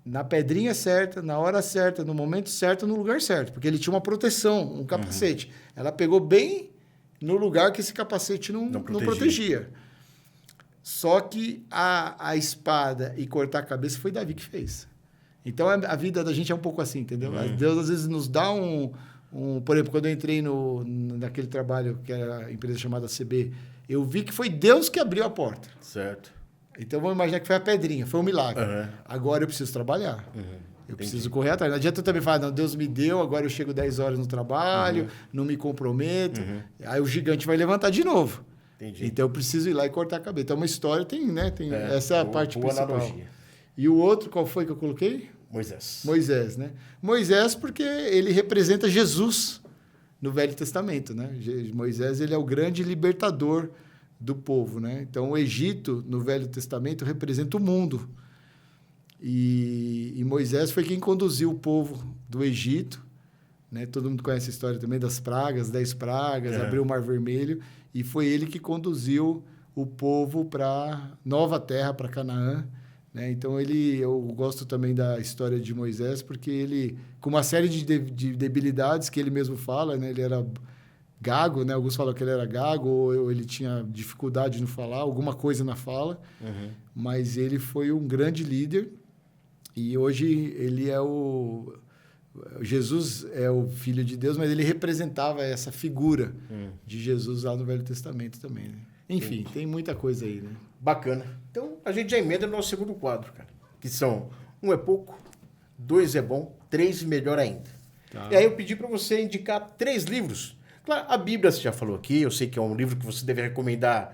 S2: Na pedrinha certa, na hora certa, no momento certo, no lugar certo. Porque ele tinha uma proteção, um capacete. Ela pegou bem no lugar que esse capacete não protegia. Só que a espada e cortar a cabeça foi Davi que fez. Então, a vida da gente é um pouco assim, entendeu? Deus, às vezes, nos dá por exemplo, quando eu entrei naquele trabalho, que era a empresa chamada CB, eu vi que foi Deus que abriu a porta.
S1: Certo.
S2: Então, vamos imaginar que foi a pedrinha, foi um milagre. Agora eu preciso trabalhar. Eu preciso correr atrás. Não adianta eu também falar, não, Deus me deu, agora eu chego 10 horas no trabalho, não me comprometo. Aí o gigante vai levantar de novo. Então, eu preciso ir lá e cortar a cabeça. Então, uma história tem, né? Essa é a parte principal. Analogia. E o outro, qual foi que eu coloquei? Moisés, né? Moisés, porque ele representa Jesus no Velho Testamento, né? Moisés, ele é o grande libertador do povo, né? Então, o Egito, no Velho Testamento, representa o mundo. E Moisés foi quem conduziu o povo do Egito, né? Todo mundo conhece a história também das pragas, 10 pragas, abriu o Mar Vermelho, e foi ele que conduziu o povo para nova terra, para Canaã. Né? Então, eu gosto também da história de Moisés, porque ele, com uma série de debilidades que ele mesmo fala, né? Ele era gago, né? Alguns falam que ele era gago, ou ele tinha dificuldade no falar, alguma coisa na fala, mas ele foi um grande líder, e hoje ele é Jesus é o Filho de Deus, mas ele representava essa figura de Jesus lá no Velho Testamento também, né? Enfim, tem muita coisa aí, né?
S1: Bacana. Então, a gente já emenda no nosso segundo quadro, cara. Que são 1 é pouco, 2 é bom, 3 melhor ainda.
S2: Tá.
S1: E aí eu pedi para você indicar 3 livros. Claro, a Bíblia você já falou aqui, eu sei que é um livro que você deve recomendar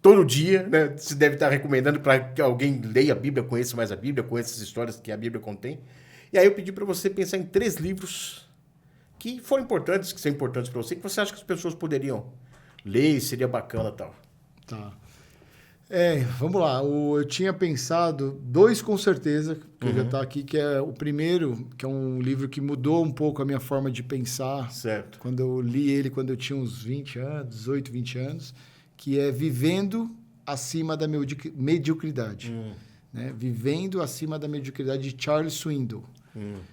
S1: todo dia, né? Você deve estar recomendando para que alguém leia a Bíblia, conheça mais a Bíblia, conheça as histórias que a Bíblia contém. E aí eu pedi para você pensar em 3 livros que foram importantes, que são importantes para você, que você acha que as pessoas poderiam ler e seria bacana e tal.
S2: Tá. Vamos lá. Eu tinha pensado 2 com certeza, que já está aqui, que é o primeiro, que é um livro que mudou um pouco a minha forma de pensar.
S1: Certo.
S2: Quando eu li ele, quando eu tinha uns 20 anos, 18, 20 anos, que é Vivendo Acima da Mediocridade. Né? Vivendo Acima da Mediocridade, de Charles Swindoll.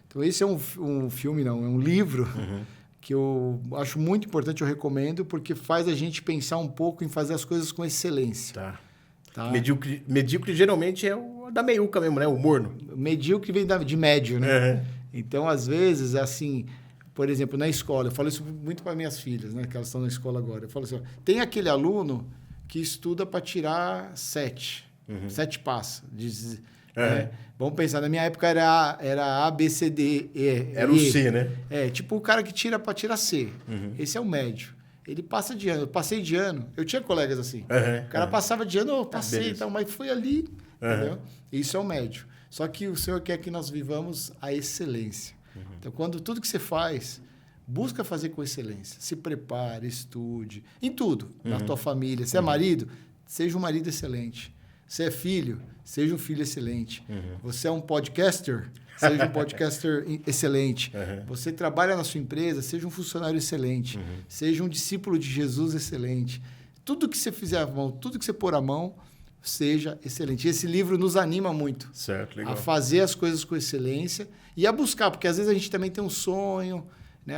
S2: Então, esse é um filme, não, é um livro que eu acho muito importante, eu recomendo, porque faz a gente pensar um pouco em fazer as coisas com excelência.
S1: Tá. Medíocre geralmente é o da meiuca mesmo, né? O morno.
S2: Medíocre vem de médio, né? Então, às vezes, assim, por exemplo, na escola, eu falo isso muito para minhas filhas, né? Que elas estão na escola agora. Eu falo assim, ó, tem aquele aluno que estuda para tirar 7. 7 passa. Né? Vamos pensar, na minha época era A, B, C, D, E.
S1: Era o C, né?
S2: Tipo o cara que tira para tirar C. Esse é o médio. Ele passa de ano. Eu passei de ano. Eu tinha colegas assim. O cara passava de ano, eu passei e tal, mas foi ali. Entendeu? Isso é o médio. Só que o Senhor quer que nós vivamos a excelência. Então, quando tudo que você faz, busca fazer com excelência. Se prepare, estude. Em tudo. Na tua família. Se é marido, seja um marido excelente. Se é filho, seja um filho excelente. Você é um podcaster, seja um podcaster excelente. Você trabalha na sua empresa, seja um funcionário excelente. Seja um discípulo de Jesus excelente. Tudo que você fizer à mão, tudo que você pôr à mão, seja excelente. Esse livro nos anima muito.
S1: Certo, legal.
S2: A fazer as coisas com excelência e a buscar, porque às vezes a gente também tem um sonho, né?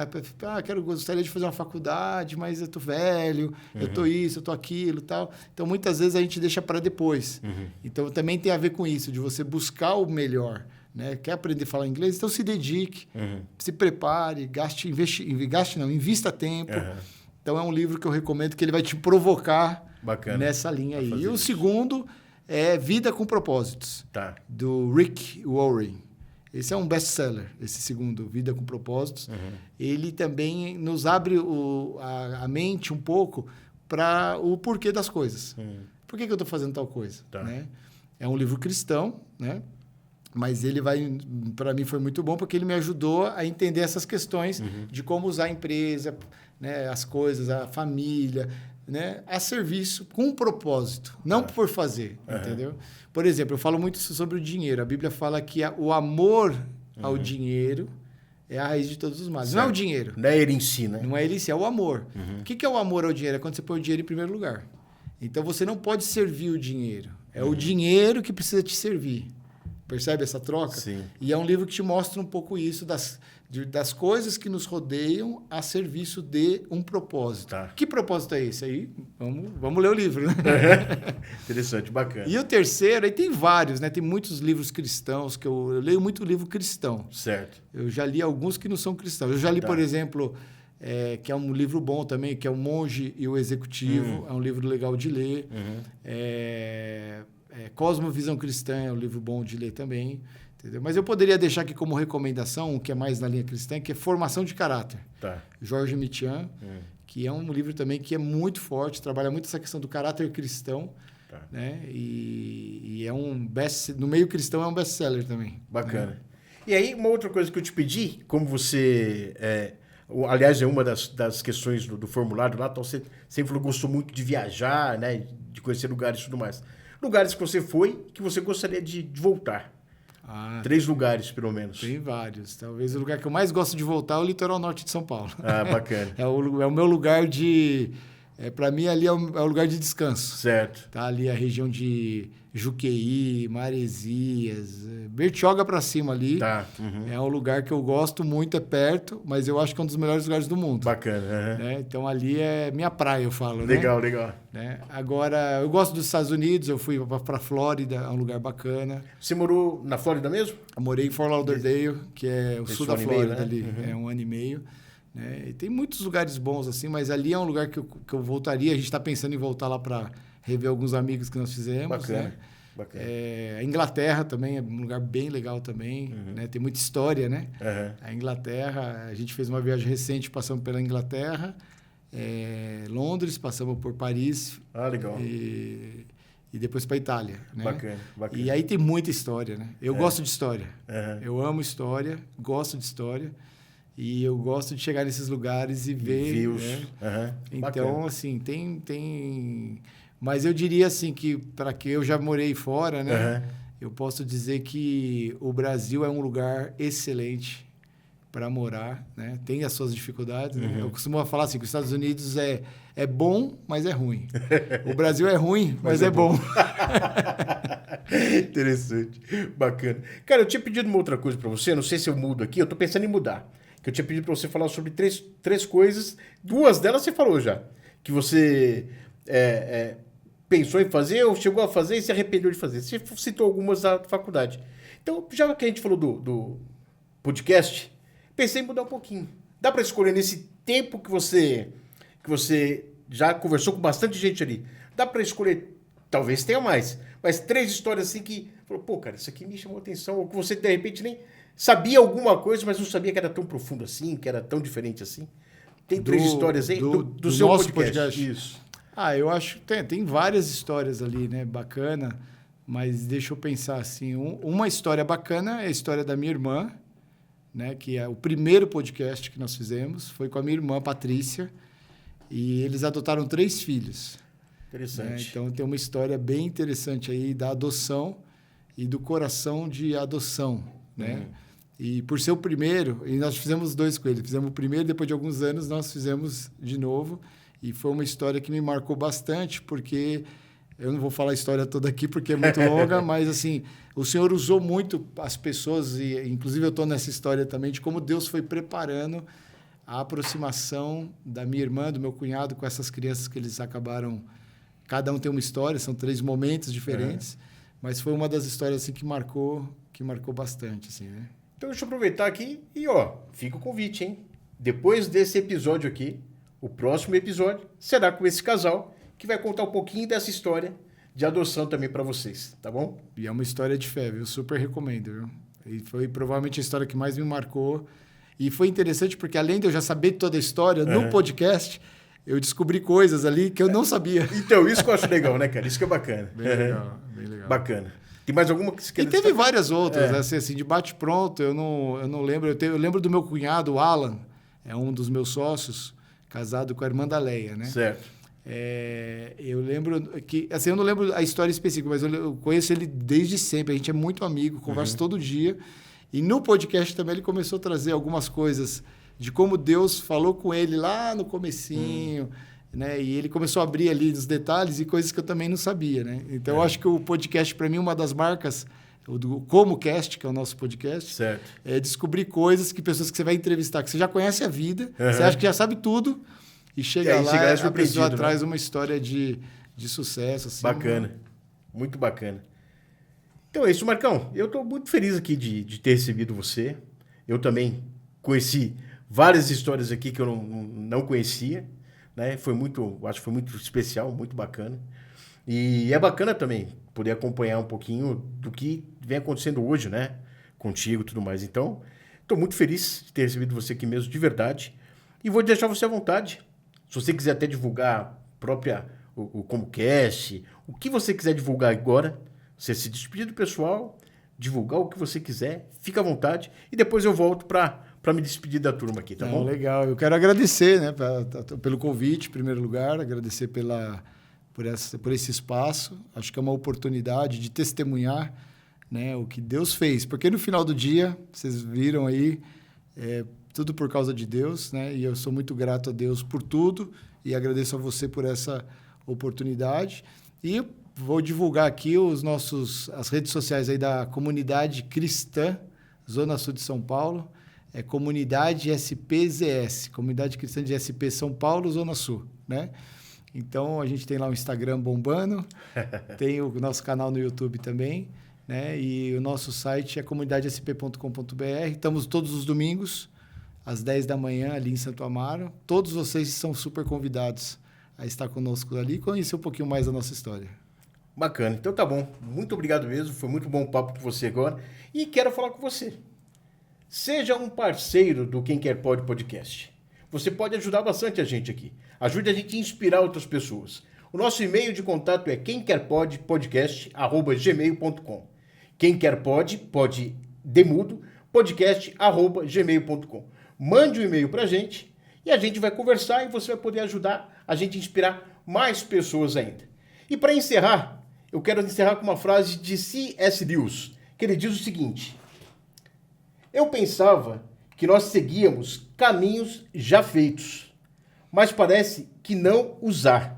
S2: Gostaria de fazer uma faculdade, mas eu tô velho, eu tô isso, eu tô aquilo, tal. Então, muitas vezes a gente deixa para depois. Então, também tem a ver com isso, de você buscar o melhor, né? Quer aprender a falar inglês? Então, se dedique, se prepare, invista tempo. Então, é um livro que eu recomendo, que ele vai te provocar nessa linha aí. E o segundo é Vida com Propósitos, do Rick Warren. Esse é um best-seller, esse segundo, Vida com Propósitos. Ele também nos abre a mente um pouco para o porquê das coisas. Por que eu estou fazendo tal coisa? Né? É um livro cristão, né? Mas ele para mim foi muito bom, porque ele me ajudou a entender essas questões de como usar a empresa, né? As coisas, a família, né? A serviço com um propósito, não por fazer, entendeu? Por exemplo, eu falo muito sobre o dinheiro. A Bíblia fala que o amor ao dinheiro é a raiz de todos os males. Certo. Não é o dinheiro.
S1: Não é ele em si, né?
S2: Não é ele em si, é o amor. O que é o amor ao dinheiro? É quando você põe o dinheiro em primeiro lugar. Então, você não pode servir o dinheiro. É o dinheiro que precisa te servir. Percebe essa troca?
S1: Sim.
S2: E é um livro que te mostra um pouco isso das coisas que nos rodeiam a serviço de um propósito. Que propósito é esse? Aí, vamos ler o livro, né?
S1: Interessante, bacana.
S2: E o terceiro, aí tem vários, né? Tem muitos livros cristãos, que eu leio muito livro cristão.
S1: Certo.
S2: Eu já li alguns que não são cristãos. Eu já li, por exemplo, que é um livro bom também, que é O Monge e o Executivo. É um livro legal de ler. Cosmovisão Cristã é um livro bom de ler também. Entendeu? Mas eu poderia deixar aqui como recomendação, que é mais na linha cristã, que é Formação de Caráter. Jorge Mitian, que é um livro também que é muito forte, trabalha muito essa questão do caráter cristão. Né? E é no meio cristão é um best-seller também.
S1: Bacana. Né? E aí, uma outra coisa que eu te pedi, como você... aliás, é uma das questões do formulário lá, então você sempre falou que gostou muito de viajar, né? De conhecer lugares e tudo mais. Lugares que você foi, que você gostaria de voltar. 3 lugares, pelo menos.
S2: Tem vários. Talvez o lugar que eu mais gosto de voltar é o litoral norte de São Paulo.
S1: Bacana.
S2: É o meu lugar de Para mim, ali é o lugar de descanso.
S1: Certo.
S2: Tá ali a região de Juqueí, Maresias, Bertioga para cima ali.
S1: Tá.
S2: É um lugar que eu gosto muito, é perto, mas eu acho que é um dos melhores lugares do mundo.
S1: Bacana.
S2: Né? Então, ali é minha praia, eu falo.
S1: Legal,
S2: né?
S1: legal.
S2: Né? Agora, eu gosto dos Estados Unidos, eu fui para Flórida, é um lugar bacana.
S1: Você morou na Flórida mesmo?
S2: Eu morei em Fort Lauderdale, que é o sul da Flórida,
S1: né?
S2: ali. É 1 ano e meio. Né? E tem muitos lugares bons, assim, mas ali é um lugar que eu voltaria. A gente está pensando em voltar lá para rever alguns amigos que nós fizemos.
S1: Bacana.
S2: Né?
S1: Bacana.
S2: A Inglaterra também é um lugar bem legal também. Né? Tem muita história, né? A Inglaterra, a gente fez uma viagem recente, passamos pela Inglaterra, Londres, passamos por Paris.
S1: Legal.
S2: E depois para a Itália. Né?
S1: Bacana.
S2: E aí tem muita história, né? Eu gosto de história. Eu amo história, gosto de história. E eu gosto de chegar nesses lugares e ver. Né? Então,
S1: Bacana.
S2: assim, tem... Mas eu diria assim que, para que eu já morei fora, né? Eu posso dizer que o Brasil é um lugar excelente para morar, né? Tem as suas dificuldades. Né? Eu costumo falar assim que os Estados Unidos é bom, mas é ruim. O Brasil é ruim, mas é bom.
S1: Interessante. Bacana. Cara, eu tinha pedido uma outra coisa para você, não sei se eu mudo aqui, eu tô pensando em mudar. Que eu tinha pedido para você falar sobre três coisas, 2 delas você falou já, que você pensou em fazer ou chegou a fazer e se arrependeu de fazer. Você citou algumas da faculdade. Então, já que a gente falou do podcast, pensei em mudar um pouquinho. Dá para escolher nesse tempo que você já conversou com bastante gente ali, dá para escolher, talvez tenha mais, mas 3 histórias assim que falou, pô, cara, isso aqui me chamou atenção, ou que você de repente nem sabia alguma coisa, mas não sabia que era tão profundo assim, que era tão diferente assim. Tem 3 histórias aí do seu
S2: nosso
S1: podcast. Isso.
S2: Eu acho que tem várias histórias ali, né? Bacana, mas deixa eu pensar assim. Uma história bacana é a história da minha irmã, né? Que é o primeiro podcast que nós fizemos, foi com a minha irmã, Patrícia, e eles adotaram 3 filhos.
S1: Interessante.
S2: Né? Então tem uma história bem interessante aí da adoção e do coração de adoção, né? E por ser o primeiro, e nós fizemos 2 com ele. Fizemos o primeiro, depois de alguns anos nós fizemos de novo. E foi uma história que me marcou bastante, porque eu não vou falar a história toda aqui porque é muito longa, mas assim, o Senhor usou muito as pessoas, e inclusive eu estou nessa história também, de como Deus foi preparando a aproximação da minha irmã, do meu cunhado, com essas crianças que eles acabaram... Cada um tem uma história, são 3 momentos diferentes, mas foi uma das histórias assim, que marcou bastante. Assim, né?
S1: Então deixa eu aproveitar aqui e fica o convite, hein? Depois desse episódio aqui, o próximo episódio será com esse casal que vai contar um pouquinho dessa história de adoção também para vocês, tá bom?
S2: E é uma história de fé, eu super recomendo, viu? E foi provavelmente a história que mais me marcou. E foi interessante porque além de eu já saber toda a história, no podcast, eu descobri coisas ali que eu não sabia.
S1: Então, isso que eu acho legal, né, cara? Isso que é bacana.
S2: Bem legal, bem legal.
S1: Bacana. Tem mais alguma que você quer
S2: E teve várias outras, assim, de bate-pronto, eu não lembro. Eu lembro do meu cunhado, o Alan, é um dos meus sócios, casado com a irmã da Leia, né?
S1: Certo.
S2: Eu lembro que... Assim, eu não lembro a história específica, mas eu conheço ele desde sempre. A gente é muito amigo, conversa todo dia. E no podcast também ele começou a trazer algumas coisas de como Deus falou com ele lá no comecinho, né? E ele começou a abrir ali os detalhes e coisas que eu também não sabia, né? Então, eu acho que o podcast, para mim, uma das marcas, o do ComoCast, que é o nosso podcast,
S1: certo,
S2: é descobrir coisas que pessoas que você vai entrevistar, que você já conhece a vida, você acha que já sabe tudo, e chega lá e a pessoa traz uma história de sucesso. Assim,
S1: bacana, muito bacana. Então é isso, Marcão. Eu estou muito feliz aqui de ter recebido você. Eu também conheci várias histórias aqui que eu não conhecia, né? Acho que foi muito especial, muito bacana. E é bacana também poder acompanhar um pouquinho do que vem acontecendo hoje, né? Contigo e tudo mais. Então, estou muito feliz de ter recebido você aqui mesmo, de verdade. E vou deixar você à vontade. Se você quiser até divulgar o ComoCast, o que você quiser divulgar agora, você se despedir do pessoal, divulgar o que você quiser, fica à vontade. E depois eu volto para me despedir da turma aqui, tá bom?
S2: Legal. Eu quero agradecer, né, pelo convite, em primeiro lugar, agradecer por esse espaço. Acho que é uma oportunidade de testemunhar, né, o que Deus fez. Porque no final do dia, vocês viram aí, tudo por causa de Deus, né? E eu sou muito grato a Deus por tudo e agradeço a você por essa oportunidade. E vou divulgar aqui as redes sociais aí da Comunidade Cristã, Zona Sul de São Paulo. É Comunidade SPZS, Comunidade Cristã de SP São Paulo, Zona Sul, né? Então, a gente tem lá o Instagram bombando, tem o nosso canal no YouTube também, né? E o nosso site é comunidadesp.com.br. Estamos todos os domingos, às 10 da manhã, ali em Santo Amaro. Todos vocês são super convidados a estar conosco ali e conhecer um pouquinho mais da nossa história.
S1: Bacana. Então tá bom. Muito obrigado mesmo. Foi muito bom o papo com você agora. E quero falar com você. Seja um parceiro do Quem Quer Pode Podcast. Você pode ajudar bastante a gente aqui. Ajude a gente a inspirar outras pessoas. O nosso e-mail de contato é quemquerpodpodcast@gmail.com. Quem quer pode demudo, podcast@gmail.com. Mande um e-mail pra gente e a gente vai conversar e você vai poder ajudar a gente a inspirar mais pessoas ainda. E para encerrar, eu quero encerrar com uma frase de C.S. Lewis, que ele diz o seguinte: eu pensava que nós seguíamos caminhos já feitos, mas parece que não os há.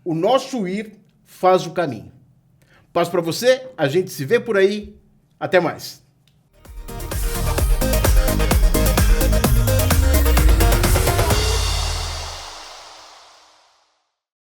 S1: O nosso ir faz o caminho. Paz para você, a gente se vê por aí. Até mais.